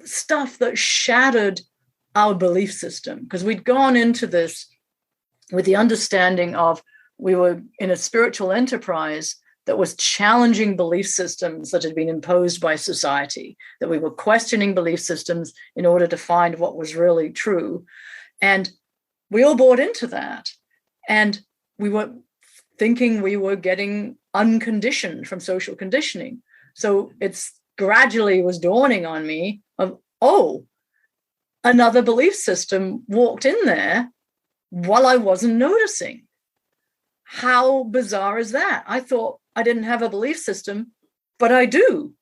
stuff that shattered our belief system, because we'd gone into this with the understanding of we were in a spiritual enterprise that was challenging belief systems that had been imposed by society, that we were questioning belief systems in order to find what was really true. And we all bought into that. And we were thinking we were getting unconditioned from social conditioning. So it's gradually was dawning on me of, another belief system walked in there while I wasn't noticing. How bizarre is that? I thought I didn't have a belief system, but I do.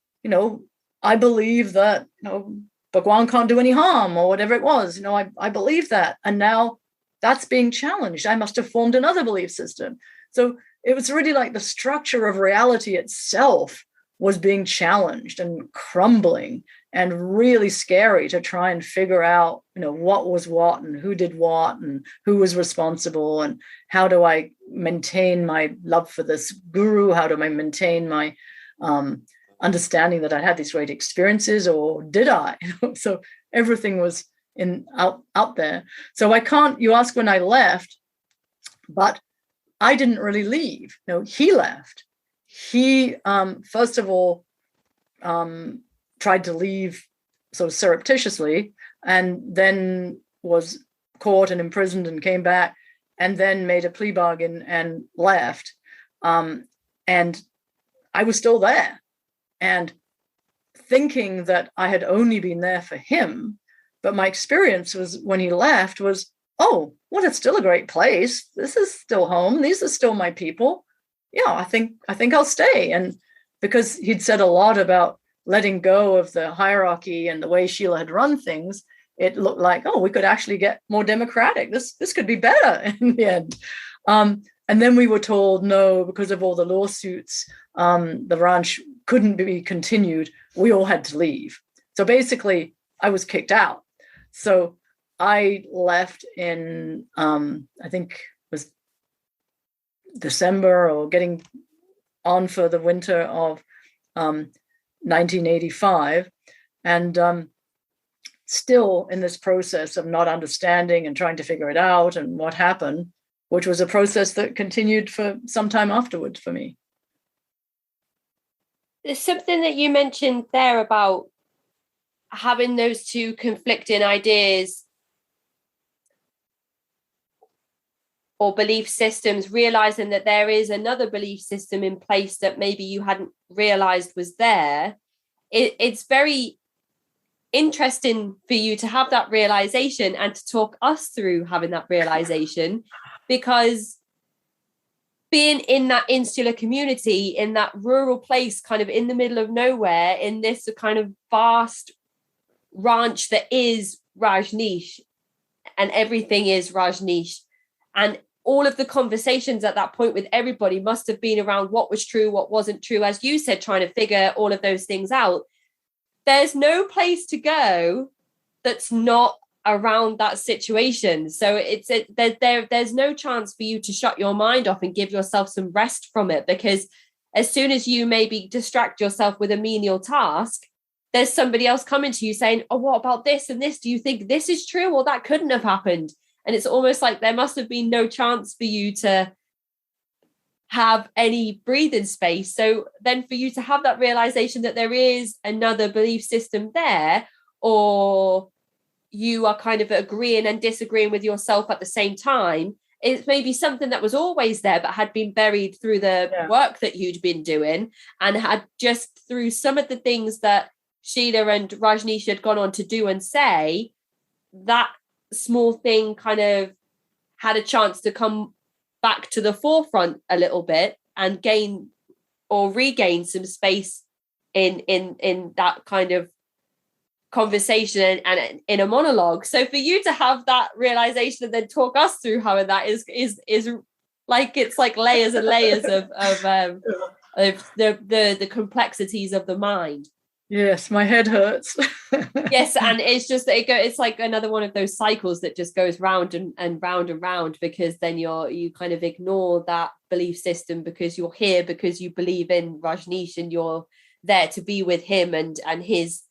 I believe that Bhagwan can't do any harm or whatever it was. I believe that. And now that's being challenged. I must have formed another belief system. So it was really like the structure of reality itself was being challenged and crumbling, and really scary to try and figure out, what was what and who did what and who was responsible, and how do I maintain my love for this guru? How do I maintain my understanding that I had these great experiences, or did I? So everything was out there. So you ask when I left, but I didn't really leave. He left. He, first of all, tried to leave sort of surreptitiously, and then was caught and imprisoned and came back, and then made a plea bargain and left. And I was still there, and thinking that I had only been there for him. But my experience was when he left was, it's still a great place. This is still home. These are still my people. Yeah, I think I'll stay. And because he'd said a lot about letting go of the hierarchy and the way Sheila had run things, it looked like, we could actually get more democratic. This could be better in the end. And then we were told, no, because of all the lawsuits, the ranch couldn't be continued. We all had to leave. So basically, I was kicked out. So I left in, I think it was December or getting on for the winter of 1985. And still in this process of not understanding and trying to figure it out and what happened, which was a process that continued for some time afterwards for me. There's something that you mentioned there about having those two conflicting ideas or belief systems, realizing that there is another belief system in place that maybe you hadn't realized was there. It's very interesting for you to have that realization and to talk us through having that realization, because being in that insular community, in that rural place, kind of in the middle of nowhere, in this kind of vast ranch that is Rajneesh, and everything is Rajneesh, and all of the conversations at that point with everybody must have been around what was true, what wasn't true, as you said, trying to figure all of those things out. There's no place to go that's not around that situation. So there's no chance for you to shut your mind off and give yourself some rest from it, because as soon as you maybe distract yourself with a menial task, there's somebody else coming to you saying, oh, what about this and this? Do you think this is true? Or that couldn't have happened? And it's almost like there must have been no chance for you to have any breathing space. So then for you to have that realization that there is another belief system there, or you are kind of agreeing and disagreeing with yourself at the same time, it's maybe something that was always there but had been buried through the work that you'd been doing, and had just through some of the things that Sheila and Rajneesh had gone on to do and say, that small thing kind of had a chance to come back to the forefront a little bit and gain or regain some space in that kind of conversation and in a monologue. So for you to have that realization and then talk us through how that is like, it's like layers and layers of the complexities of the mind. Yes, my head hurts. Yes, and it's just it's like another one of those cycles that just goes round and round and round, because then you kind of ignore that belief system because you're here because you believe in Rajneesh and you're there to be with him and his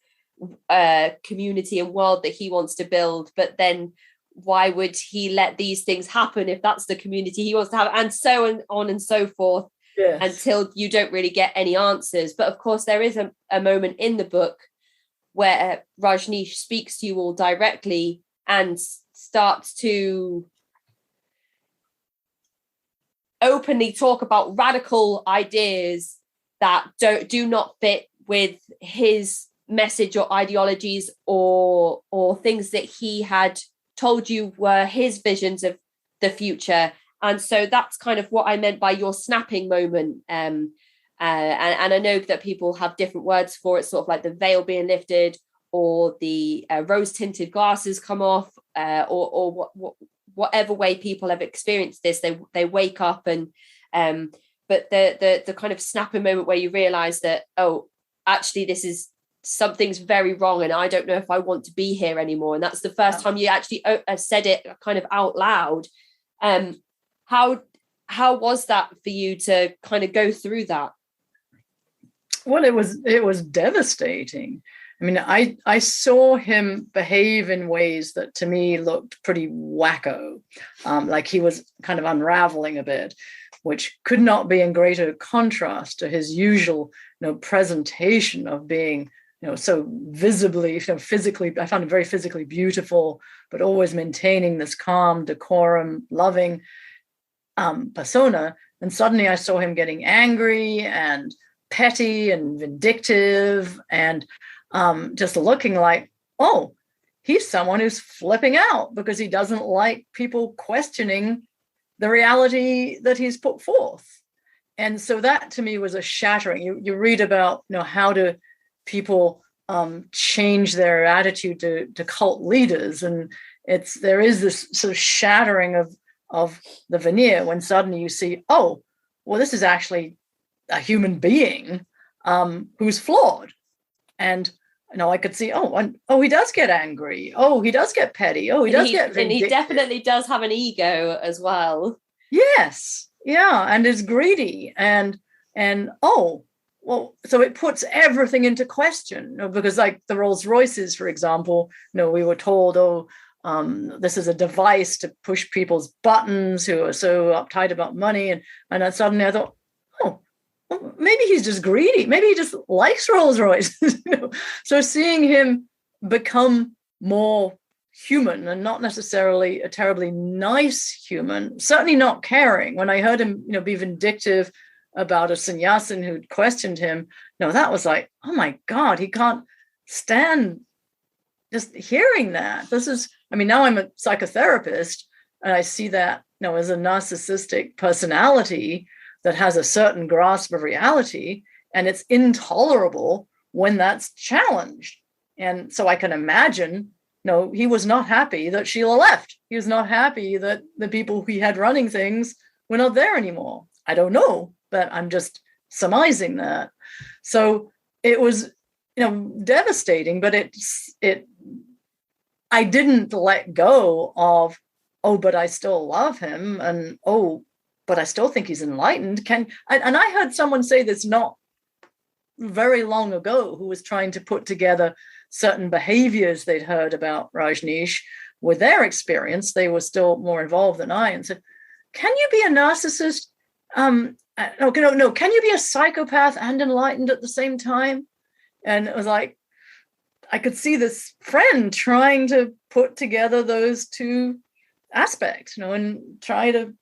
community and world that he wants to build. But then why would he let these things happen if that's the community he wants to have, and so on and so forth. Yes. Until you don't really get any answers. But of course, there is a moment in the book where Rajneesh speaks to you all directly and starts to openly talk about radical ideas that do not fit with his message or ideologies or things that he had told you were his visions of the future. And so that's kind of what I meant by your snapping moment. And I know that people have different words for it, sort of like the veil being lifted, or the rose-tinted glasses come off, or whatever way people have experienced this. They wake up and but the kind of snapping moment where you realize that, oh, actually this is something's very wrong and I don't know if I want to be here anymore. And that's the first time you actually said it kind of out loud. How was that for you to kind of go through that? Well, it was devastating. I mean, I saw him behave in ways that to me looked pretty wacko, like he was kind of unraveling a bit, which could not be in greater contrast to his usual, presentation of being, so visibly, physically. I found him very physically beautiful, but always maintaining this calm, decorum, loving persona. And suddenly I saw him getting angry and petty and vindictive and just looking like, oh, he's someone who's flipping out because he doesn't like people questioning the reality that he's put forth. And so that to me was a shattering. You read about, how do people change their attitude to cult leaders, and there is this sort of shattering of the veneer when suddenly you see, oh, well, this is actually a human being who's flawed. And I could see, he does get angry. Oh, he does get petty. Oh, he does get vindictive. And he definitely does have an ego as well. Yes. Yeah. And is greedy. So it puts everything into question, because like the Rolls Royces, for example, we were told, this is a device to push people's buttons who are so uptight about money. And then suddenly I thought, well, maybe he's just greedy. Maybe he just likes Rolls Royces. So seeing him become more human and not necessarily a terribly nice human, certainly not caring. When I heard him, be vindictive about a Sannyasin who'd questioned him, that was like, oh my God, he can't stand just hearing that. Now I'm a psychotherapist and I see that, as a narcissistic personality that has a certain grasp of reality, and it's intolerable when that's challenged. And so I can imagine, he was not happy that Sheila left. He was not happy that the people he had running things were not there anymore. I don't know, but I'm just surmising that. So it was, devastating, but I didn't let go of, but I still love him, and but I still think he's enlightened. And I heard someone say this not very long ago, who was trying to put together certain behaviors they'd heard about Rajneesh with their experience. They were still more involved than I, and said, can you be a narcissist? Can you be a psychopath and enlightened at the same time? And it was like, I could see this friend trying to put together those two aspects, and try to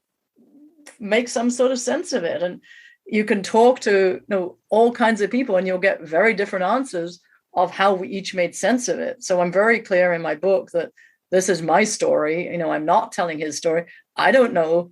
make some sort of sense of it. And you can talk to all kinds of people and you'll get very different answers of how we each made sense of it. So I'm very clear in my book that this is my story. I'm not telling his story. I don't know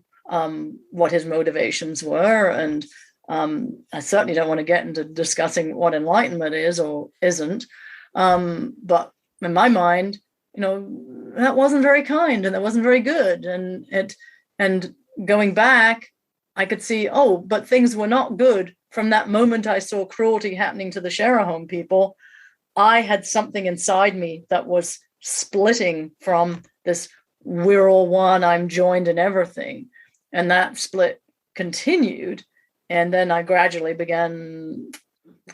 what his motivations were, and I certainly don't want to get into discussing what enlightenment is or isn't. But in my mind, that wasn't very kind and that wasn't very good. And going back, I could see, but things were not good from that moment I saw cruelty happening to the Share Home people. I had something inside me that was splitting from this, we're all one, I'm joined in everything. And that split continued. And then I gradually began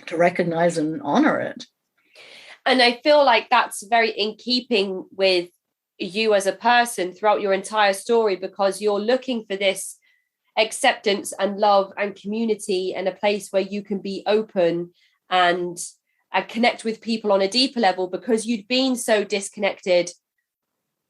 to recognize and honor it. And I feel like that's very in keeping with you as a person throughout your entire story, because you're looking for this acceptance and love and community and a place where you can be open and connect with people on a deeper level, because you'd been so disconnected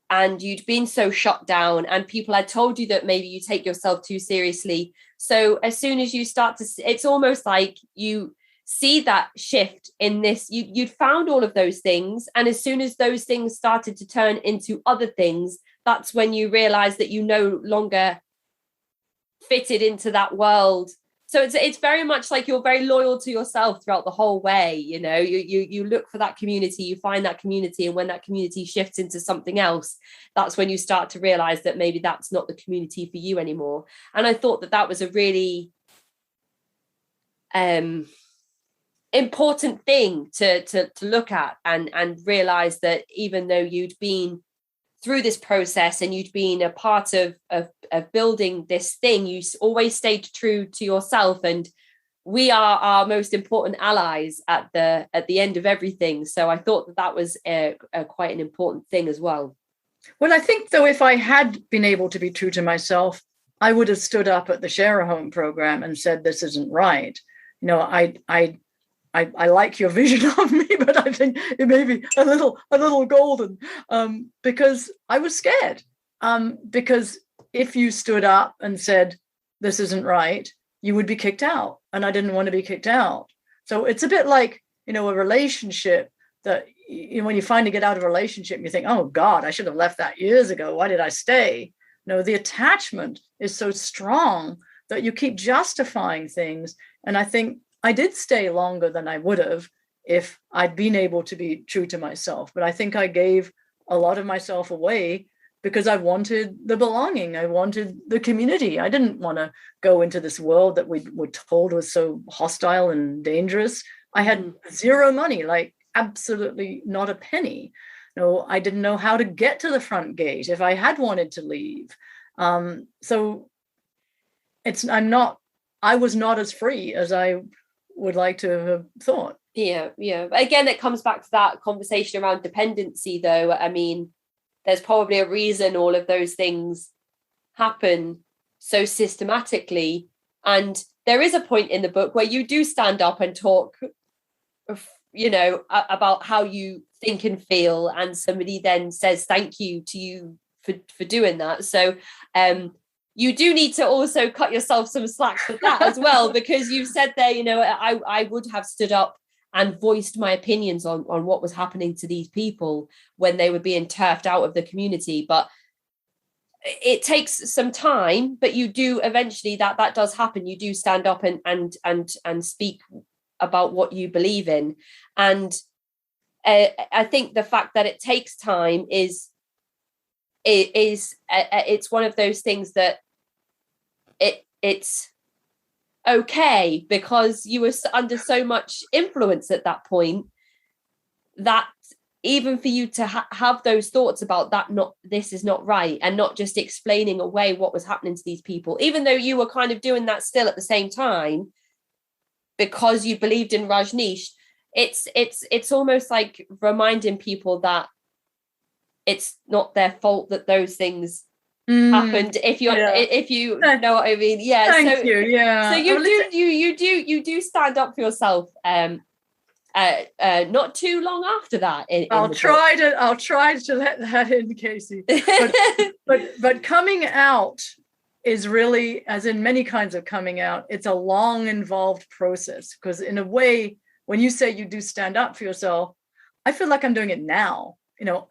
and you'd been so shut down, and people had told you that maybe you take yourself too seriously. So as soon as you start to, it's almost like you see that shift in this, you'd found all of those things. And as soon as those things started to turn into other things, that's when you realize that you no longer fitted into that world. So it's very much like you're very loyal to yourself throughout the whole way. You look for that community, you find that community. And when that community shifts into something else, that's when you start to realize that maybe that's not the community for you anymore. And I thought that was a really important thing to look at and realize that even though you'd been through this process and you'd been a part of building this thing, you always stayed true to yourself. And we are our most important allies at the end of everything. So I thought that was quite an important thing as well. Well, I think, though, if I had been able to be true to myself, I would have stood up at the Share a Home program and said, this isn't right. I like your vision of me, but I think it may be a little golden, because I was scared. Because if you stood up and said, this isn't right, you would be kicked out. And I didn't want to be kicked out. So it's a bit like, a relationship that, when you finally get out of a relationship, you think, oh God, I should have left that years ago. Why did I stay? The attachment is so strong that you keep justifying things. And I think I did stay longer than I would have if I'd been able to be true to myself. But I think I gave a lot of myself away because I wanted the belonging. I wanted the community. I didn't want to go into this world that we were told was so hostile and dangerous. I had zero money, like absolutely not a penny. No, I didn't know how to get to the front gate if I had wanted to leave. So I was not as free as I would like to have thought. Yeah. But again, it comes back to that conversation around dependency, though. I mean, there's probably a reason all of those things happen so systematically. And there is a point in the book where you do stand up and talk, about how you think and feel, and somebody then says thank you to you for doing that. So you do need to also cut yourself some slack for that as well, because you've said there, I would have stood up and voiced my opinions on what was happening to these people when they were being turfed out of the community. But it takes some time, but you do eventually, that does happen. You do stand up and speak about what you believe in. And I think the fact that it takes time is it's one of those things that it's okay, because you were under so much influence at that point that even for you to have those thoughts about that, this is not right, and not just explaining away what was happening to these people, even though you were kind of doing that still at the same time because you believed in Rajneesh, it's almost like reminding people that it's not their fault that those things happened. If you know what I mean, yeah. Thank you. Yeah. So you do stand up for yourself. Not too long after that. I'll try to let that in, Casey. But coming out is really, as in many kinds of coming out, it's a long, involved process. Because in a way, when you say you do stand up for yourself, I feel like I'm doing it now.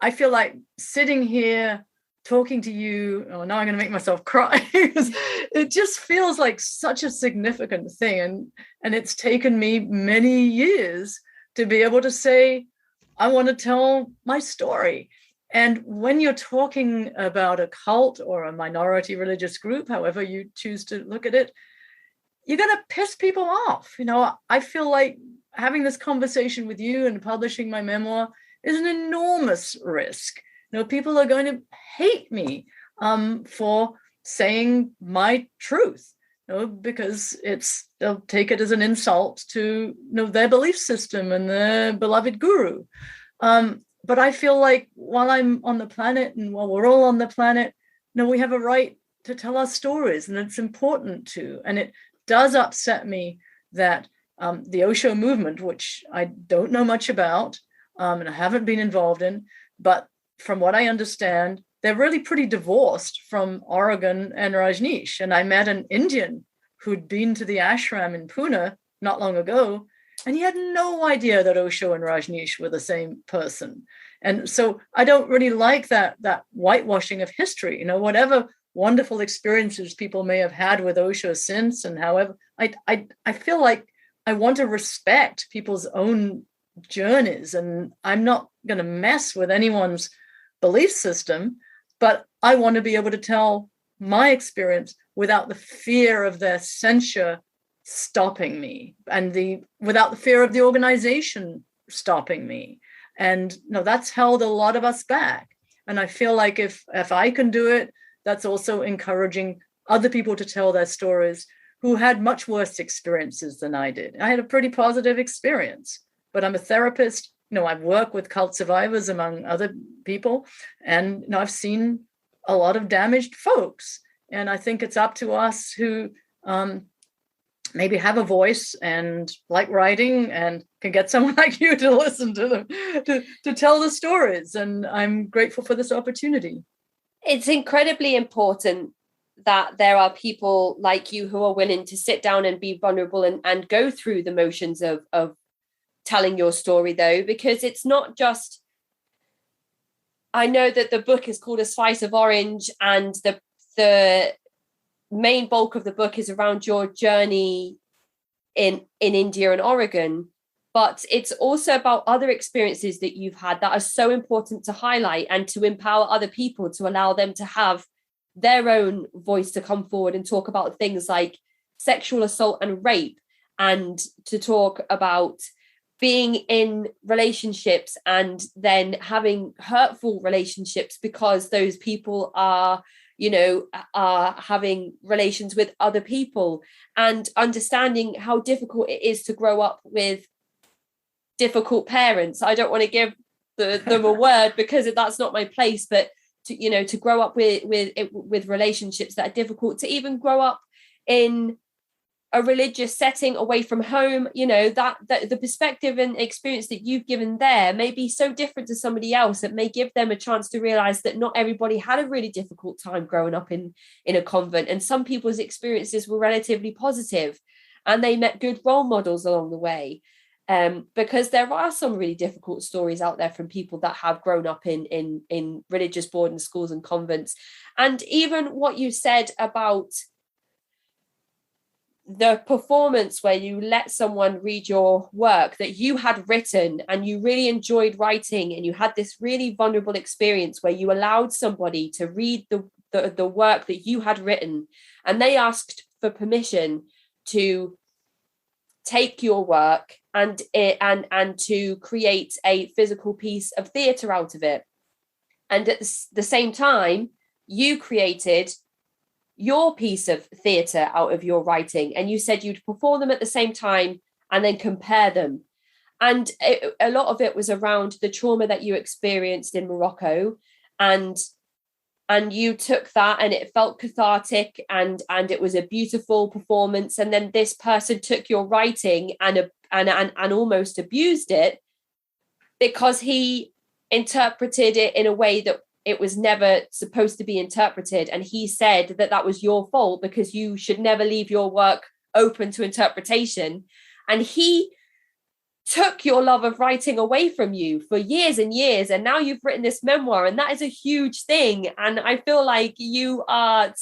I feel like sitting here talking to you. Oh, now I'm going to make myself cry. It just feels like such a significant thing. And it's taken me many years to be able to say, I want to tell my story. And when you're talking about a cult or a minority religious group, however you choose to look at it, you're going to piss people off. I feel like having this conversation with you and publishing my memoir is an enormous risk. People are going to hate me for saying my truth, because they'll take it as an insult to their belief system and their beloved guru. But I feel like while I'm on the planet and while we're all on the planet, we have a right to tell our stories, and it's important to. And it does upset me that the Osho movement, which I don't know much about and I haven't been involved in, but from what I understand, they're really pretty divorced from Oregon and Rajneesh. And I met an Indian who'd been to the ashram in Pune not long ago, and he had no idea that Osho and Rajneesh were the same person. And so I don't really like that whitewashing of history. Whatever wonderful experiences people may have had with Osho since, and however, I feel like I want to respect people's own journeys, and I'm not going to mess with anyone's belief system, but I want to be able to tell my experience without the fear of their censure stopping me, and without the fear of the organization stopping me. And that's held a lot of us back. And I feel like if I can do it, that's also encouraging other people to tell their stories who had much worse experiences than I did. I had a pretty positive experience, but I'm a therapist. I've worked with cult survivors, among other people, and I've seen a lot of damaged folks. And I think it's up to us who maybe have a voice and like writing and can get someone like you to listen to them, to tell the stories. And I'm grateful for this opportunity. It's incredibly important that there are people like you who are willing to sit down and be vulnerable and go through the motions of telling your story, though, because it's not just, I know that the book is called A Slice of Orange, and the main bulk of the book is around your journey in India and Oregon, but it's also about other experiences that you've had that are so important to highlight and to empower other people, to allow them to have their own voice to come forward and talk about things like sexual assault and rape, and to talk about being in relationships and then having hurtful relationships because those people are having relations with other people, and understanding how difficult it is to grow up with difficult parents. I don't want to give them a word because that's not my place, but to grow up with relationships that are difficult, to even grow up in a religious setting away from home, that the perspective and experience that you've given there may be so different to somebody else. It may give them a chance to realize that not everybody had a really difficult time growing up in a convent, and some people's experiences were relatively positive and they met good role models along the way. Because there are some really difficult stories out there from people that have grown up in religious boarding schools and convents. And even what you said about the performance where you let someone read your work that you had written and you really enjoyed writing, and you had this really vulnerable experience where you allowed somebody to read the work that you had written, and they asked for permission to take your work and to create a physical piece of theatre out of it. And at the same time, you created your piece of theatre out of your writing, and you said you'd perform them at the same time and then compare them. And a lot of it was around the trauma that you experienced in Morocco, and you took that and it felt cathartic, and it was a beautiful performance. And then this person took your writing and almost abused it because he interpreted it in a way that it was never supposed to be interpreted. And he said that was your fault because you should never leave your work open to interpretation. And he took your love of writing away from you for years and years. And now you've written this memoir, and that is a huge thing. And I feel like you are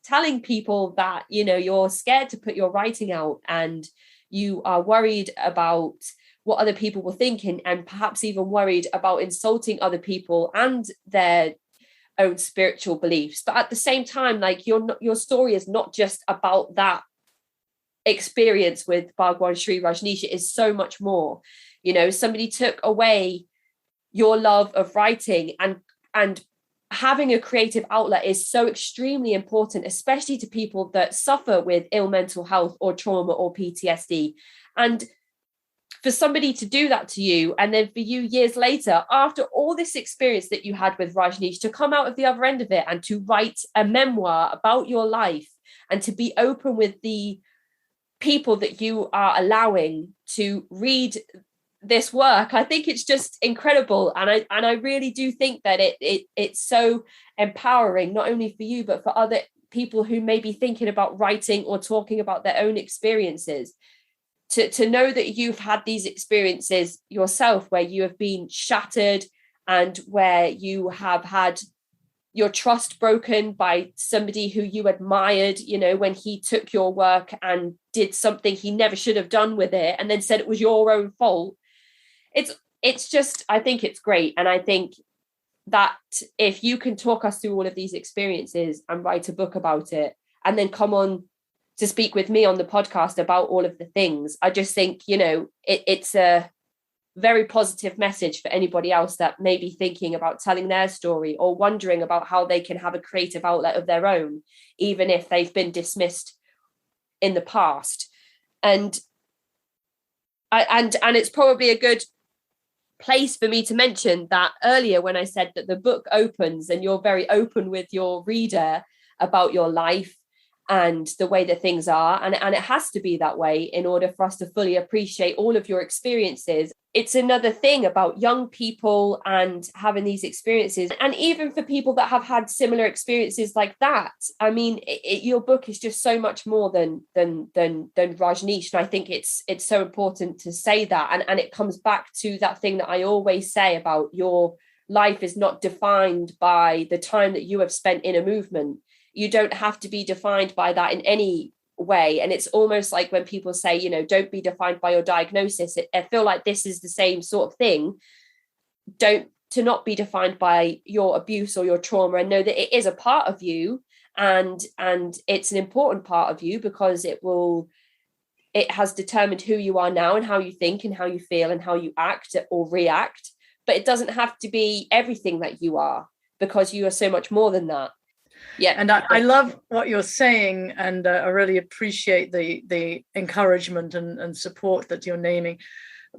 telling people that, you're scared to put your writing out, and you are worried about what other people will think, and perhaps even worried about insulting other people and their own spiritual beliefs. But at the same time, like, your story is not just about that experience with Bhagwan Shree Rajneesh. It is so much more. Somebody took away your love of writing, and having a creative outlet is so extremely important, especially to people that suffer with ill mental health or trauma or PTSD. And for somebody to do that to you, and then for you years later, after all this experience that you had with Rajneesh, to come out of the other end of it and to write a memoir about your life, and to be open with the people that you are allowing to read this work, I think it's just incredible. And I really do think that it's so empowering, not only for you, but for other people who may be thinking about writing or talking about their own experiences. To know that you've had these experiences yourself, where you have been shattered and where you have had your trust broken by somebody who you admired, when he took your work and did something he never should have done with it, and then said it was your own fault. It's just, I think it's great. And I think that if you can talk us through all of these experiences and write a book about it, and then come on to speak with me on the podcast about all of the things, I just think, it's a very positive message for anybody else that may be thinking about telling their story, or wondering about how they can have a creative outlet of their own, even if they've been dismissed in the past. And it's probably a good place for me to mention that earlier, when I said that the book opens and you're very open with your reader about your life and the way that things are. And it has to be that way in order for us to fully appreciate all of your experiences. It's another thing about young people and having these experiences. And even for people that have had similar experiences like that, I mean, your book is just so much more than Rajneesh. And I think it's so important to say that. And it comes back to that thing that I always say about your life is not defined by the time that you have spent in a movement. You don't have to be defined by that in any way. And it's almost like when people say, don't be defined by your diagnosis. I feel like this is the same sort of thing. To not be defined by your abuse or your trauma, and know that it is a part of you, and it's an important part of you, because it will it has determined who you are now and how you think and how you feel and how you act or react. But it doesn't have to be everything that you are, because you are so much more than that. Yeah. And I love what you're saying, and I really appreciate the encouragement and support that you're naming.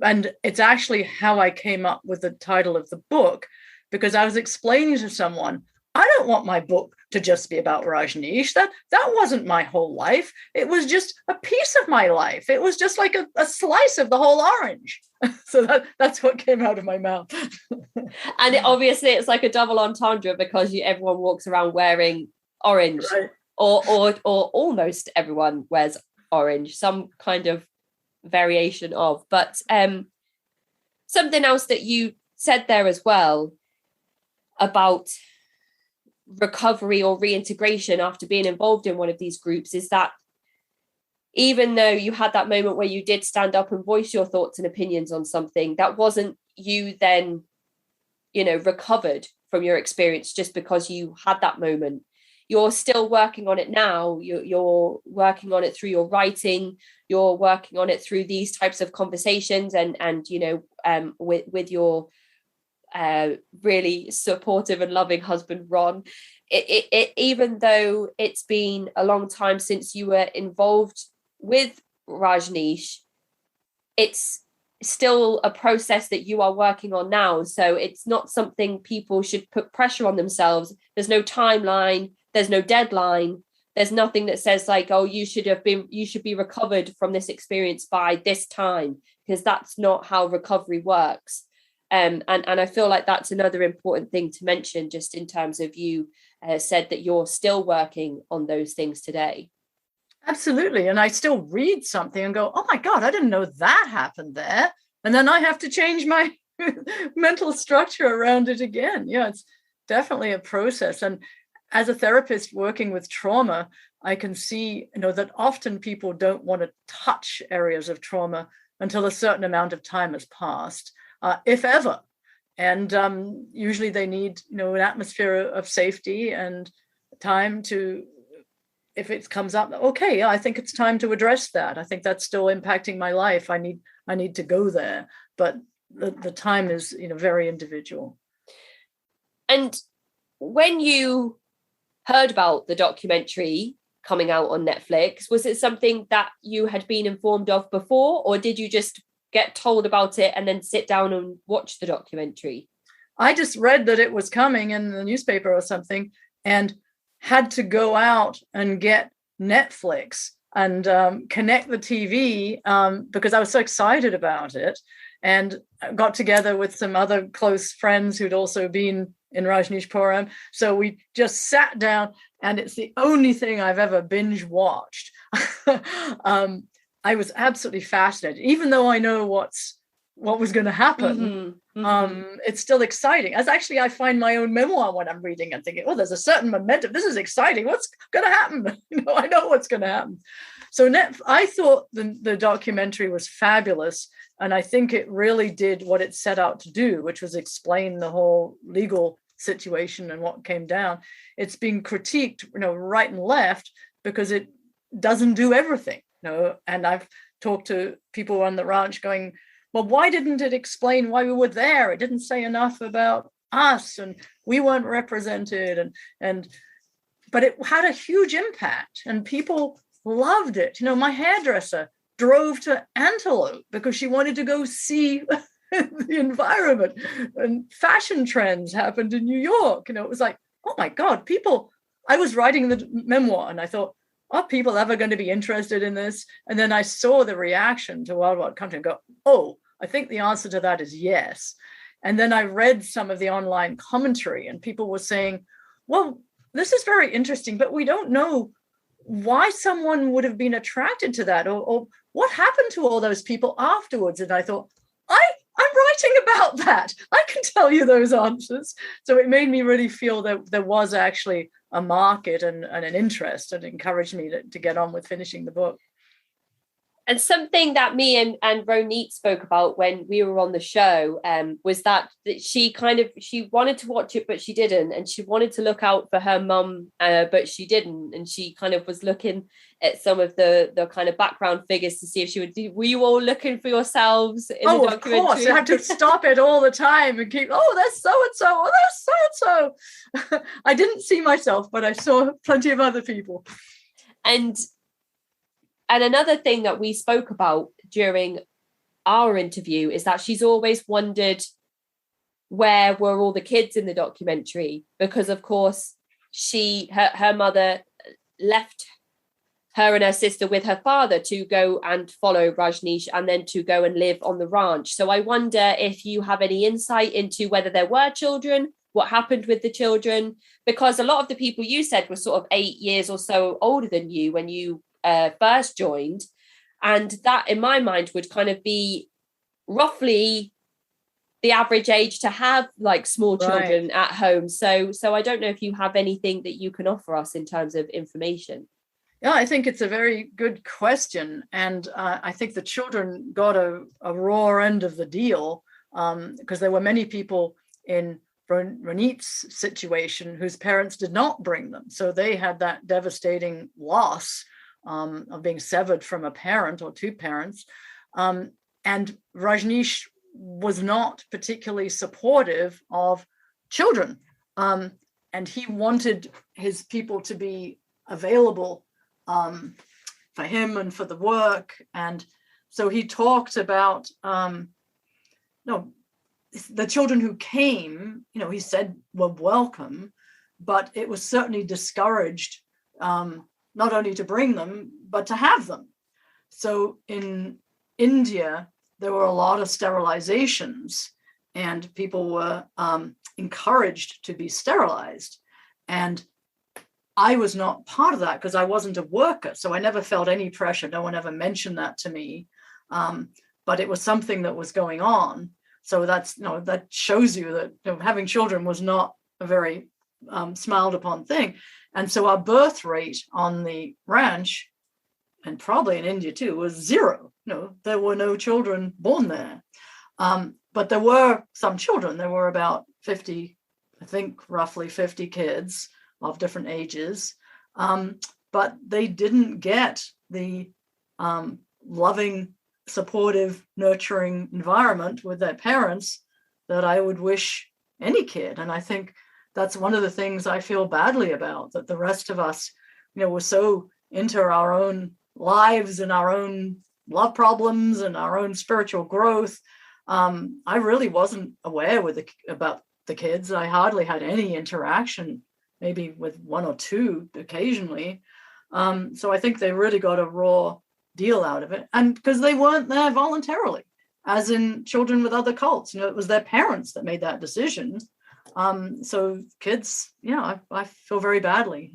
And it's actually how I came up with the title of the book, because I was explaining to someone, I don't want my book to just be about Rajneesh. That wasn't my whole life. It was just a piece of my life. It was just like a slice of the whole orange. So that's what came out of my mouth. And obviously it's like a double entendre, because everyone walks around wearing orange, right? or almost everyone wears orange, some kind of variation of. But something else that you said there as well about recovery or reintegration after being involved in one of these groups is that even though you had that moment where you did stand up and voice your thoughts and opinions on something, that wasn't you then, recovered from your experience just because you had that moment. You're still working on it now. You're working on it through your writing. You're working on it through these types of conversations and with your really supportive and loving husband, Ron. It even though it's been a long time since you were involved with Rajneesh, it's still a process that you are working on now. So it's not something people should put pressure on themselves. There's no timeline. There's no deadline. There's nothing that says like, oh, you should be recovered from this experience by this time, because that's not how recovery works. And I feel like that's another important thing to mention, just in terms of you said that you're still working on those things today. Absolutely. And I still read something and go, oh my God, I didn't know that happened there. And then I have to change my mental structure around it again. Yeah, it's definitely a process. And as a therapist working with trauma, I can see, that often people don't want to touch areas of trauma until a certain amount of time has passed, if ever. And usually they need, an atmosphere of safety and time to, if it comes up, okay, I think it's time to address that. I think that's still impacting my life. I need to go there. But the time is, very individual. And when you heard about the documentary coming out on Netflix, was it something that you had been informed of before, or did you just get told about it and then sit down and watch the documentary? I just read that it was coming in the newspaper or something and had to go out and get Netflix and connect the TV because I was so excited about it, and got together with some other close friends who'd also been in Rajneesh program. So we just sat down, and it's the only thing I've ever binge watched. I was absolutely fascinated, even though I know what was going to happen. It's still exciting. As actually, I find my own memoir when I'm reading and thinking, oh, there's a certain momentum. This is exciting. What's going to happen? I know what's going to happen. So I thought the documentary was fabulous. And I think it really did what it set out to do, which was explain the whole legal situation and what came down. It's being critiqued, right and left, because it doesn't do everything. And I've talked to people on the ranch going, well, why didn't it explain why we were there? It didn't say enough about us, and we weren't represented, but it had a huge impact, and people loved it. My hairdresser drove to Antelope because she wanted to go see the environment, and fashion trends happened in New York. It was like, oh my God, I was writing the memoir and I thought, are people ever going to be interested in this? And then I saw the reaction to Wild Wild Country and go, oh, I think the answer to that is yes. And then I read some of the online commentary, and people were saying, well, this is very interesting, but we don't know why someone would have been attracted to that, or what happened to all those people afterwards. And I thought, I'm writing about that. I can tell you those answers. So it made me really feel that there was actually a market and an interest, and encouraged me to get on with finishing the book. And something that me and Ronit spoke about when we were on the show was that she wanted to watch it, but she didn't. And she wanted to look out for her mum, but she didn't. And she kind of was looking at some of the kind of background figures to see if she would do. Were you all looking for yourselves in the documentary? Of course. You have to stop it all the time and keep, there's so-and-so, there's so-and-so. I didn't see myself, but I saw plenty of other people. And another thing that we spoke about during our interview is that she's always wondered where were all the kids in the documentary, because of course her mother left her and her sister with her father to go and follow Rajneesh and then to go and live on the ranch. So I wonder if you have any insight into whether there were children, what happened with the children, because a lot of the people you said were sort of 8 years or so older than you when you first joined, and that in my mind would kind of be roughly the average age to have like small children at home. So I don't know if you have anything that you can offer us in terms of information. Yeah, I think it's a very good question, and I think the children got a raw end of the deal, because there were many people in Ronit's situation whose parents did not bring them, so they had that devastating loss of being severed from a parent or two parents. And Rajneesh was not particularly supportive of children. And he wanted his people to be available for him and for the work. And so he talked about, the children who came, he said were welcome, but it was certainly discouraged, not only to bring them, but to have them. So in India, there were a lot of sterilizations, and people were encouraged to be sterilized. And I was not part of that because I wasn't a worker. So I never felt any pressure. No one ever mentioned that to me. But it was something that was going on. So that shows you that having children was not a very smiled upon thing. And so our birth rate on the ranch, and probably in India too, was 0. There were no children born there. But there were some children. There were about 50, I think roughly 50 kids of different ages. But they didn't get the loving, supportive, nurturing environment with their parents that I would wish any kid. And I think that's one of the things I feel badly about, that the rest of us, were so into our own lives and our own love problems and our own spiritual growth. I really wasn't aware about the kids. I hardly had any interaction, maybe with one or two occasionally. So I think they really got a raw deal out of it. And because they weren't there voluntarily, as in children with other cults, it was their parents that made that decision. So kids, I feel very badly.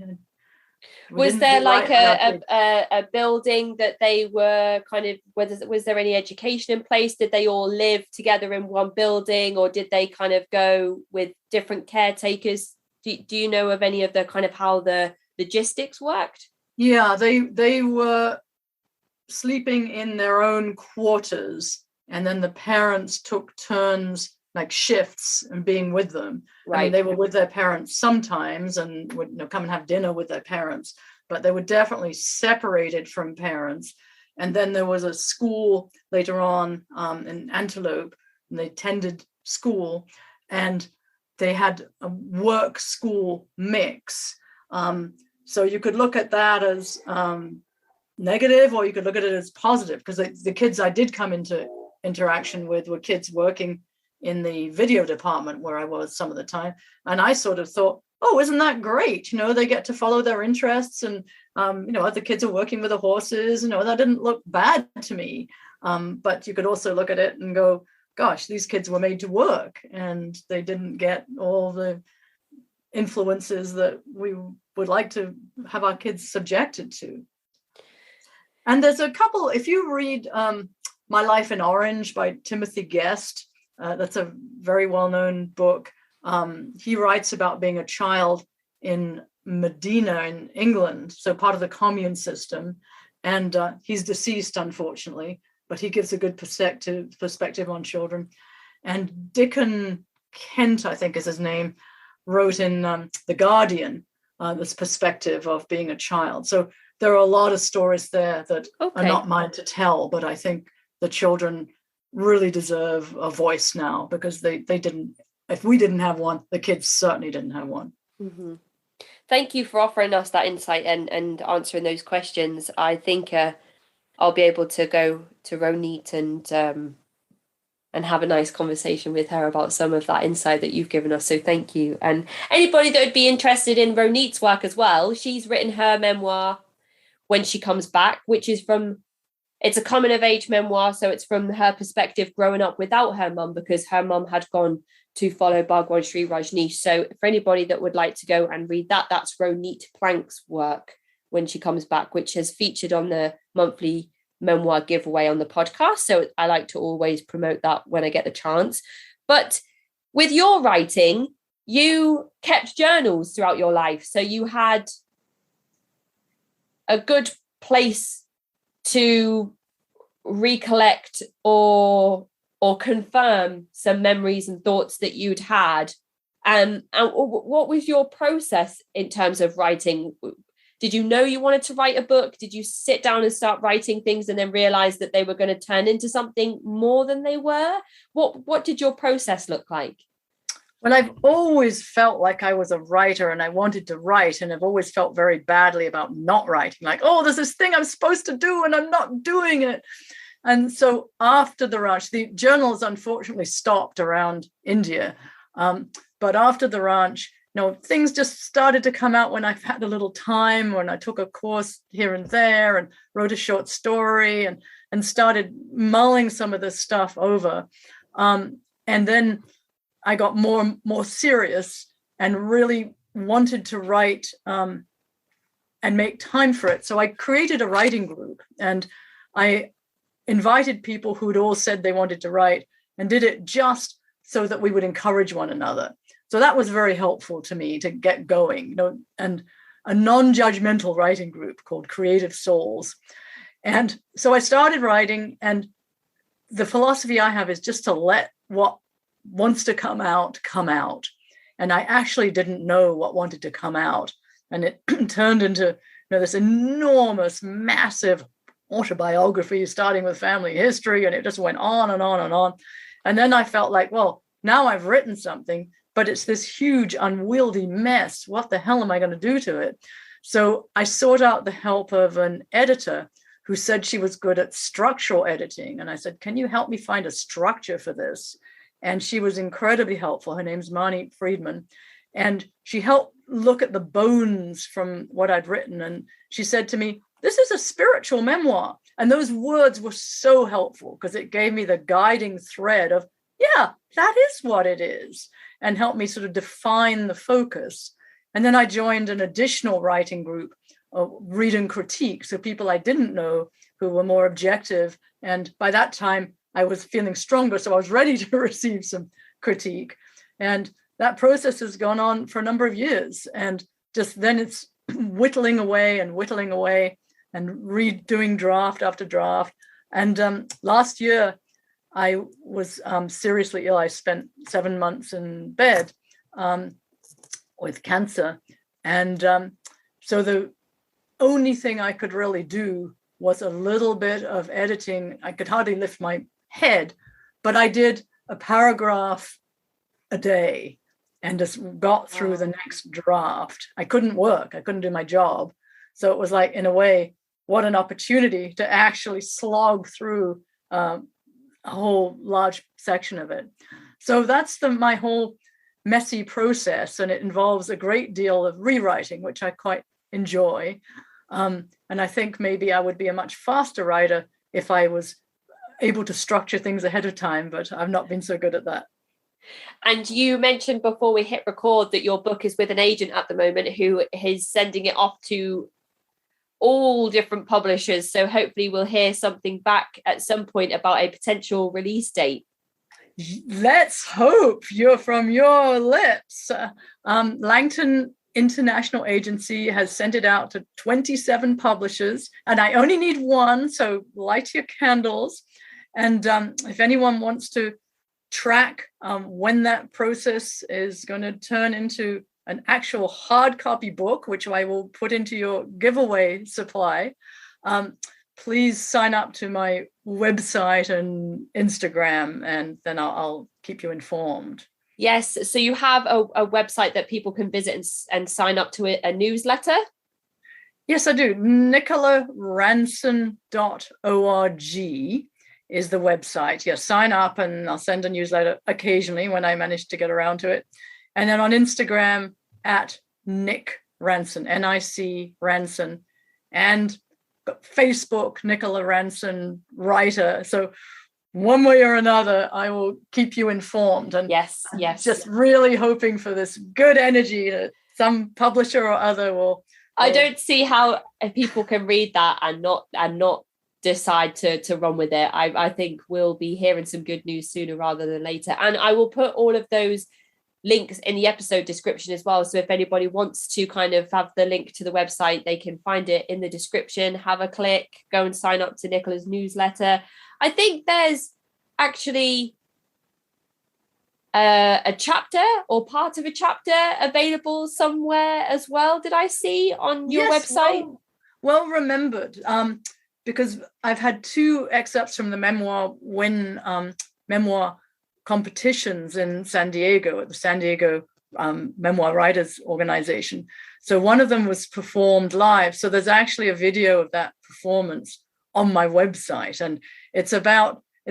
Was there like a building that they were kind of, was there any education in place? Did they all live together in one building, or did they kind of go with different caretakers? Do you know of any of the kind of how the logistics worked? Yeah, they were sleeping in their own quarters, and then the parents took turns, like shifts, and being with them. Right. I mean, they were with their parents sometimes and would come and have dinner with their parents, but they were definitely separated from parents. And then there was a school later on in Antelope, and they attended school, and they had a work school mix. So you could look at that as negative, or you could look at it as positive, because the kids I did come into interaction with were kids working in the video department where I was some of the time. And I sort of thought, oh, isn't that great? They get to follow their interests, and, other kids are working with the horses. That didn't look bad to me. But you could also look at it and go, gosh, these kids were made to work, and they didn't get all the influences that we would like to have our kids subjected to. And there's a couple, if you read My Life in Orange by Timothy Guest, that's a very well-known book. He writes about being a child in Medina in England, so part of the commune system. And he's deceased, unfortunately, but he gives a good perspective on children. And Dickon Kent, I think is his name, wrote in The Guardian this perspective of being a child. So there are a lot of stories there that are not mine to tell, but I think the children really deserve a voice now, because they didn't, if we didn't have one, the kids certainly didn't have one. Mm-hmm. Thank you for offering us that insight and answering those questions. I think I'll be able to go to Ronit and have a nice conversation with her about some of that insight that you've given us. So thank you. And anybody that would be interested in Ronit's work as well, she's written her memoir When She Comes Back, which is it's a coming of age memoir. So it's from her perspective growing up without her mum, because her mum had gone to follow Bhagwan Shree Rajneesh. So for anybody that would like to go and read that, that's Ronit Plank's work, When She Comes Back, which has featured on the monthly memoir giveaway on the podcast. So I like to always promote that when I get the chance. But with your writing, you kept journals throughout your life. So you had a good place to recollect or confirm some memories and thoughts that you'd had. And what was your process in terms of writing? Did you know you wanted to write a book? Did you sit down and start writing things and then realize that they were going to turn into something more than they were? What did your process look like? Well, I've always felt like I was a writer and I wanted to write, and I've always felt very badly about not writing. Like, oh, there's this thing I'm supposed to do and I'm not doing it. And so after the ranch, the journals unfortunately stopped around India. But after the ranch, things just started to come out when I've had a little time, when I took a course here and there and wrote a short story and started mulling some of this stuff over. And then I got more serious and really wanted to write and make time for it. So I created a writing group, and I invited people who'd all said they wanted to write, and did it just so that we would encourage one another. So that was very helpful to me to get going, and a non-judgmental writing group called Creative Souls. And so I started writing, and the philosophy I have is just to let what wants to come out. And I actually didn't know what wanted to come out. And it turned into this enormous, massive autobiography, starting with family history, and it just went on and on and on. And then I felt like, well, now I've written something, but it's this huge, unwieldy mess. What the hell am I going to do to it? So I sought out the help of an editor who said she was good at structural editing. And I said, can you help me find a structure for this? And she was incredibly helpful. Her name's Marnie Friedman. And she helped look at the bones from what I'd written. And she said to me, this is a spiritual memoir. And those words were so helpful, because it gave me the guiding thread of, yeah, that is what it is, and helped me sort of define the focus. And then I joined an additional writing group, Read and Critique, so people I didn't know who were more objective. And by that time, I was feeling stronger, so I was ready to receive some critique. And that process has gone on for a number of years. And just then it's whittling away and redoing draft after draft. And last year, I was seriously ill. I spent 7 months in bed with cancer. And so the only thing I could really do was a little bit of editing. I could hardly lift my head, but I did a paragraph a day and just got through the next draft. I couldn't work. I couldn't do my job. So it was like, in a way, what an opportunity to actually slog through a whole large section of it. So that's my whole messy process, and it involves a great deal of rewriting, which I quite enjoy. And I think maybe I would be a much faster writer if I was able to structure things ahead of time, but I've not been so good at that. And you mentioned before we hit record that your book is with an agent at the moment who is sending it off to all different publishers. So hopefully we'll hear something back at some point about a potential release date. Let's hope. You're from your lips. Langton international agency has sent it out to 27 publishers, and I only need one, so light your candles. And if anyone wants to track when that process is going to turn into an actual hard copy book, which I will put into your giveaway supply, please sign up to my website and Instagram, and then I'll keep you informed. Yes. So you have a website that people can visit and sign up to a newsletter? Yes, I do. NicolaRanson.org is the website. Yes, sign up and I'll send a newsletter occasionally when I manage to get around to it. And then on Instagram at Nick Ranson, N-I-C Ranson, and Facebook, Nicola Ranson Writer. So one way or another, I will keep you informed. And yes, just really hoping for this good energy that some publisher or other will. I don't see how people can read that and not decide to run with it. I think we'll be hearing some good news sooner rather than later. And I will put all of those links in the episode description as well. So if anybody wants to kind of have the link to the website, they can find it in the description, have a click, go and sign up to Nicola's newsletter. I think there's actually a chapter or part of a chapter available somewhere as well. Did I see on your website? Well remembered. Because I've had 2 excerpts from the memoir win memoir competitions in San Diego at the San Diego Memoir Writers Organization. So one of them was performed live. So there's actually a video of that performance on my website. And it's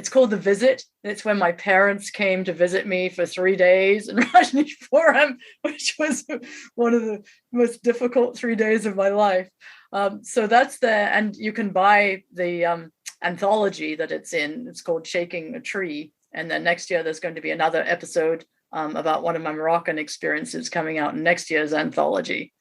called The Visit. It's when my parents came to visit me for 3 days in Rajneeshpuram, which was one of the most difficult 3 days of my life. So that's there, and you can buy the anthology that it's in. It's called Shaking a Tree. And then next year, there's going to be another episode about one of my Moroccan experiences coming out in next year's anthology.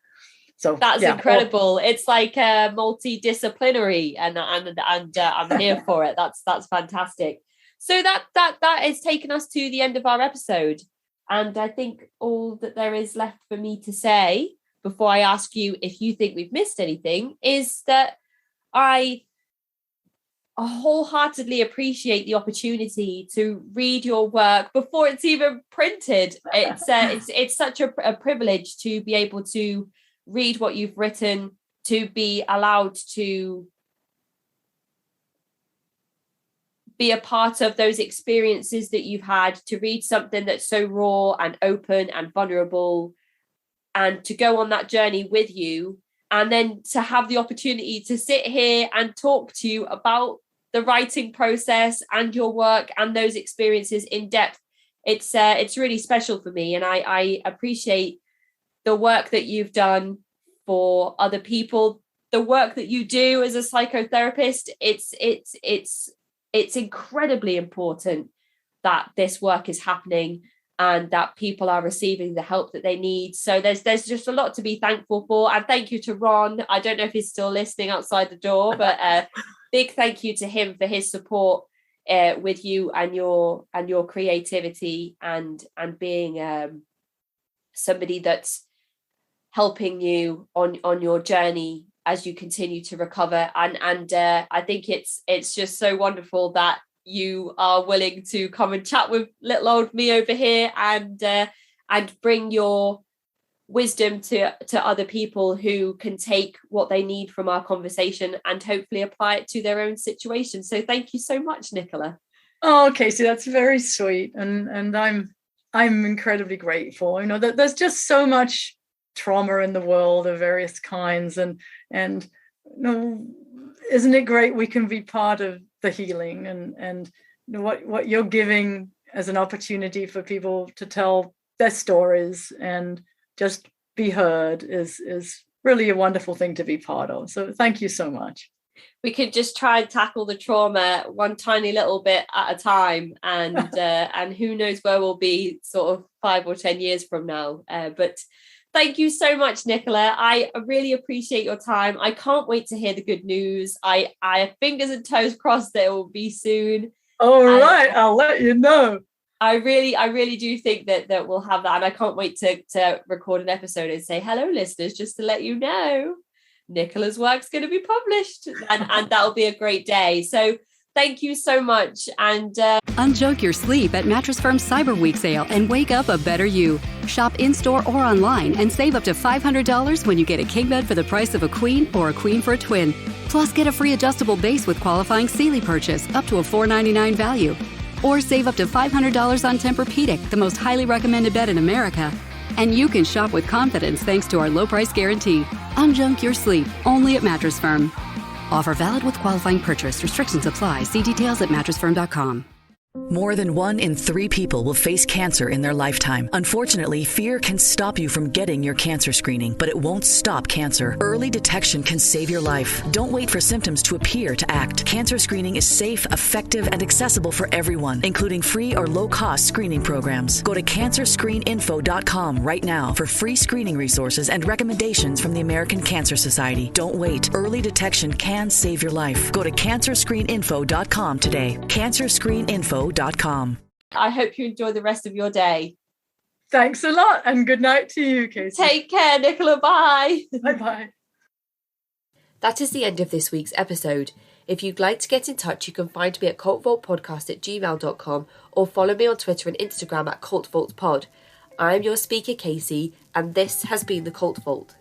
So that's incredible. It's like multidisciplinary, and I'm here for it. That's fantastic. So that has taken us to the end of our episode. And I think all that there is left for me to say before I ask you if you think we've missed anything is that I wholeheartedly appreciate the opportunity to read your work before it's even printed. It's such a privilege to be able to read what you've written, to be allowed to be a part of those experiences that you've had, to read something that's so raw and open and vulnerable, and to go on that journey with you, and then to have the opportunity to sit here and talk to you about the writing process and your work and those experiences in depth. It's really special for me, and I appreciate the work that you've done for other people, the work that you do as a psychotherapist. It's incredibly important that this work is happening and that people are receiving the help that they need. So there's just a lot to be thankful for. And thank you to Ron. I don't know if he's still listening outside the door, but big thank you to him for his support with you and your creativity and being somebody that's helping you on your journey as you continue to recover. And I think it's just so wonderful that you are willing to come and chat with little old me over here and bring your wisdom to other people who can take what they need from our conversation and hopefully apply it to their own situation. So thank you so much, Nicola. Oh, Casey, that's very sweet. And I'm incredibly grateful. You know, that there's just so much trauma in the world of various kinds. And you know, isn't it great we can be part of the healing and you know, what you're giving as an opportunity for people to tell their stories and just be heard is really a wonderful thing to be part of. So thank you so much. We could just try and tackle the trauma one tiny little bit at a time, and who knows where we'll be sort of 5 or 10 years from now. But thank you so much, Nicola. I really appreciate your time. I can't wait to hear the good news. I have fingers and toes crossed that it will be soon. All right, I'll let you know. I really do think that we'll have that. And I can't wait to record an episode and say, hello, listeners, just to let you know, Nicola's work's going to be published. And that'll be a great day. So thank you so much. And unjunk your sleep at Mattress Firm's Cyber Week sale and wake up a better you. Shop in-store or online and save up to $500 when you get a king bed for the price of a queen or a queen for a twin. Plus, get a free adjustable base with qualifying Sealy purchase up to a $499 value. Or save up to $500 on Tempur-Pedic, the most highly recommended bed in America. And you can shop with confidence thanks to our low price guarantee. Unjunk your sleep, only at Mattress Firm. Offer valid with qualifying purchase. Restrictions apply. See details at mattressfirm.com. More than 1 in 3 people will face cancer in their lifetime. Unfortunately, fear can stop you from getting your cancer screening, but it won't stop cancer. Early detection can save your life. Don't wait for symptoms to appear to act. Cancer screening is safe, effective, and accessible for everyone, including free or low-cost screening programs. Go to cancerscreeninfo.com right now for free screening resources and recommendations from the American Cancer Society. Don't wait. Early detection can save your life. Go to cancerscreeninfo.com today. Cancerscreeninfo.com. I hope you enjoy the rest of your day. Thanks a lot, and good night to you, Casey. Take care, Nicola. Bye. Bye-bye. That is the end of this week's episode. If you'd like to get in touch, you can find me at cultvaultpodcast@gmail.com or follow me on Twitter and Instagram at cultvaultpod. I'm your speaker, Casey, and this has been the Cult Vault.